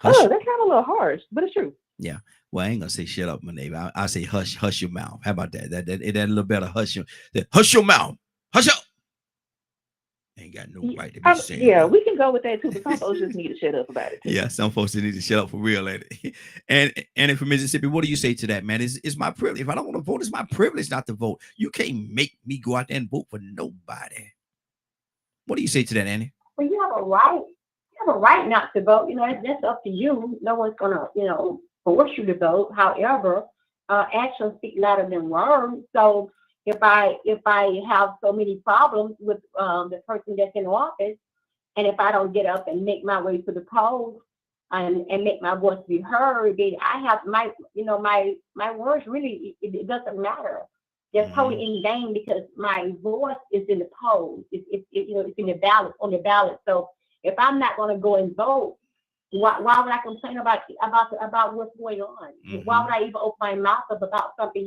That's kind of a little harsh, but it's true. Yeah. Well, I ain't gonna say shut up, my neighbor. I'll say hush your mouth. How about that? That a little better. Hush your mouth. Hush up. Ain't got no right to be saying. Yeah, we can go with that too, but some folks just need to shut up about it too. Yeah, some folks need to shut up for real, and from Mississippi, what do you say to that, man? It's my privilege. If I don't want to vote, it's my privilege not to vote. You can't make me go out there and vote for nobody. What do you say to that, Annie? Well, you have a right. You have a right not to vote. That's up to you. No one's gonna, force you to vote. However, actions speak louder than words. So if I have so many problems with the person that's in office, and if I don't get up and make my way to the polls and make my voice be heard, then I have my words really it doesn't matter. They're totally in vain because my voice is in the polls. It's in the ballot on the ballot. So if I'm not going to go and vote, why would I complain about what's going on? Why would I even open my mouth up about something,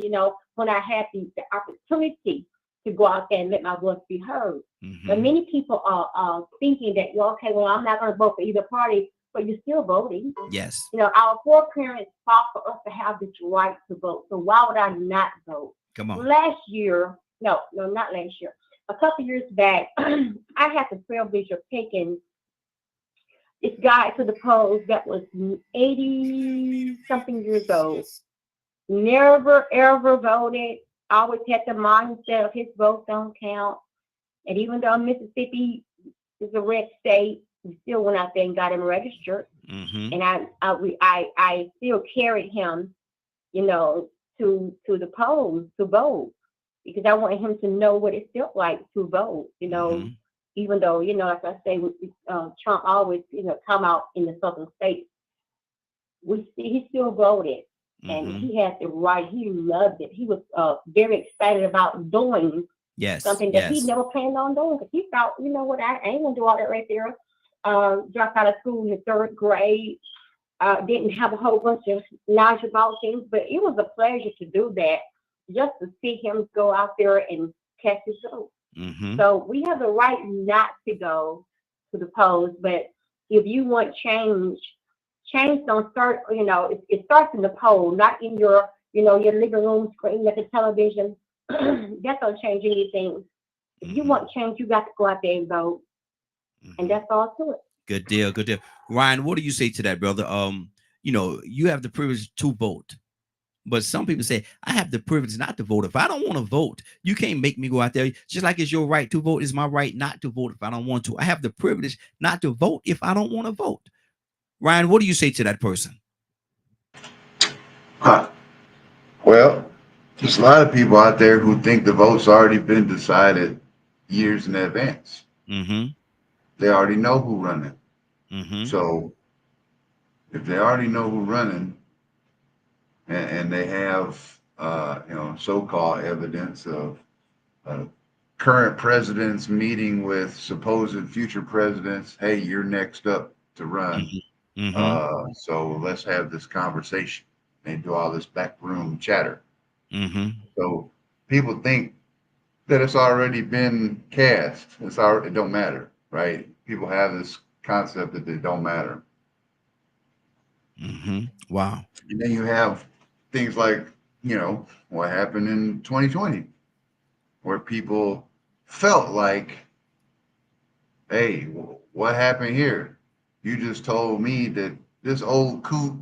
when I had the opportunity to go out there and let my voice be heard? But many people are thinking that, okay, well, I'm not going to vote for either party, but you're still voting. Yes. Our foreparents fought for us to have this right to vote. So why would I not vote? Come on. Last year, no, not last year. A couple years back, I had the privilege of taking this guy to the polls that was 80-something years old. Never, ever voted. Always had the mindset of his vote don't count. And even though Mississippi is a red state, we still went out there and got him registered. And I still carried him, to the polls to vote, because I wanted him to know what it felt like to vote, even though, as I say, Trump always, come out in the southern states. He still voted, and he had the right. He loved it. He was very excited about doing something that he never planned on doing, because he thought, what, I ain't gonna do all that right there. Dropped out of school in the 3rd grade. Didn't have a whole bunch of knowledge about things, but it was a pleasure to do that, just to see him go out there and cast his vote. So we have the right not to go to the polls, but if you want change don't start, it starts in the poll, not in your living room screen at the television. That don't change anything. If you want change, you got to go out there and vote. And that's all to it. Good deal. Good deal. Ryan, what do you say to that, brother? You have the privilege to vote, but some people say, I have the privilege not to vote. If I don't want to vote, you can't make me go out there. Just like it's your right to vote, it's my right not to vote if I don't want to. I have the privilege not to vote if I don't want to vote. Ryan, what do you say to that person? Well, there's a lot of people out there who think the vote's already been decided years in advance. They already know who's running. So if they already know who's running, and they have so-called evidence of current presidents meeting with supposed future presidents, hey, you're next up to run. So let's have this conversation. They do all this backroom chatter. So people think that it's already been cast. It don't matter, right? People have this concept that they don't matter. Wow. And then you have things like, what happened in 2020, where people felt like, hey, what happened here? You just told me that this old coot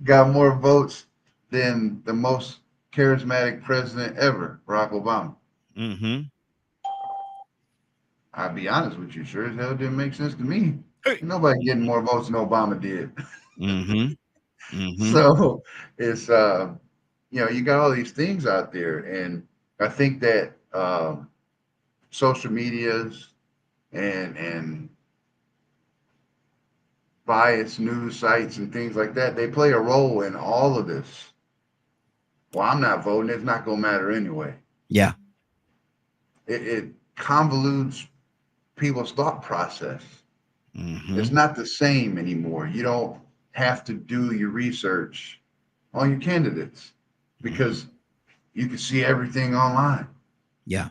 got more votes than the most charismatic president ever, Barack Obama. I'll be honest with you, sure as hell didn't make sense to me. Nobody getting more votes than Obama did. So it's you got all these things out there, and I think that social medias and biased news sites and things like that, they play a role in all of this. Well, I'm not voting, it's not gonna matter anyway. Yeah. It convolutes people's thought process. It's not the same anymore. You don't have to do your research on your candidates because you can see everything online. Yeah.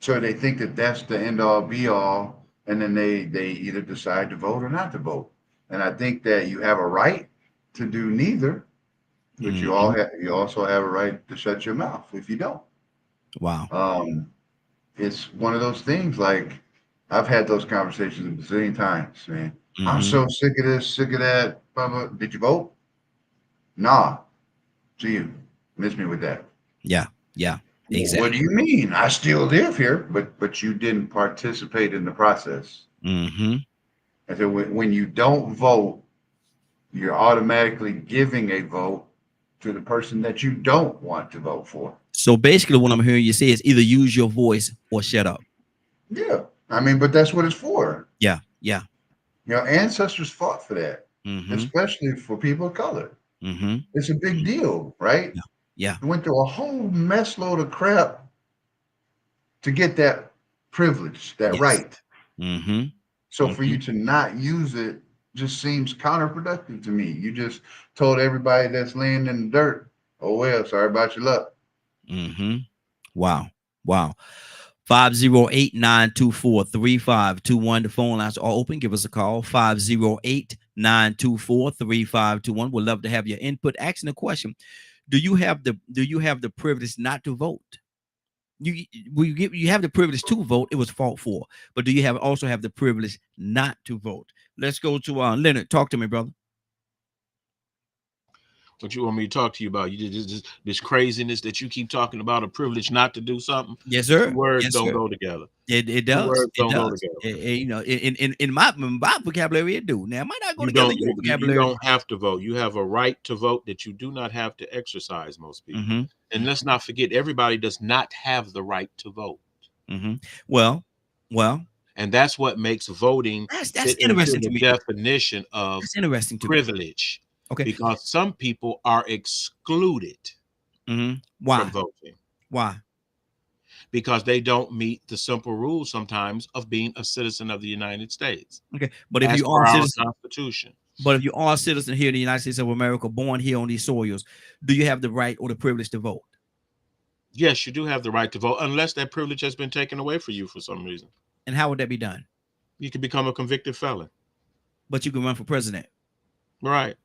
So they think that that's the end all be all, and then they either decide to vote or not to vote. And I think that you have a right to do neither, but you also have a right to shut your mouth if you don't. Wow. It's one of those things, like I've had those conversations a bazillion times, man. I'm so sick of this, sick of that. Blah, blah. Did you vote? Nah. See you. Miss me with that. Yeah. Yeah. Exactly. What do you mean? I still live here, but you didn't participate in the process. And so when you don't vote, you're automatically giving a vote to the person that you don't want to vote for. So basically, what I'm hearing you say is either use your voice or shut up. Yeah. I mean, but that's what it's for. Yeah, yeah. Ancestors fought for that, Mm-hmm. especially for people of color. Mm-hmm. It's a big deal, right? Yeah. Yeah. We went through a whole mess load of crap to get that privilege, that Yes. right. Mm-hmm. So for you to not use it just seems counterproductive to me. You just told everybody that's laying in the dirt, oh well, sorry about your luck. Mm-hmm. Wow. Wow. 508-924-3521. The phone lines are open. Give us a call. 508-924-3521. We'd love to have your input. Asking a question. Do you have the privilege not to vote? You have the privilege to vote. It was fought for. But do you also have the privilege not to vote? Let's go to Leonard. Talk to me, brother. What you want me to talk to you about? You just this craziness that you keep talking about, a privilege not to do something. Yes, sir. The words Yes, don't sir. go together. It does. Words It don't go does. together. In my vocabulary, it do. Now it might not go together in your You vocabulary. don't have to vote. You have a right to vote that you do not have to exercise, most people. Mm-hmm. And let's not forget, everybody does not have the right to vote. Mm-hmm. Well, and that's what makes voting that's fit interesting into to the me. definition of That's interesting to privilege. me. Okay. Because some people are excluded Why? from voting. Why? Because they don't meet the simple rules sometimes of being a citizen of the United States. Okay, but if you are a citizen, Constitution. But if you are a citizen here in the United States of America, born here on these soils, do you have the right or the privilege to vote? Yes, you do have the right to vote, unless that privilege has been taken away from you for some reason. And how would that be done? You can become a convicted felon. But you can run for president. Right.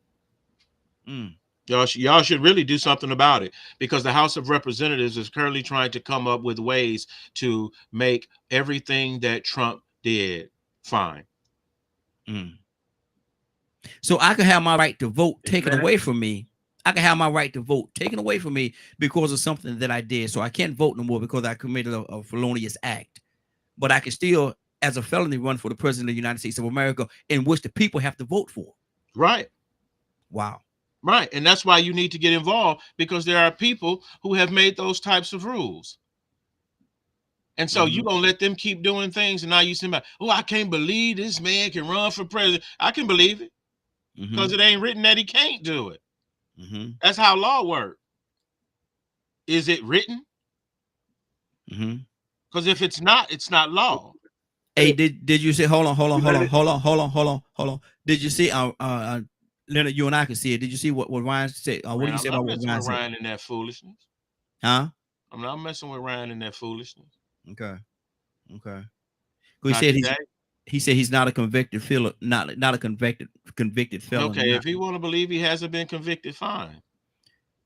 Y'all should really do something about it, because the House of Representatives is currently trying to come up with ways to make everything that Trump did fine. So I could have my right to vote taken away from me. I can have my right to vote taken away from me because of something that I did. So I can't vote no more because I committed a felonious act. But I can still, as a felony, run for the president of the United States of America, in which the people have to vote for. Right. Wow. Right. And that's why you need to get involved, because there are people who have made those types of rules. And so you're going to let them keep doing things. And now you say, oh, I can't believe this man can run for president. I can believe it, because it ain't written that he can't do it. That's how law works. Is it written? Because if it's not law. Hey, did you see? Hold on. Did you see? Leonard, you and I can see it. Did you see what Ryan said? What did you say about what Ryan said? Ryan in that foolishness. Huh? I'm not messing with Ryan in that foolishness. Okay. He said he's not a convicted felon, not a convicted felon. Okay, if he want to believe he hasn't been convicted, fine.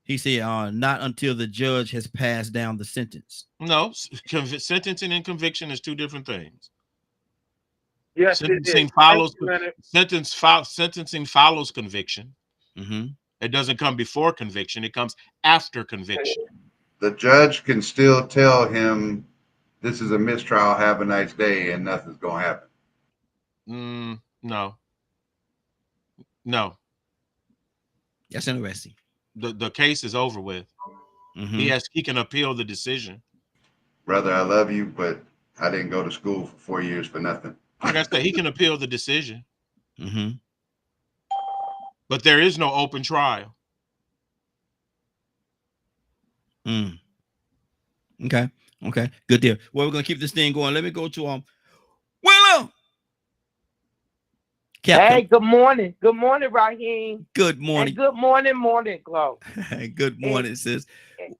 He said not until the judge has passed down the sentence. No, sentencing and conviction is two different things. Yes, sentencing follows conviction. It doesn't come before conviction. It comes after conviction. The judge can still tell him this is a mistrial, have a nice day, and nothing's going to happen. No. That's interesting. The case is over with. He can appeal the decision. Brother, I love you, but I didn't go to school for 4 years for nothing. Like I said, he can appeal the decision. But there is no open trial. Okay. Good deal. Well, we're gonna keep this thing going. Let me go to Willow. Captain. Hey, good morning. Good morning, Raheem. Good morning. And good morning, Morning Glow. Good morning, sis.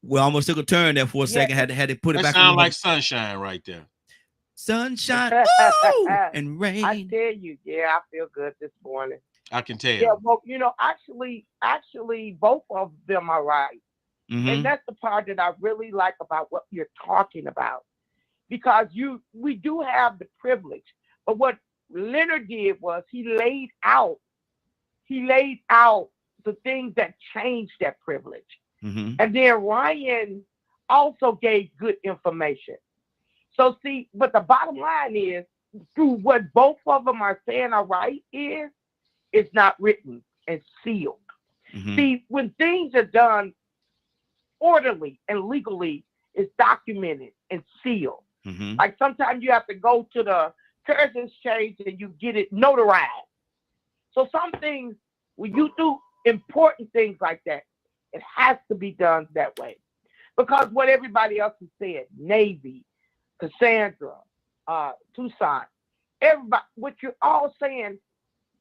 We almost took a turn there for a second. Had to put it back. That sound like sunshine right there. Sunshine and rain. I tell you, I feel good this morning. I can tell. Yeah, well, actually, both of them are right. And that's the part that I really like about what you're talking about, because we do have the privilege. But what Leonard did was he laid out the things that changed that privilege. And then Ryan also gave good information. So see, but the bottom line is, through what both of them are saying are right, is it's not written. and sealed. Mhm. See, when things are done orderly and legally, it's documented and sealed. Mhm. Like sometimes you have to go to the Currency Exchange and you get it notarized. So some things, when you do important things like that, it has to be done that way. Because what everybody else has said, Navy, Cassandra, Tucson, everybody, what you're all saying,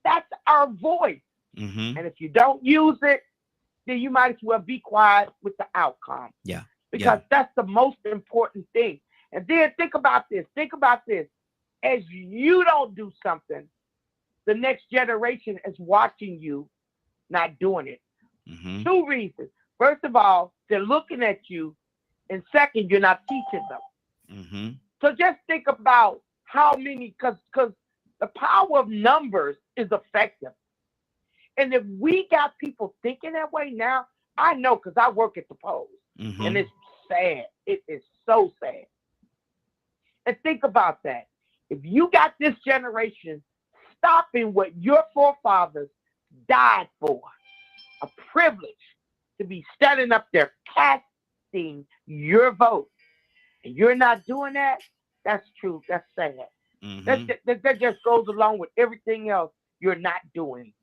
that's our voice. Mhm. And if you don't use it, then you might as well be quiet with the outcome. Yeah. Because that's the most important thing. And then think about this. Think about this. As you don't do something, the next generation is watching you not doing it. Mhm. 2 reasons. First of all, they're looking at you. And second, you're not teaching them. Mhm. So just think about how many, because the power of numbers is effective. And if we got people thinking that way now, I know because I work at the polls. And Mhm. it's sad. It is so sad. And think about that. If you got this generation stopping what your forefathers died for, a privilege to be standing up there casting your vote, and you're not doing that, that's true. That's sad. Mhm. That just goes along with everything else you're not doing.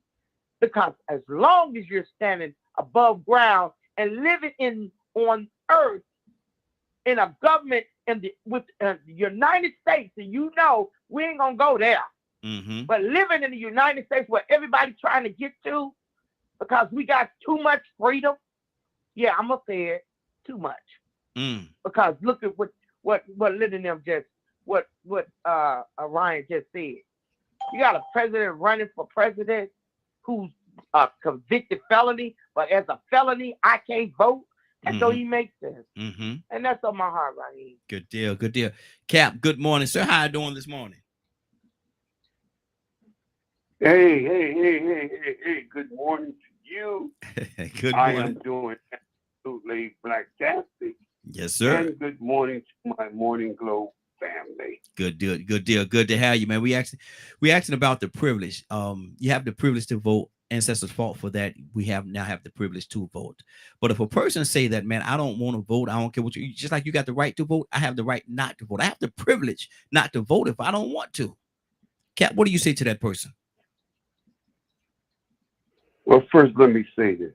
Because as long as you're standing above ground and living on earth in a government with the United States, and you know we ain't gonna go there. Mhm. But living in the United States where everybody's trying to get to, because we got too much freedom. Yeah, I'm gonna say it, too much. Mm. Because look at what Lynn and them just what Ryan just said. You got a president running for president who's a convicted felony, but as a felony, I can't vote. That don't even make sense. Mhm. And that's on my heart, Raheem. Good deal. Good deal. Cap, good morning, sir. How you doing this morning? Hey. Good morning to you. Good I morning. am doing absolutely blacktastic. Yes, sir. And good morning to my Morning Glow family. Good deal. Good deal. Good to have you, man. We asking about the privilege. You have the privilege to vote. Ancestors fought for that. We now have the privilege to vote. But if a person say that, man, I don't want to vote, I don't care what you, just like you got the right to vote, I have the right not to vote. I have the privilege not to vote if I don't want to. Cap, what do you say to that person? Well, first, let me say this.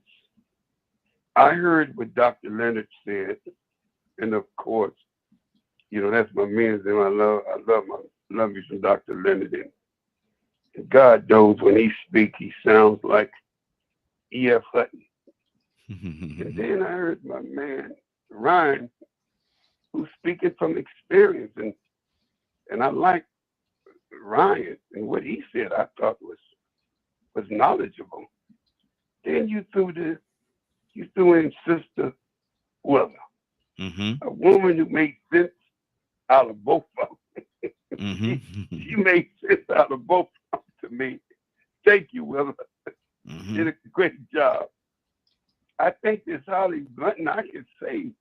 I heard what Dr. Leonard said, and of course, you know, that's my man's and I love me some Dr. Leonard. And God knows when he speaks, he sounds like E.F. Hutton. And then I heard my man, Ryan, who's speaking from experience. And I like Ryan and what he said, I thought was knowledgeable. Then you threw in Sister Willa, a woman who made sense out of both of them. She made sense out of both of them to me. Thank you, Willa. Did a great job. I think it's highly blunt, and I can say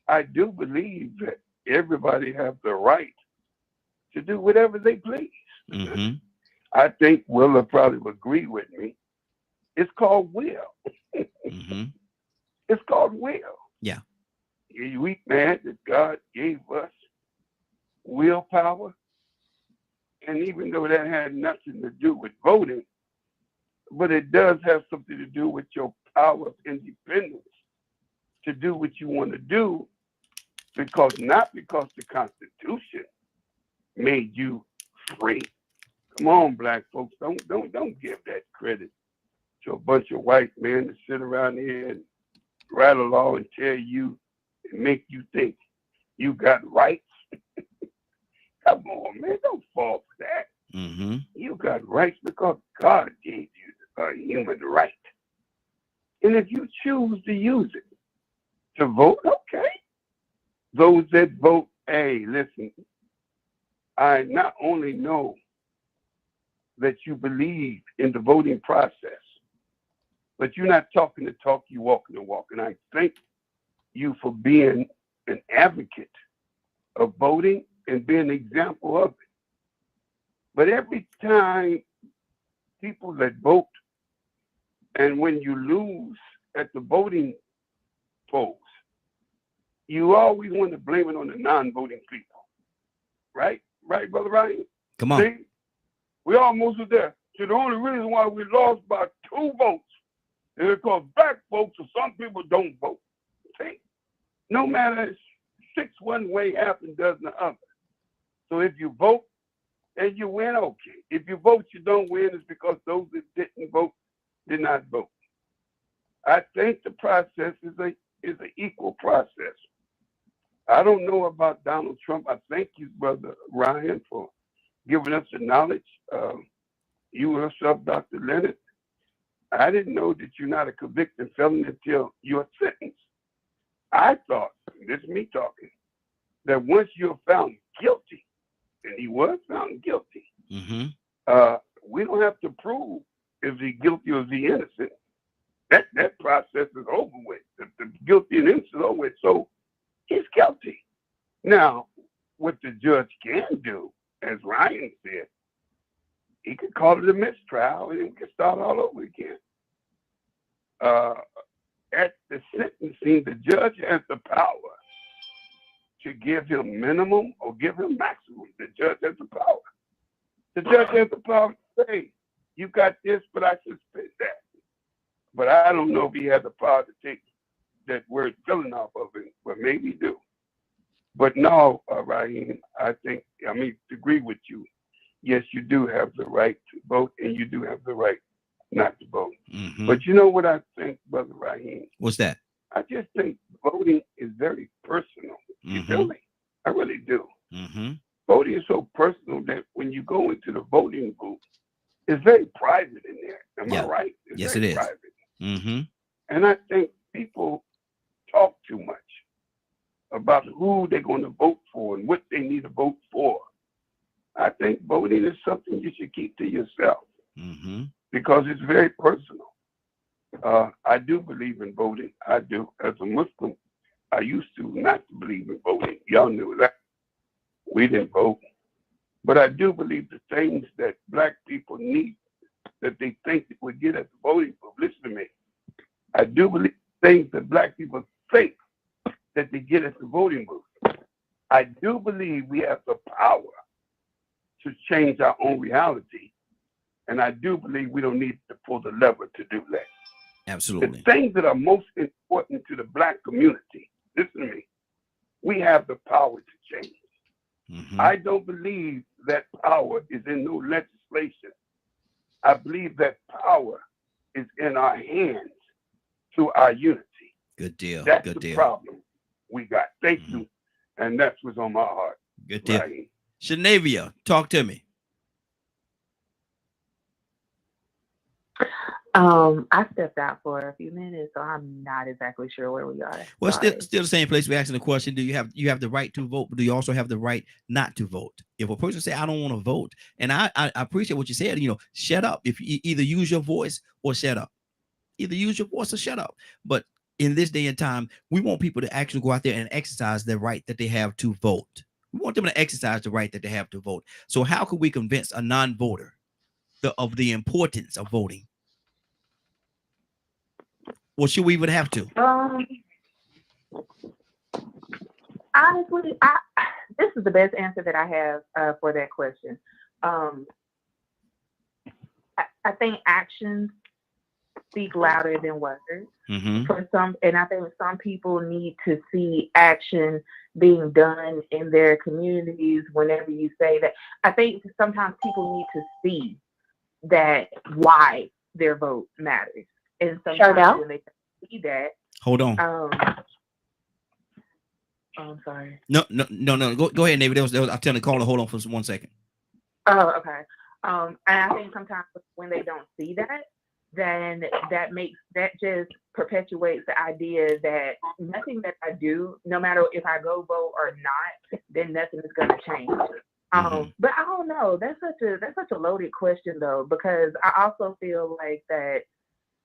I do believe that everybody has the right to do whatever they please. I think Willa probably would agree with me. It's called will. It's called will. Yeah. We mad that God gave us willpower. And even though that had nothing to do with voting, but it does have something to do with your power of independence to do what you want to do, not because the Constitution made you free. Come on, black folks, don't give that credit to a bunch of white men to sit around here and write a law and tell you and make you think you got rights. Come on, man, don't fall for that. You got rights because God gave you a human right. And if you choose to use it to vote, okay. Those that vote, hey, listen, I not only know that you believe in the voting process, but you're not talking the talk, you're walking the walk. And I thank you for being an advocate of voting and being an example of it. But every time people that vote And when you lose at the voting polls, you always want to blame it on the non-voting people. Right? Right, Brother Ryan? Come on. See? We almost were there. So the only reason why we lost by 2 votes is because black folks or some people don't vote. See? No matter 6 one way, half a dozen the other. So if you vote and you win, okay. If you vote, you don't win, it's because those that didn't vote did not vote. I think the process is an equal process. I don't know about Donald Trump. I thank you, Brother Ryan, for giving us the knowledge. You yourself, Dr. Leonard, I didn't know that you're not a convicted felon until you're sentenced. I thought, this is me talking, that once you're found guilty, and he was found guilty, we don't have to prove if he's guilty or is he innocent. That process is over with. The guilty and innocent is over with. So he's guilty. Now, what the judge can do, as Ryan said, he could call it a mistrial and we can start all over again. At the sentencing, the judge has the power to give him minimum or give him maximum. The judge has the power. The judge has the power to say, you got this, but I suspend that. But I don't know if he has the power to take that word filling off of it, but maybe do. But no, Raheem, I think, to agree with you, yes, you do have the right to vote and you do have the right not to vote. But you know what I think, Brother Raheem? What's that? I just think voting is very personal. You feel me? I really do. Voting is so personal that when you go into the voting booth, it's very private in there. Am I right? It's yes, very it is. Private. And I think people talk too much about who they're going to vote for and what they need to vote for. I think voting is something you should keep to yourself because it's very personal. I do believe in voting. I do. As a Muslim, I used to not to believe in voting. Y'all knew that. We didn't vote. But I do believe the things that black people need, that they think that we get at the voting booth. Listen to me. I do believe things that black people think that they get at the voting booth. I do believe we have the power to change our own reality. And I do believe we don't need to pull the lever to do that. Absolutely. The things that are most important to the black community, listen to me, we have the power to change. I don't believe that power is in no legislation. I believe that power is in our hands through our unity. Good deal. That's Good the deal. problem we got. Thank you. And that's what's on my heart. Good deal. Right. Shanavia, talk to me. I stepped out for a few minutes, so I'm not exactly sure where we are. Well, still the same place. We're asking the question: do you have the right to vote, but do you also have the right not to vote? If a person say, "I don't want to vote," and I appreciate what you said, shut up. If you either use your voice or shut up, either use your voice or shut up. But in this day and time, we want people to actually go out there and exercise the right that they have to vote. We want them to exercise the right that they have to vote. So how could we convince a non-voter of the importance of voting? Or should we even have to? Honestly, this is the best answer that I have for that question. I think actions speak louder than words. For some, and I think some people need to see action being done in their communities whenever you say that. I think sometimes people need to see that why their vote matters. And sometimes when they see that, hold on. I'm sorry. No. Go ahead, Navy. I'm telling the caller, hold on for 1 second. Oh, okay. And I think sometimes when they don't see that, then that just perpetuates the idea that nothing that I do, no matter if I go vote or not, then nothing is going to change. But I don't know. That's such a loaded question though, because I also feel like that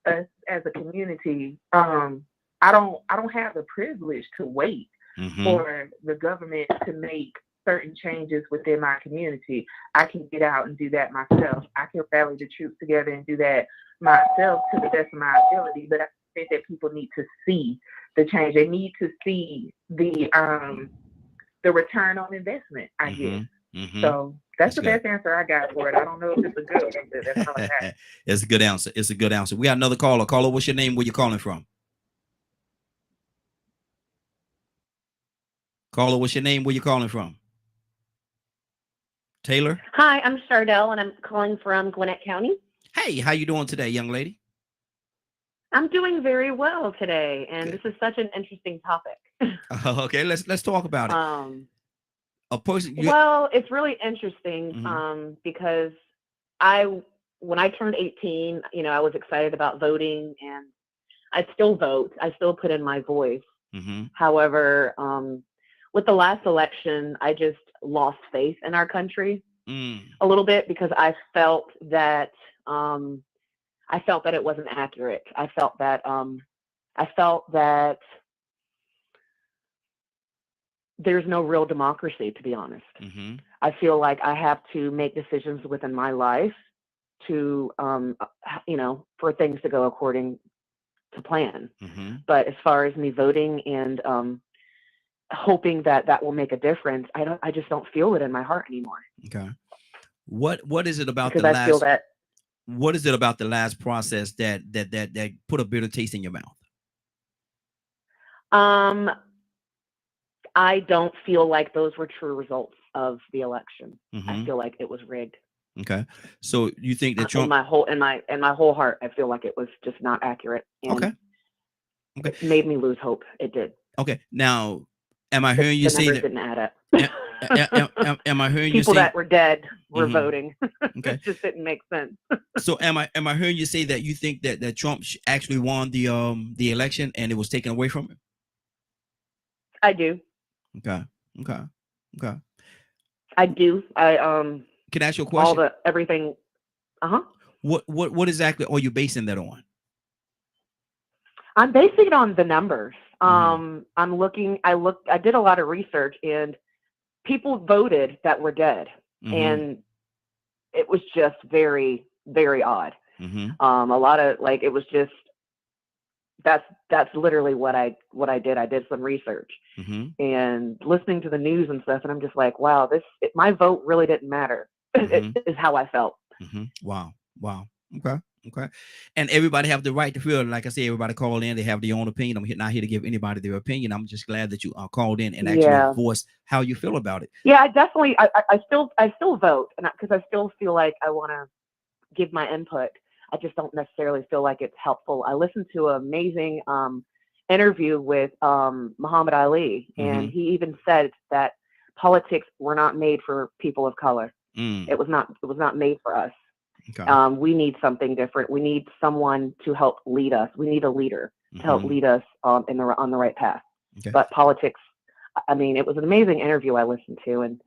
us as a community, I don't have the privilege to wait for the government to make certain changes within my community, I can get out and do that myself. I can rally the troops together and do that myself to the best of my ability. But I think that people need to see the change. They need to see the return on investment, I guess. So that's the good. best answer I got for it. I don't know if it's a good one, but that's all I got. It's a good answer. It's a good answer. We got another caller. Caller, what's your name? Where you calling from? Caller, what's your name? Where you calling from? Taylor? Hi, I'm Chardell, and I'm calling from Gwinnett County. Hey, how you doing today, young lady? I'm doing very well today, and Good. this is such an interesting topic. Okay, let's talk about it. A person. Well, it's really interesting because when I turned 18, I was excited about voting, and I still vote. I still put in my voice. However, with the last election, I just lost faith in our country a little bit because I felt that it wasn't accurate. I felt that there's no real democracy, to be honest. I feel like I have to make decisions within my life to, for things to go according to plan. But as far as me voting and hoping that will make a difference, I just don't feel it in my heart anymore. Okay. What is it about because the I last? feel that. What is it about the last process that put a bitter taste in your mouth? I don't feel like those were true results of the election. I feel like it was rigged. Okay. So you think that Trump? In my whole heart, I feel like it was just not accurate. And Okay. It made me lose hope. It did. Okay. Now, am I hearing you say that? Didn't add up. Am I hearing you say people that were dead were Mhm. voting? Okay. It just didn't make sense. So am I hearing you say that you think that Trump actually won the election and it was taken away from him? I do. Okay. I do. Can I ask you a question? Everything. What exactly are you basing that on? I'm basing it on the numbers. I did a lot of research, and people voted that were dead, and it was just very, very odd. A lot of it was just that's literally what I did. I did some research and listening to the news and stuff, and I'm just like, wow, my vote really didn't matter. Is how I felt. Wow. Okay. And everybody have the right to feel. Like I say, everybody call in. They have their own opinion. I'm not here to give anybody their opinion. I'm just glad that you called in and actually voiced how you feel about it. Yeah, I definitely. I still vote, and because I still feel like I want to give my input. I just don't necessarily feel like it's helpful. I listened to an amazing interview with Muhammad Ali, and he even said that politics were not made for people of color. It was not made for us. Okay. We need something different. We need someone to help lead us. We need a leader to help lead us on the right path. Okay. But politics, I mean, it was an amazing interview I listened to, and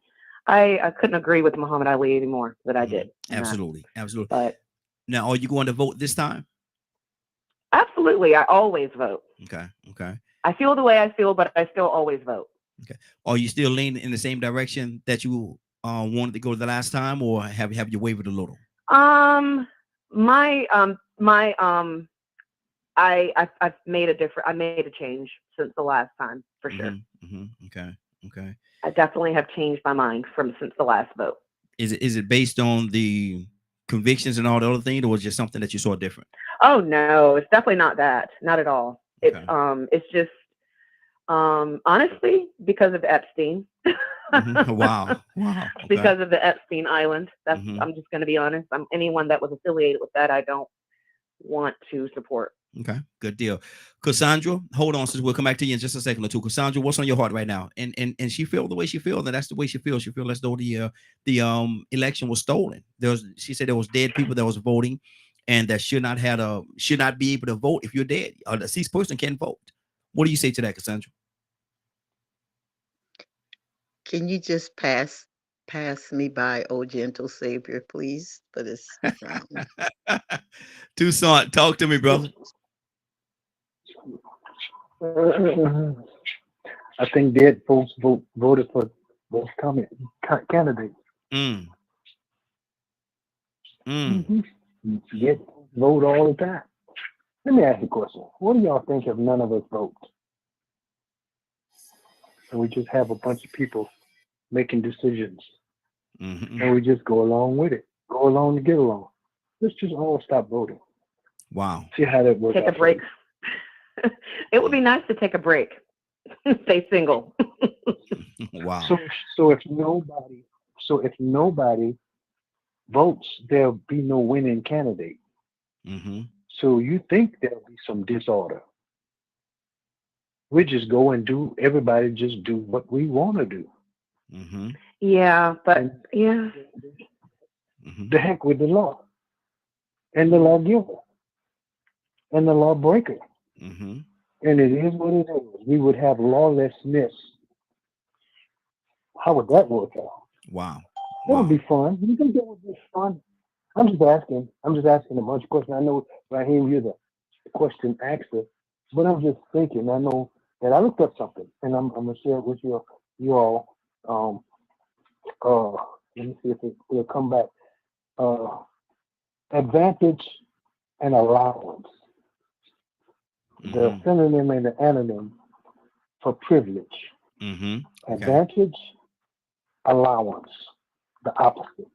I couldn't agree with Muhammad Ali anymore than I did. Absolutely. But now, are you going to vote this time? absolutely, I always vote. Okay. I feel the way I feel, but I still always vote. Okay. Are you still leaning in the same direction that you wanted to go the last time, or have you wavered a little? I've made I made a change since the last time, for sure. Okay. I definitely have changed my mind since the last vote. Is it based on the convictions and all the other things, or was it just something that you saw different? Oh no, it's definitely not that. Not at all. Okay. It's just honestly because of Epstein. Wow. Okay. Because of the Epstein Island. I'm just going to be honest. Anyone that was affiliated with that, I don't want to support. Okay, good deal. Cassandra, hold on, sis. We'll come back to you in just a second or two. Cassandra, what's on your heart right now? And she feels the way she feels, and that's the way she feels. She feels as though the election was stolen. She said there was dead people that was voting, and that should not be able to vote if you're dead. A deceased person can't vote. What do you say to that, Cassandra? Can you just pass me by, oh gentle Savior, please, for this round? Toussaint, talk to me, brother. I think dead folks voted for that's coming candidates. Mm. You get vote all the time. Let me ask you a question. What do y'all think if none of us vote? And we just have a bunch of people making decisions. And we just go along with it. Go along to get along. Let's just all stop voting. Wow. See how that works. Take a break. It would be nice to take a break. Stay single. Wow. So if nobody votes, there'll be no winning candidate. So you think there'll be some disorder. We just go and everybody just do what we want to do. Yeah, but yeah. The heck with the law and the lawgiver and the lawbreaker. And it is what it is. We would have lawlessness. How would that work out? Wow. That would be fun. You think that would be fun? I'm just asking a bunch of questions. I know, Raheem, you're the question asker, but I'm just thinking. I know that I looked up something, and I'm gonna share it with you all. Let me see if it will come back. Advantage and allowance. The synonym and the anonym for privilege. Advantage, allowance, the opposite.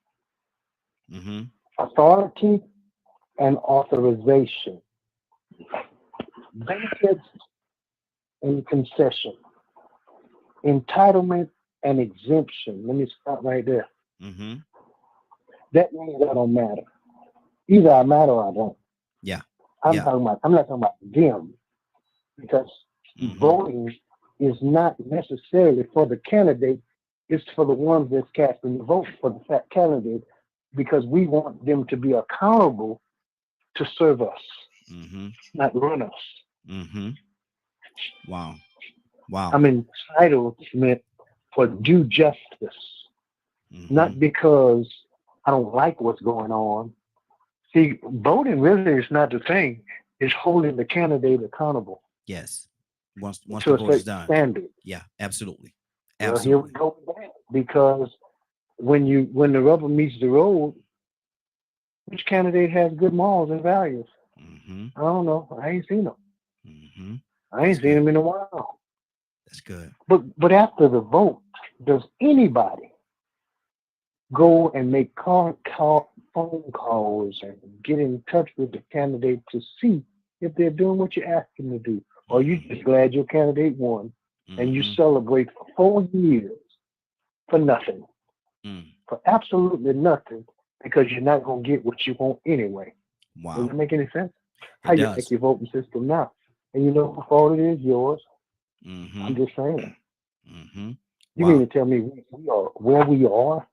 Authority and authorization. Benefits and concession. Entitlement and exemption. Let me stop right there. That means I don't matter. Either I matter or I don't. Yeah. I'm not talking about them, because voting is not necessarily for the candidate. It's for the ones that's casting the vote for the candidate, because we want them to be accountable to serve us, not run us. Wow. Wow. I'm entitled for due justice, not because I don't like what's going on. See, voting really is not the thing. It's holding the candidate accountable. Yes. Once to the a vote is certain done. standard. Yeah, absolutely. Well, here we go with that. Because when the rubber meets the road, which candidate has good morals and values? I don't know. I ain't seen them. I ain't seen them in a while. That's good. But after the vote, does anybody go and make phone calls and get in touch with the candidate to see if they're doing what you asked them to do? Or you just glad your candidate won and you celebrate for 4 years for nothing, for absolutely nothing, because you're not going to get what you want anyway. Wow. Does that make any sense? How you make your voting system now? And you know whose fault it is? Yours. I'm just saying. You mean to tell me we are where we are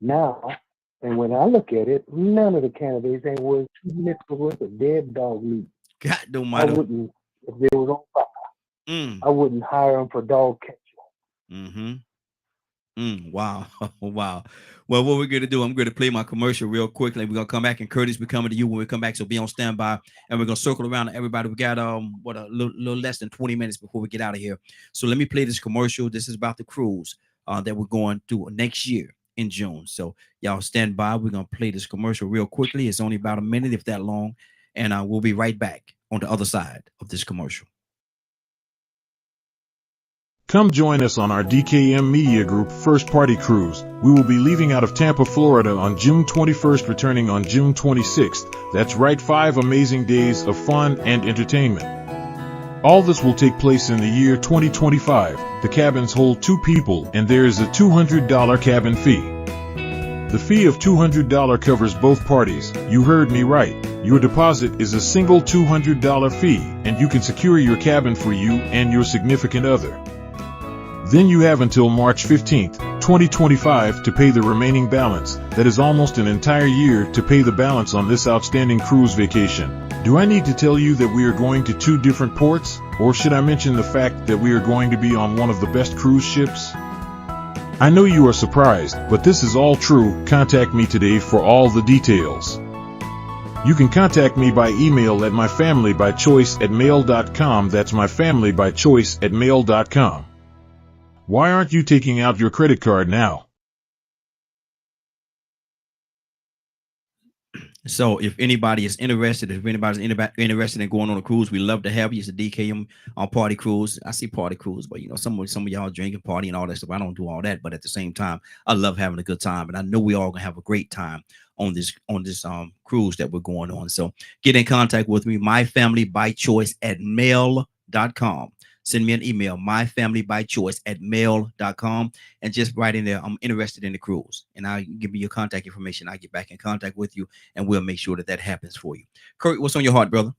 now? And when I look at it, none of the candidates ain't worth 2 nickels worth of dead dog meat. God don't I matter. wouldn't, if they was on fire, I wouldn't hire them for dog catcher. Wow. Wow. Well, what we're going to do, I'm going to play my commercial real quickly. We're going to come back, and Curtis, we're coming to you when we come back. So be on standby, and we're going to circle around to everybody. We got a little less than 20 minutes before we get out of here. So let me play this commercial. This is about the cruise that we're going through next year in June. So y'all stand by. We're going to play this commercial real quickly. It's only about a minute, if that long. And we'll be right back on the other side of this commercial. Come join us on our DKM Media Group First Party Cruise. We will be leaving out of Tampa, Florida on June 21st, returning on June 26th. That's right, 5 amazing days of fun and entertainment. All this will take place in the year 2025. The cabins hold 2 people, and there is a $200 cabin fee. The fee of $200 covers both parties. You heard me right. Your deposit is a single $200 fee, and you can secure your cabin for you and your significant other. Then you have until March 15th, 2025 to pay the remaining balance. That is almost an entire year to pay the balance on this outstanding cruise vacation. Do I need to tell you that we are going to 2 different ports? Or should I mention the fact that we are going to be on one of the best cruise ships? I know you are surprised, but this is all true. Contact me today for all the details. You can contact me by email at myfamilybychoice@mail.com. That's myfamilybychoice@mail.com. Why aren't you taking out your credit card now? So if anybody is interested, if anybody's interested in going on a cruise, we love to have you. It's a DKM on Party Cruise. I see Party Cruise, but you know, some of y'all drinking, party, and all that stuff. I don't do all that, but at the same time, I love having a good time, and I know we all gonna have a great time on this cruise that we're going on. So get in contact with me, myfamilybychoice@mail.com. Send me an email, myfamilybychoice@mail.com, and just write in there, I'm interested in the cruise. And I'll give me your contact information. I'll get back in contact with you, and we'll make sure that happens for you. Kurt, what's on your heart, brother?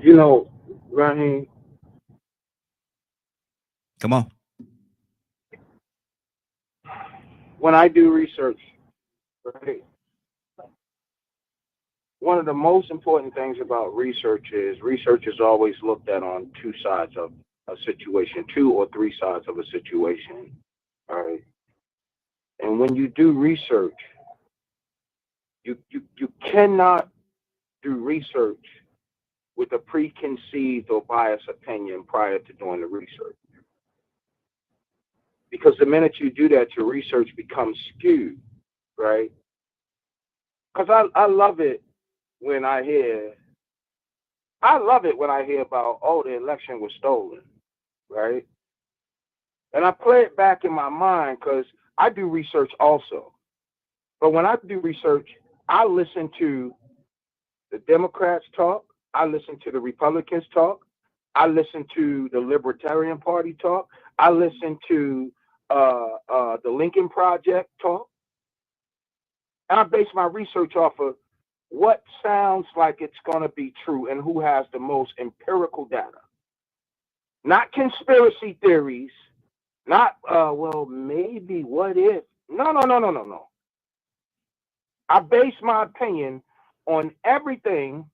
You know, Raheem. Come on. When I do research, right? One of the most important things about research is always looked at on two sides of a situation, 2 or 3 sides of a situation. All right. And when you do research, you cannot do research with a preconceived or biased opinion prior to doing the research. Because the minute you do that, your research becomes skewed, right? Because I love it when I hear about, oh, the election was stolen, right? And I play it back in my mind because I do research also. But when I do research, I listen to the Democrats talk, I listen to the Republicans talk, I listen to the Libertarian Party talk, I listen to the Lincoln Project talk, and I base my research off of what sounds like it's going to be true and who has the most empirical data. Not conspiracy theories, not, well, maybe, what if? No. I base my opinion on everything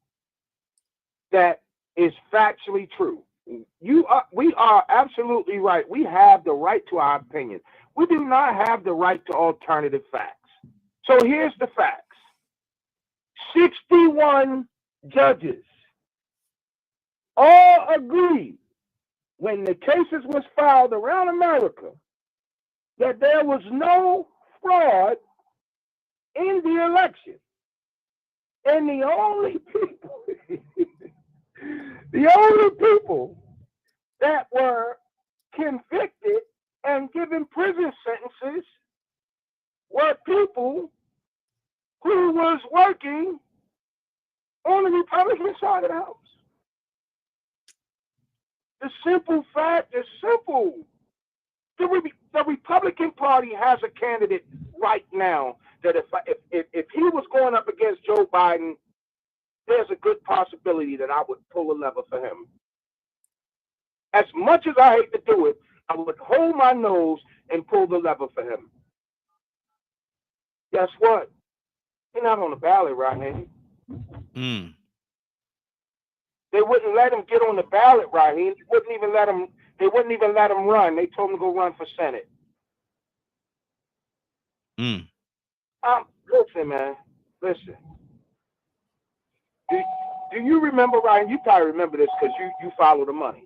that is factually true. We are absolutely right. We have the right to our opinion. We do not have the right to alternative facts. So here's the facts. 61 judges all agreed when the cases was filed around America that there was no fraud in the election. And the only people that were convicted and given prison sentences were people who was working on the Republican side of the House. The simple fact is simple. The Republican Party has a candidate right now that if he was going up against Joe Biden, there's a good possibility that I would pull a lever for him. As much as I hate to do it, I would hold my nose and pull the lever for him. Guess what? He's not on the ballot right now. They wouldn't let him get on the ballot right here. They wouldn't even let him run. They told him to go run for Senate. Listen, man. Listen. Do you remember, Ryan? You probably remember this because you follow the money.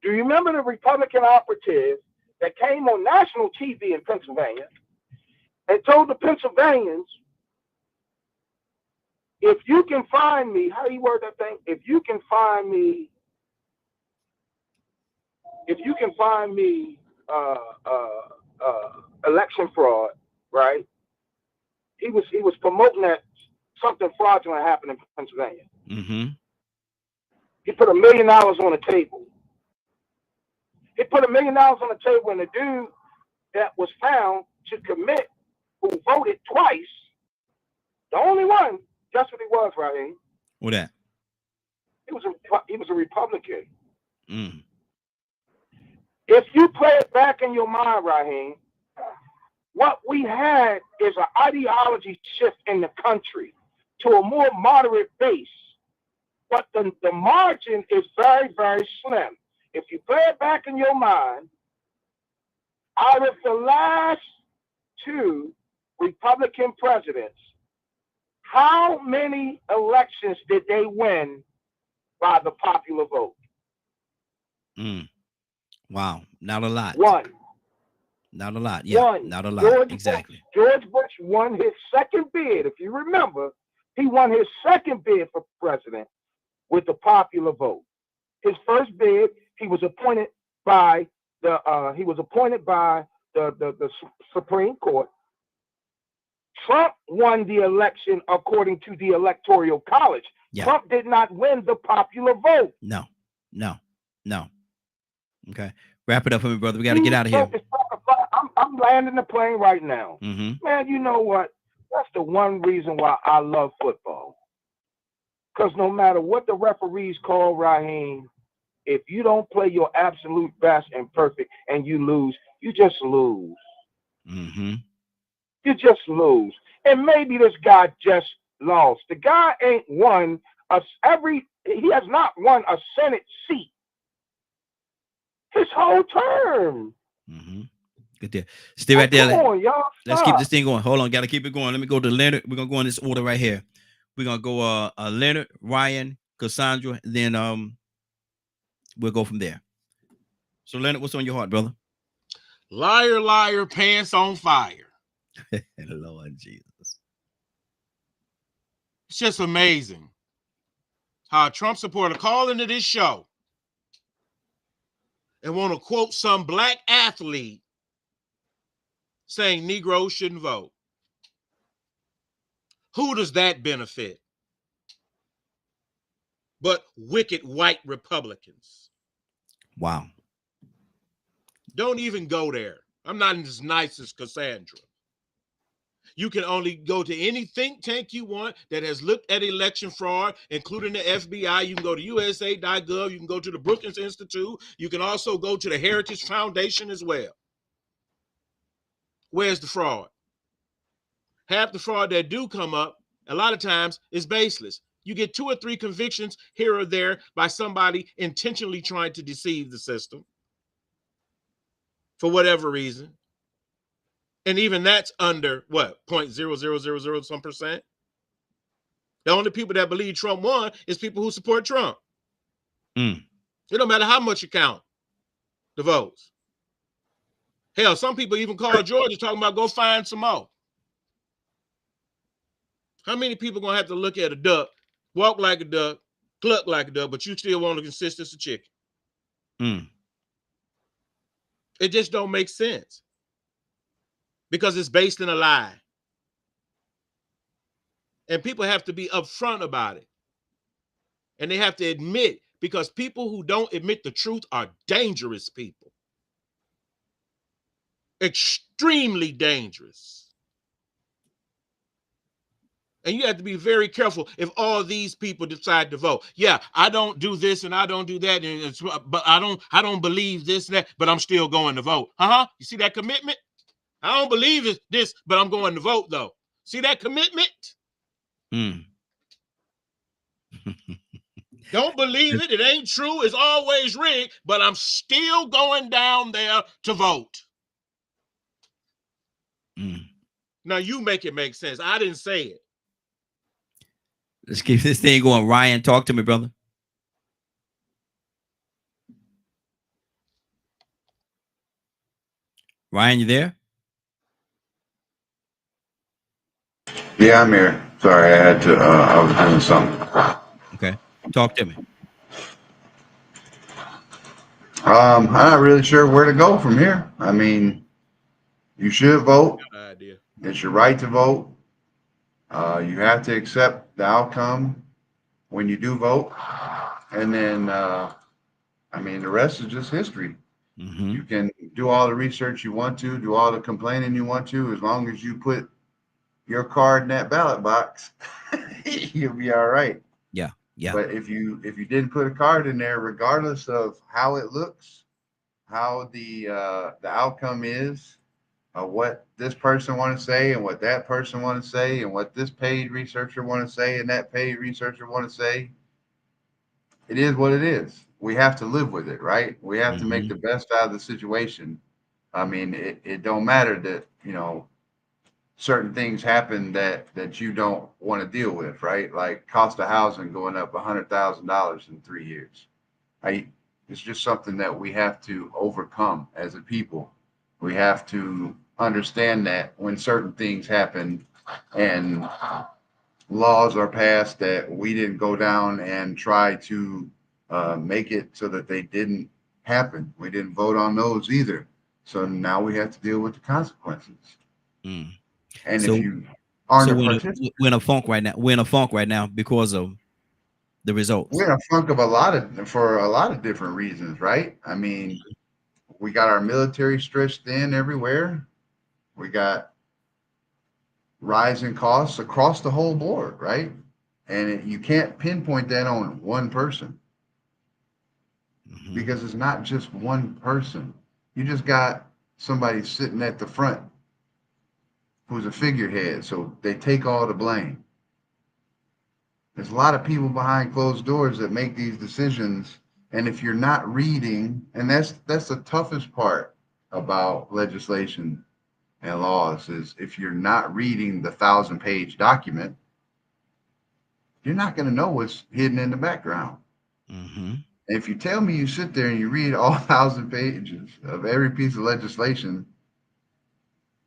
Do you remember the Republican operative that came on national TV in Pennsylvania and told the Pennsylvanians, if you can find me, how do you word that thing? If you can find me election fraud, right? He was promoting that something fraudulent happened in Pennsylvania. He put $1 million on the table. He put $1 million on the table, and the dude that was found to commit, who voted twice, the only one, guess what he was, Raheem? What that? He was a Republican. If you play it back in your mind, Raheem, what we had is an ideology shift in the country to a more moderate base. But the margin is very, very slim. If you play it back in your mind, out of the last 2 Republican presidents, How many elections did they win by the popular vote? Wow, not a lot. One. Not a lot. Yeah, One. not a lot. Exactly. George Bush won his second bid. If you remember, he won his second bid for president with the popular vote. His first bid, he was appointed by the Supreme Court. Trump won the election according to the Electoral College. Yeah. Trump did not win the popular vote. No. Okay. Wrap it up for me, brother. We got to get out of here. I'm landing the plane right now. Mm-hmm. Man, you know what? That's the one reason why I love football. Because no matter what the referees call, Raheem, if you don't play your absolute best and perfect and you lose, you just lose. Mm-hmm. You just lose. And maybe this guy just lost. The guy ain't won he has not won a Senate seat his whole term. Mm-hmm. Good deal. Stay right there. Come on, y'all. Let's keep this thing going. Hold on, gotta keep it going. Let me go to Leonard. We're gonna go in this order right here. We're gonna go Leonard, Ryan, Cassandra, then we'll go from there. So Leonard, what's on your heart, brother? Liar, liar, pants on fire. Lord Jesus. It's just amazing how a Trump supporter call into this show and want to quote some black athlete saying Negroes shouldn't vote. Who does that benefit? But wicked white Republicans. Wow. Don't even go there. I'm not as nice as Cassandra. You can only go to any think tank you want that has looked at election fraud, including the FBI. You can go to USA.gov. You can go to the Brookings Institute. You can also go to the Heritage Foundation as well. Where's the fraud? Half the fraud that do come up, a lot of times, is baseless. You get 2 or 3 convictions here or there by somebody intentionally trying to deceive the system for whatever reason. And even that's under what, 0.0000 some percent? The only people that believe Trump won is people who support Trump. It don't matter how much you count the votes. Hell, some people even call Georgia talking about go find some more. How many people gonna have to look at a duck, walk like a duck, cluck like a duck, but you still want to consist as a chicken? It just don't make sense. Because it's based in a lie. And people have to be upfront about it. And they have to admit, because people who don't admit the truth are dangerous people. Extremely dangerous. And you have to be very careful if all these people decide to vote. Yeah, I don't do this and I don't do that, but I don't believe this and that, but I'm still going to vote. You see that commitment? I don't believe it's this, but I'm going to vote, though. See that commitment? Don't believe it. It ain't true. It's always rigged, but I'm still going down there to vote. Now, you make it make sense. I didn't say it. Let's keep this thing going. Ryan, talk to me, brother. Ryan, you there? Yeah, I'm here. Sorry, I had to. I was doing something. Okay, talk to me. I'm not really sure where to go from here. I mean, you should vote. It's your right to vote. You have to accept the outcome when you do vote, and then I mean, the rest is just history. You can do all the research you want to, do all the complaining you want to, as long as you put your card in that ballot box, you'll be all right. Yeah. But if you didn't put a card in there, regardless of how it looks, how the outcome is, what this person want to say and what that person want to say and what this paid researcher want to say and that paid researcher want to say, it is what it is. We have to live with it, right? We have to make the best out of the situation. I mean, it don't matter that, certain things happen that you don't want to deal with, right? Like cost of housing going up $100,000 in 3 years. It's just something that we have to overcome as a people. We have to understand that when certain things happen and laws are passed that we didn't go down and try to make it so that they didn't happen. We didn't vote on those either. So now we have to deal with the consequences. And So- if you aren't So a we're participant, in a funk right now. We're in a funk right now because of the results. we're in a funk of for a lot of different reasons, right? I mean, we got our military stretched thin everywhere. We got rising costs across the whole board, right? And you can't pinpoint that on one person because it's not just one person. You just got somebody sitting at the front who's a figurehead, so they take all the blame. There's a lot of people behind closed doors that make these decisions, and if you're not reading, and that's the toughest part about legislation and laws, is if you're not reading the 1,000-page document, you're not going to know what's hidden in the background. And if you tell me you sit there and you read all 1,000 pages of every piece of legislation,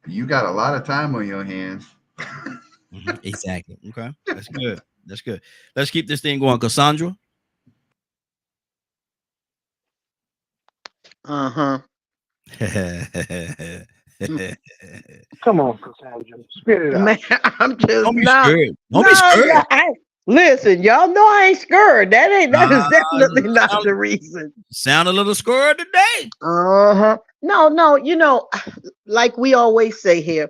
you got a lot of time on your hands. Exactly. Okay. That's good. That's good. Let's keep this thing going. Cassandra. Uh-huh. Come on, Cassandra. Spit it out. Man, I'm just Don't be not. scared. Don't No, be scared. listen, y'all know I ain't scared. That is definitely not sound- the reason. Sound a little scared today. Uh-huh. No, like we always say here,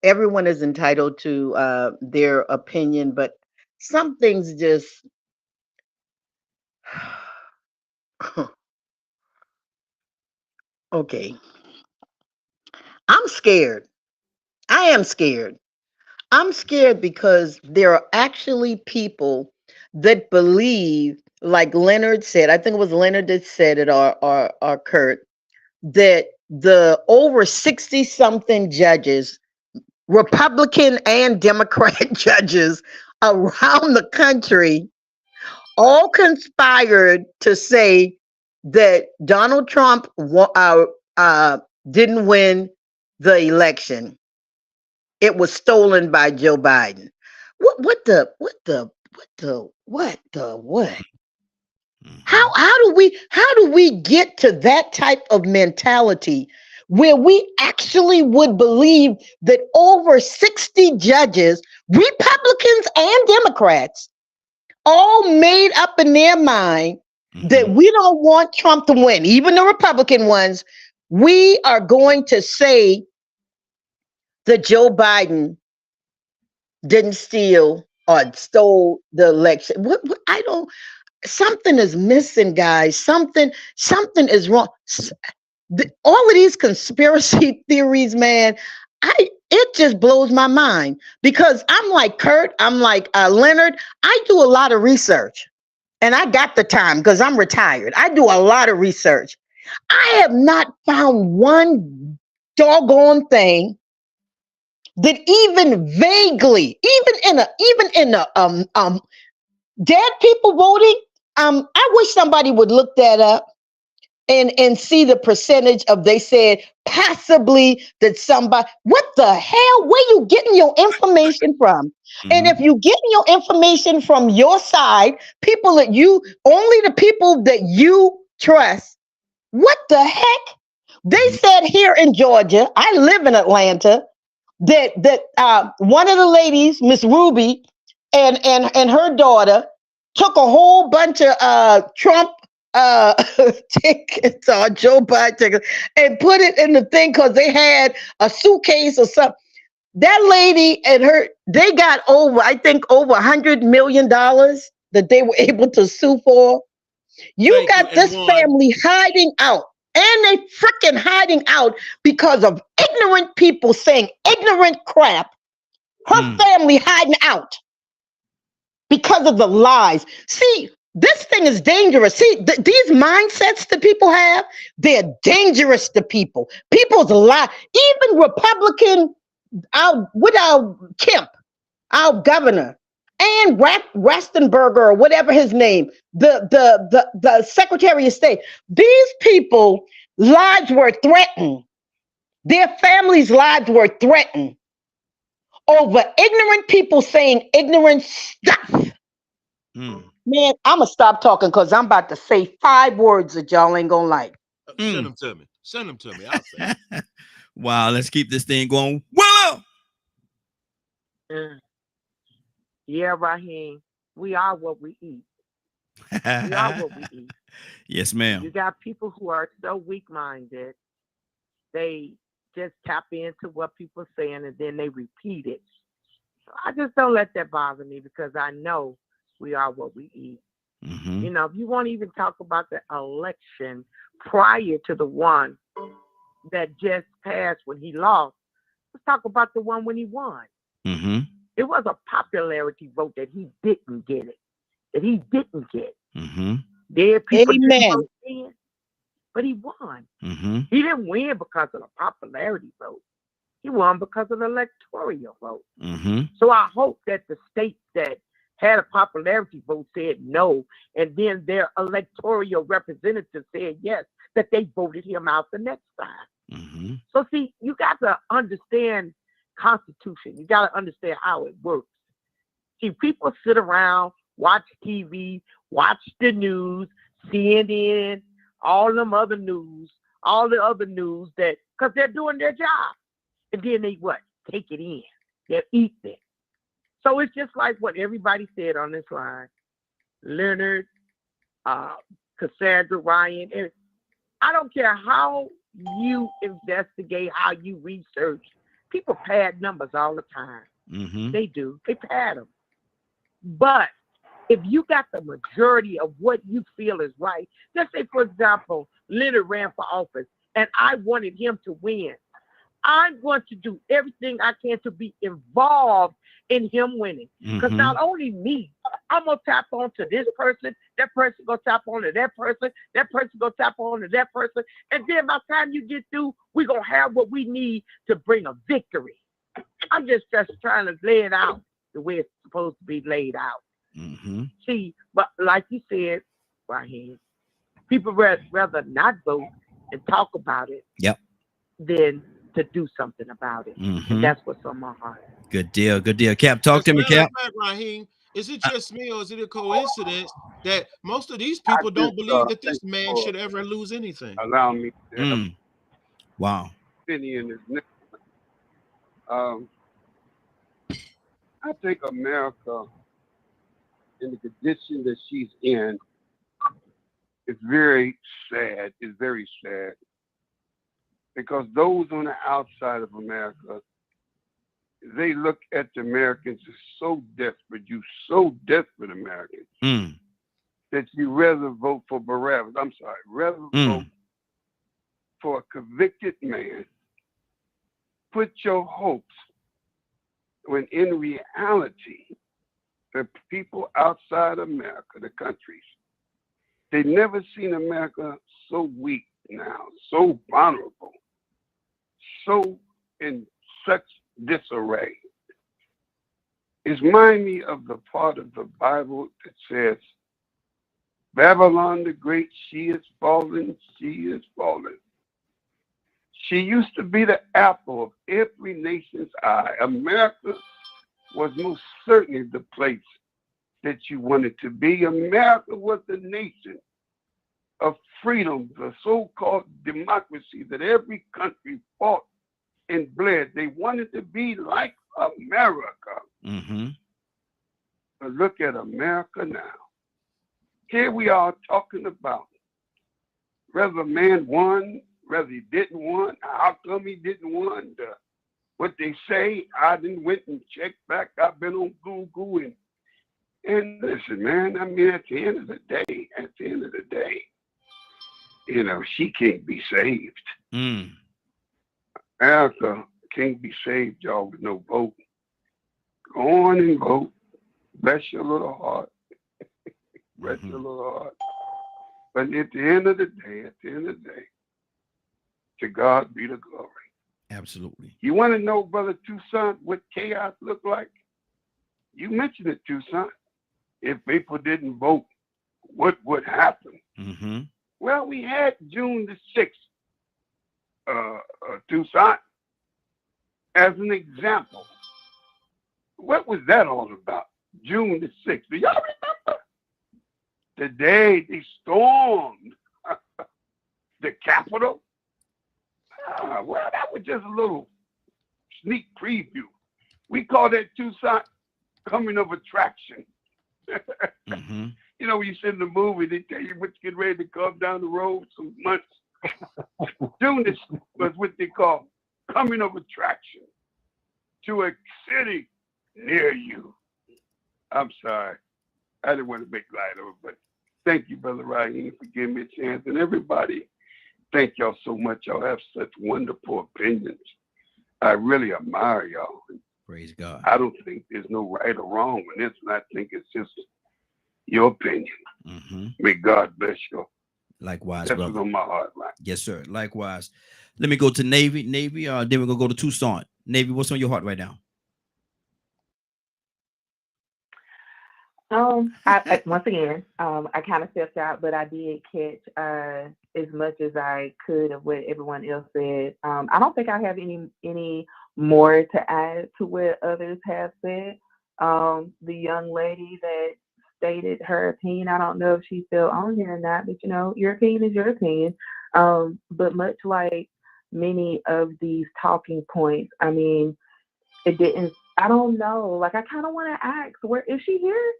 everyone is entitled to their opinion, but some things just okay. I'm scared. I am scared. I'm scared because there are actually people that believe, like Leonard said, I think it was Leonard that said it, or Kurt, that the over 60 something judges, Republican and Democrat judges around the country, all conspired to say that Donald Trump didn't win the election. It was stolen by Joe Biden. What the what? How do we get to that type of mentality where we actually would believe that over 60 judges, Republicans and Democrats, all made up in their mind that we don't want Trump to win, even the Republican ones, we are going to say that Joe Biden didn't steal or stole the election. I don't. Something is missing, guys. Something is wrong. All of these conspiracy theories, man. It just blows my mind because I'm like Kurt. I'm like Leonard. I do a lot of research, and I got the time because I'm retired. I do a lot of research. I have not found one doggone thing that even vaguely, even in a dead people voting. I wish somebody would look that up and see the percentage of, they said possibly that somebody, what the hell, where you getting your information from? And if you getting your information from your side, people that only the people that you trust, what the heck? They said here in Georgia, I live in Atlanta, that one of the ladies, Miss Ruby, and her daughter took a whole bunch of Trump tickets or Joe Biden tickets and put it in the thing because they had a suitcase or something. That lady and they got over $100 million that they were able to sue for. You got this family hiding out. And they freaking hiding out because of ignorant people saying ignorant crap. Her family hiding out because of the lies. See, this thing is dangerous. See, these mindsets that people have, they're dangerous to people. People's lie. Even Republican our Kemp, our governor, and Rastenberger, or whatever his name, the Secretary of State. These people lives were threatened. Their families' lives were threatened over ignorant people saying ignorant stuff. Man, I'm gonna stop talking because I'm about to say 5 words that y'all ain't gonna like. Send them to me. Send them to me. I'll say. Wow, let's keep this thing going. Willow! Yeah, Raheem, we are what we eat. We are what we eat. Yes, ma'am. You got people who are so weak-minded, they just tap into what people are saying and then they repeat it. So I just don't let that bother me because I know we are what we eat. You know, if you want to even talk about the election prior to the one that just passed when he lost, let's talk about the one when he won. It was a popularity vote that he didn't get it. There are people didn't vote in, but he won. He didn't win because of the popularity vote. He won because of the electoral vote. So I hope that the states that had a popularity vote said no, and then their electoral representatives said yes, that they voted him out the next time. So see, you got to understand Constitution. You got to understand how it works. See, people sit around, watch TV, watch the news, CNN, all them other news, all the other news that, because they're doing their job. And then they what? Take it in. They eat it. So it's just like what everybody said on this line. Leonard, Cassandra, Ryan. I don't care how you investigate, how you research. People pad numbers all the time. They do. They pad them. But if you got the majority of what you feel is right, let's say, for example, Leonard ran for office and I wanted him to win. I'm going to do everything I can to be involved in him winning. Because not only me, I'm going to tap on to this person, that person going to tap on to that person going to tap on to that person. And then by the time you get through, we're going to have what we need to bring a victory. I'm just trying to lay it out the way it's supposed to be laid out. See, but like you said, Raheem, people rather not vote and talk about it than to do something about it. And that's what's on my heart. Good deal. Good deal. Cap, talk to me, Cap. Raheem, is it just me or is it a coincidence that most of these people don't believe that this man should ever lose anything? Allow me to wow. opinion is next. I think America, in the condition that she's in, is very sad. It's very sad. Because those on the outside of America, they look at the Americans as so desperate. You so desperate, Americans, that you rather vote for Barabbas. I'm sorry, rather vote for a convicted man. Put your hopes when in reality, the people outside America, the countries, they've never seen America so weak now, so vulnerable, so in such disarray. It reminds me of the part of the Bible that says, Babylon the Great, she is fallen, she is fallen. She used to be the apple of every nation's eye. America was most certainly the place that you wanted to be. America was the nation of freedom, the so-called democracy that every country fought and bled. They wanted to be like America. But look at America now. Here we are talking about whether a man won, whether he didn't won, how come he didn't won, what they say. I didn't went and checked back. I've been on Google and listen, man, I mean, at the end of the day, you know, she can't be saved. America can't be saved, y'all, with no vote. Go on and vote. Bless your little heart. Bless your little heart. But at the end of the day, to God be the glory. Absolutely. You want to know, Brother Tucson, what chaos looked like? You mentioned it, Tucson. If people didn't vote, what would happen? Mm-hmm. Well, we had June the 6th, Tucson, as an example. What was that all about? June the 6th. Do y'all remember? The day they stormed the Capitol? Well, that was just a little sneak preview. We call that, Tucson, coming of attraction. Mm-hmm. You know, when you see in the movie, they tell you what's getting ready to come down the road some months. June was what they call coming of attraction to a city near you. I'm sorry. I didn't want to make light of it, but thank you, Brother Raheem, for giving me a chance. And everybody, thank y'all so much. Y'all have such wonderful opinions. I really admire y'all. Praise God. I don't think there's no right or wrong in this, and I think it's just your opinion. Mm-hmm. May God bless you. Likewise, That's brother. what's on my heart, man. Yes, sir. Likewise. Let me go to Navy. Then we're gonna go to Tucson. Navy, what's on your heart right now? I once again, I kind of stepped out, but I did catch as much as I could of what everyone else said. I don't think I have any more to add to what others have said. The young lady that stated her opinion, I don't know if she's still on here or not, but you know, your opinion is your opinion. But much like many of these talking points, I mean, it didn't. I don't know. Like, I kind of want to ask, where is she here?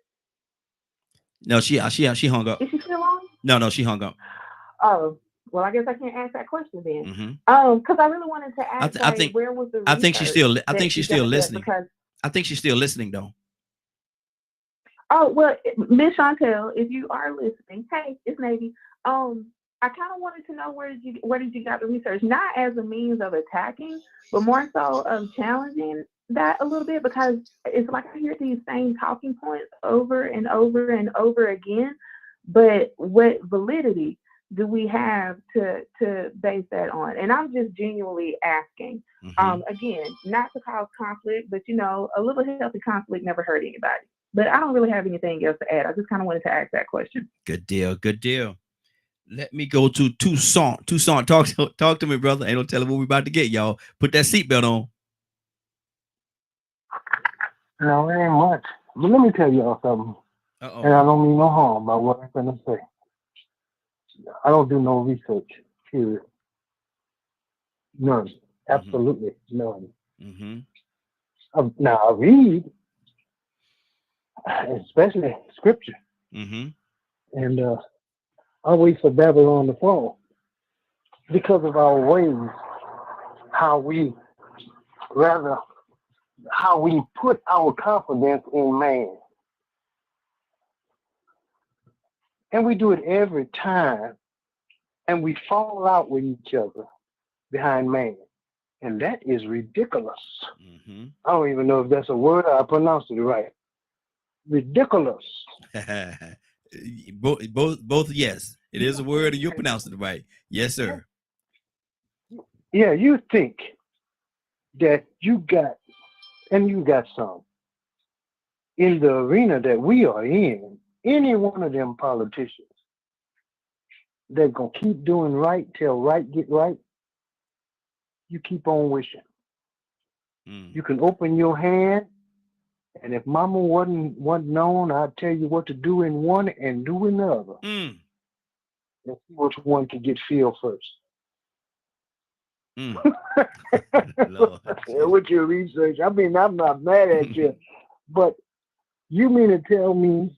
No, she hung up. Is she still on? No, she hung up. Oh, well, I guess I can't ask that question then. Mm-hmm. Because I really wanted to ask, I think where was the I think she's still listening. Because I think she's still listening though. oh well, Miss Chantel, if you are listening, hey, it's Navy. I kind of wanted to know where did you got the research, not as a means of attacking, but more so of challenging that a little bit, because it's like I hear these same talking points over and over and over again, but what validity do we have to base that on? And I'm just genuinely asking. Again, not to cause conflict, but you know, a little healthy conflict never hurt anybody. But I don't really have anything else to add. I just kind of wanted to ask that question. Good deal. Good deal. Let me go to Tucson. Tucson, talk to me, brother. Ain't no telling what we're about to get, y'all. Put that seatbelt on. No, it ain't much. But let me tell y'all something. Uh-oh. And I don't mean no harm by what I'm going to say. I don't do no research, period. None. Absolutely none. Mm-hmm. Now, I read, especially scripture. Mm-hmm. And I wait for Babylon to fall because of our ways, how we put our confidence in man. And we do it every time, and we fall out with each other behind man. And that is ridiculous. Mm-hmm. I don't even know if that's a word or I pronounced it right. Ridiculous. both, yes. It is a word and you pronounced it right. Yes, sir. Yeah, you think that you got some in the arena that we are in, any one of them politicians that gonna keep doing right till right get right, you keep on wishing. You can open your hand, and if mama wasn't known, I'd tell you what to do in one and do in the other. And see which one can get filled first. With your research, I mean, I'm not mad at you, but you mean to tell me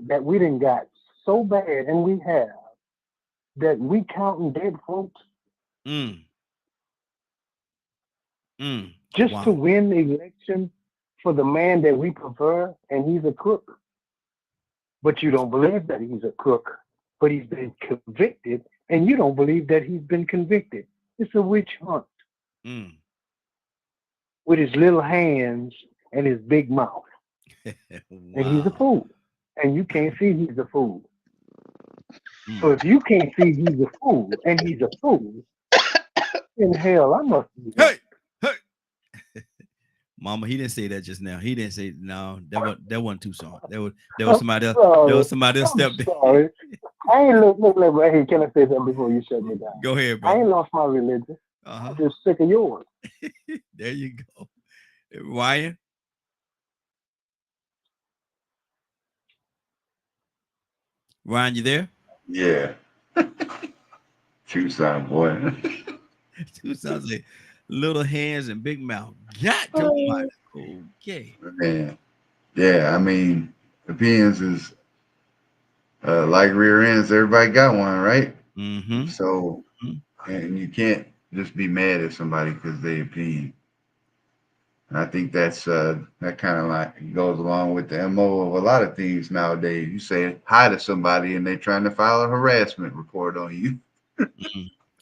that we done got so bad, and we have, that we counting dead folks just to win the election for the man that we prefer, and he's a crook. But you don't believe that he's a crook, but he's been convicted, and you don't believe that he's been convicted. It's a witch hunt with his little hands and his big mouth. And he's a fool. And you can't see he's a fool. So if you can't see he's a fool and he's a fool, in hell? I must be. Hey, hey. Mama, he didn't say that just now. He didn't say no. That wasn't Tucson. There was somebody else. Sorry. There was somebody else I'm stepped in. sorry. I ain't look. Hey, can I say something before you shut me down? Go ahead, I ain't bro. lost my religion. I'm just sick of yours. There you go. Ryan. Ryan, you there? Yeah. Tucson, boy. Tucson's like little hands and big mouth. Got to mind. Okay. Man. Yeah, I mean, opinions is like rear ends. Everybody got one, right? Mm-hmm. So, and you can't just be mad at somebody because they opinion. And I think that's that kind of like goes along with the MO of a lot of things nowadays. You say hi to somebody and they're trying to file a harassment report on you.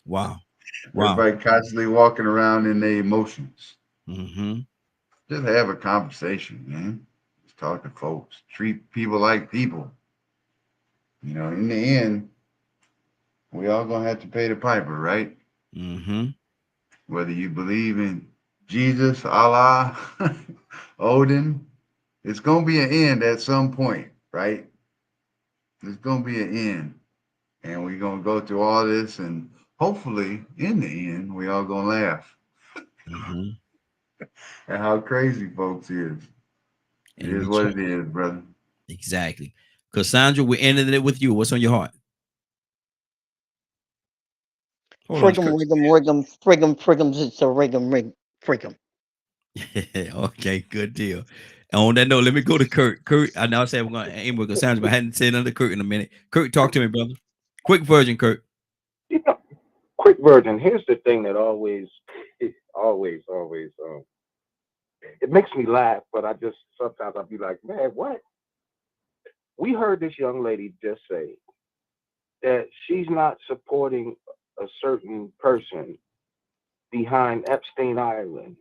Wow. Everybody constantly walking around in their emotions. Mm-hmm. Just have a conversation, man. Just talk to folks. Treat people like people. You know, in the end, we all gonna have to pay the piper, right? Mm-hmm. Whether you believe in Jesus, Allah, Odin, it's gonna be an end at some point, right? There's gonna be an end, and we're gonna go through all this, and hopefully, in the end, we all gonna laugh at how crazy folks is. It is what it is, brother. Exactly. Cassandra, we're ending it with you. What's on your heart? Friggum, it's a friggum. Okay, good deal. And on that note, let me go to Kurt. Kurt, I now said we're going to aim with Cassandra, but I hadn't said another Kurt in a minute. Kurt, talk to me, brother. Quick version, Kurt. Quick version. Here's the thing that it makes me laugh, but sometimes I'll be like, man, what? We heard this young lady just say that she's not supporting a certain person behind Epstein Island.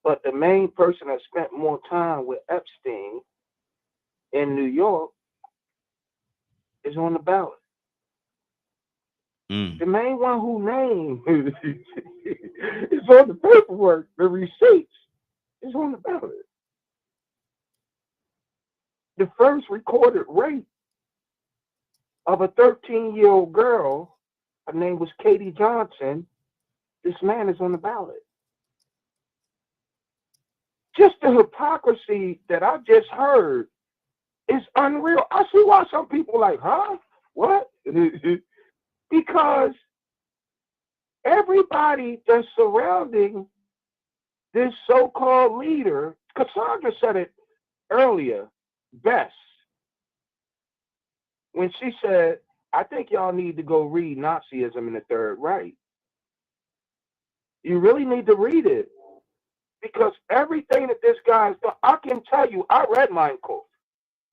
But the main person that spent more time with Epstein in New York is on the ballot. The main one who named is on the paperwork, the receipts is on the ballot. The first recorded rape of a 13-year-old girl, her name was Katie Johnson, this man is on the ballot. Just the hypocrisy that I just heard is unreal. I see why some people are like, huh? What? Because everybody that's surrounding this so-called leader, Cassandra said it earlier best when she said, I think y'all need to go read Nazism in the Third Reich. You really need to read it. Because everything that this guy is doing, I can tell you, I read Mein Kampf.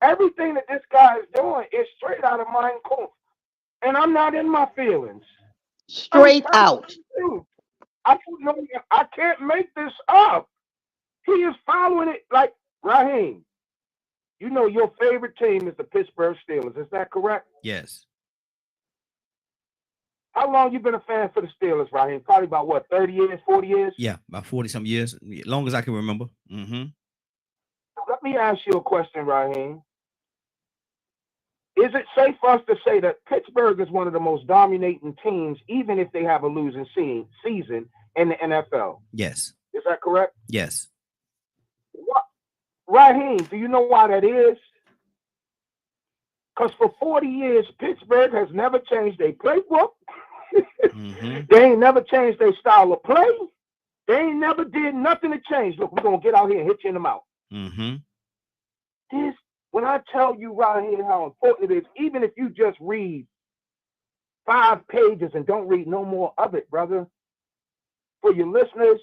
Everything that this guy is doing is straight out of Mein Kampf. And I'm not in my feelings. Straight out. I can't make this up. He is following it like Raheem. You know your favorite team is the Pittsburgh Steelers. Is that correct? Yes. How long you been a fan for the Steelers, Raheem? Probably about what, 30 years, 40 years? Yeah, about 40 some years, as long as I can remember. Let me ask you a question, Raheem. Is it safe for us to say that Pittsburgh is one of the most dominating teams, even if they have a losing season in the NFL? Yes. Is that correct? Yes. Raheem, do you know why that is? Because for 40 years, Pittsburgh has never changed their playbook. They ain't never changed their style of play. They ain't never did nothing to change. Look, we're going to get out here and hit you in the mouth. When I tell you, Raheem, how important it is, even if you just read 5 pages and don't read no more of it, brother, for your listeners,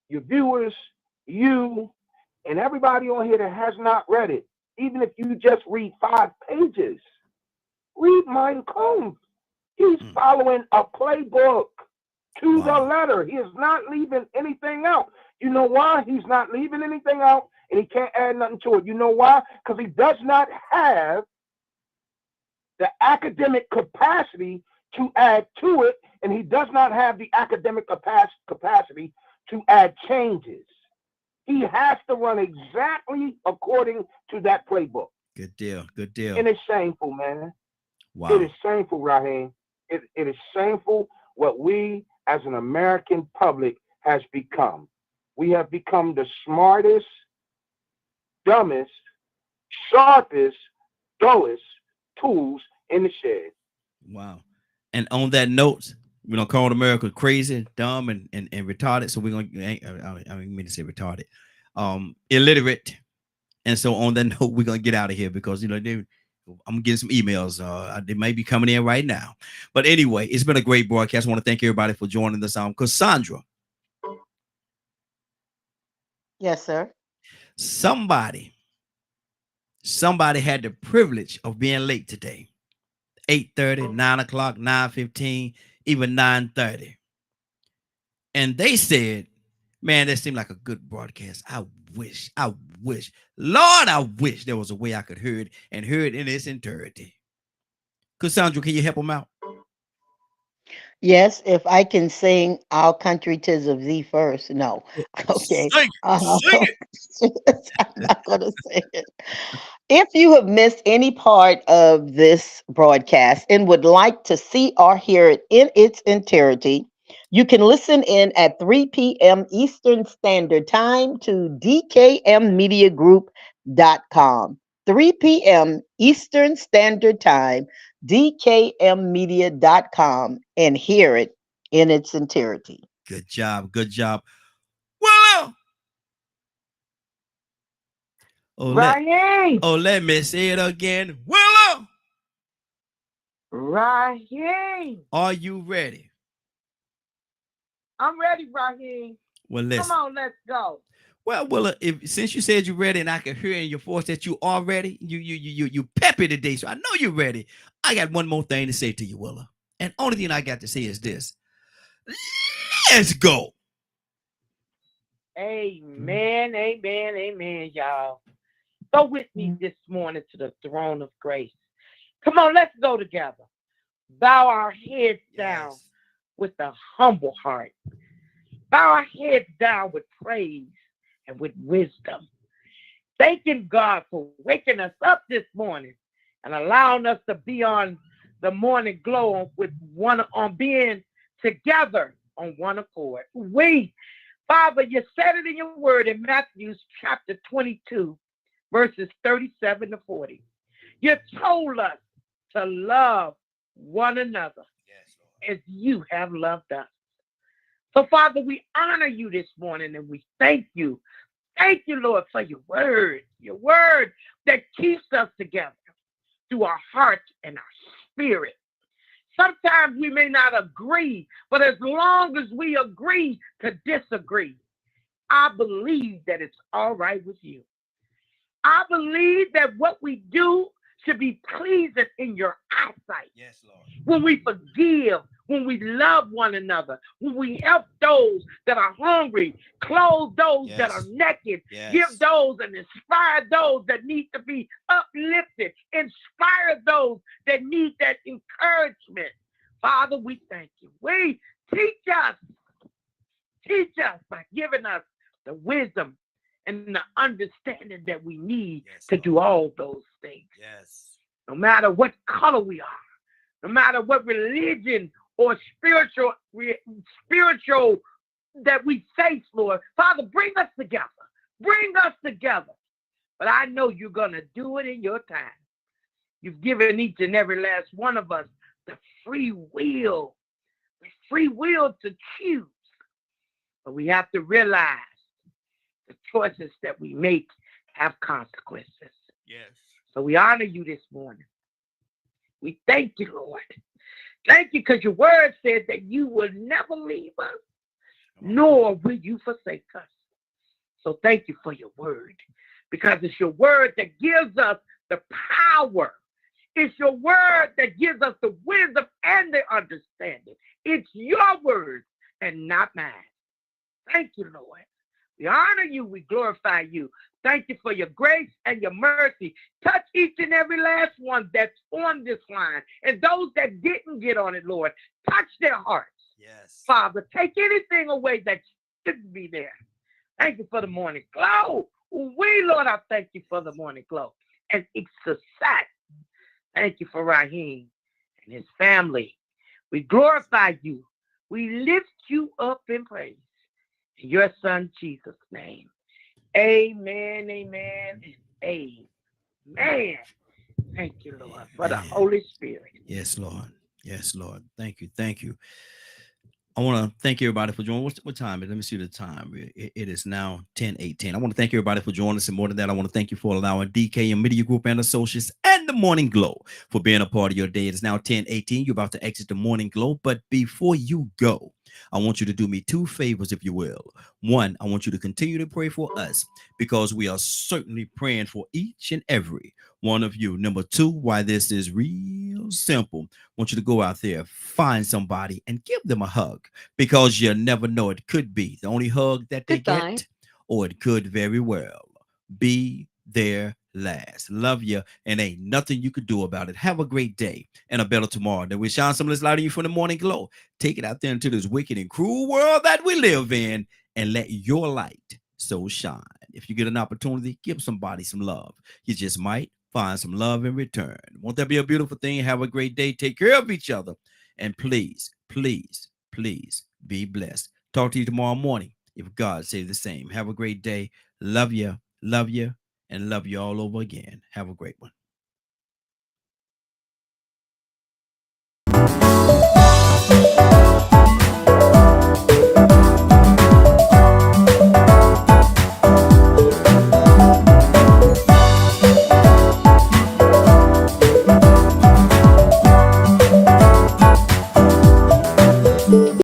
your viewers, you, and everybody on here that has not read it, even if you just read 5 pages, read Mein Kampf. He's following a playbook to the letter. He is not leaving anything out. You know why he's not leaving anything out and he can't add nothing to it? You know why? Because he does not have the academic capacity to add to it, and he does not have the academic capacity to add changes. He has to run exactly according to that playbook. Good deal. Good deal. And it's shameful, man. Wow. It is shameful, Raheem. It is shameful what we as an American public has become. We have become the smartest, dumbest, sharpest, dullest tools in the shed. Wow. And on that note, we don't call America crazy, dumb, and retarded. So we're gonna I mean to say retarded, illiterate. And so on that note, we're gonna get out of here because I'm getting some emails. They may be coming in right now. But anyway, it's been a great broadcast. I want to thank everybody for joining us. Cassandra. Yes, sir. Somebody had the privilege of being late today. 8:30, 9 o'clock, 9:15, even 9:30. And they said, man, that seemed like a good broadcast. I wish, Lord, I wish there was a way I could hear it in its entirety. Cassandra, can you help them out? Yes, if I can sing Our Country 'Tis of Thee first. No. Okay. Sing it. I'm not going to sing it. If you have missed any part of this broadcast and would like to see or hear it in its entirety, you can listen in at 3 p.m. Eastern Standard Time to dkmmediagroup.com. 3 p.m. Eastern Standard Time, dkmmedia.com, and hear it in its entirety. Good job. Good job. Well, let me say it again. Willow. Raheem. Are you ready? I'm ready, Raheem. Well, listen. Come on, let's go. Well, Willa, since you said you're ready and I can hear in your voice that you are ready, you peppy today, so I know you're ready. I got one more thing to say to you, Willa. And only thing I got to say is this. Let's go. Amen, amen, amen, y'all. Go with me this morning to the throne of grace. Come on, let's go together. Bow our heads down with a humble heart. Bow our heads down with praise and with wisdom. Thanking God for waking us up this morning and allowing us to be on the morning glow on being together on one accord. Father, you said it in your word in Matthew chapter 22, verses 37 to 40. You told us to love one another as you have loved us. So, Father, we honor you this morning and we thank you. Thank you, Lord, for your word that keeps us together through our heart and our spirit. Sometimes we may not agree, but as long as we agree to disagree, I believe that it's all right with you. I believe that what we do should be pleasing in your eyesight. Yes, Lord. When we forgive, when we love one another, when we help those that are hungry, clothe those that are naked, give those and inspire those that need to be uplifted, inspire those that need that encouragement. Father, we thank you. Teach us by giving us the wisdom and the understanding that we need to do all those things. Yes. No matter what color we are, no matter what religion or spiritual that we face, Lord. Father, bring us together. Bring us together. But I know you're going to do it in your time. You've given each and every last one of us the free will to choose. But we have to realize the choices that we make have consequences. Yes. So we honor you this morning. We thank you, Lord. Thank you because your word said that you will never leave us, nor will you forsake us. So thank you for your word, because it's your word that gives us the power. It's your word that gives us the wisdom and the understanding. It's your word and not mine. Thank you, Lord. We honor you. We glorify you. Thank you for your grace and your mercy. Touch each and every last one that's on this line. And those that didn't get on it, Lord, touch their hearts. Yes. Father, take anything away that shouldn't be there. Thank you for the morning glow. Lord, I thank you for the morning glow. And exercise. Thank you for Raheem and his family. We glorify you. We lift you up in praise. In your son, Jesus' name. Amen, amen, and amen. Thank you, Lord, for the Holy Spirit. Yes, Lord. Yes, Lord. Thank you. Thank you. I want to thank everybody for joining. What time is it? Let me see the time. It is now 10:18. I want to thank everybody for joining us. And more than that, I want to thank you for allowing DKM Media Group and Associates and the Morning Glow for being a part of your day. It is now 10:18. You're about to exit the Morning Glow. But before you go, I want you to do me two favors, if you will. One, I want you to continue to pray for us because we are certainly praying for each and every one of you. Number two, why this is real simple. I want you to go out there, find somebody and give them a hug because you never know. It could be the only hug that they get, or it could very well be their last. Love you, and ain't nothing you could do about it. Have a great day and a better tomorrow. Then we shine some of this light on you from the Morning Glow. Take it out there into this wicked and cruel world that we live in and let your light so shine. If you get an opportunity, give somebody some love. You just might find some love in return. Won't that be a beautiful thing? Have a great day. Take care of each other. And please, please, please be blessed. Talk to you tomorrow morning if God says the same. Have a great day. Love you, and love you all over again. Have a great one.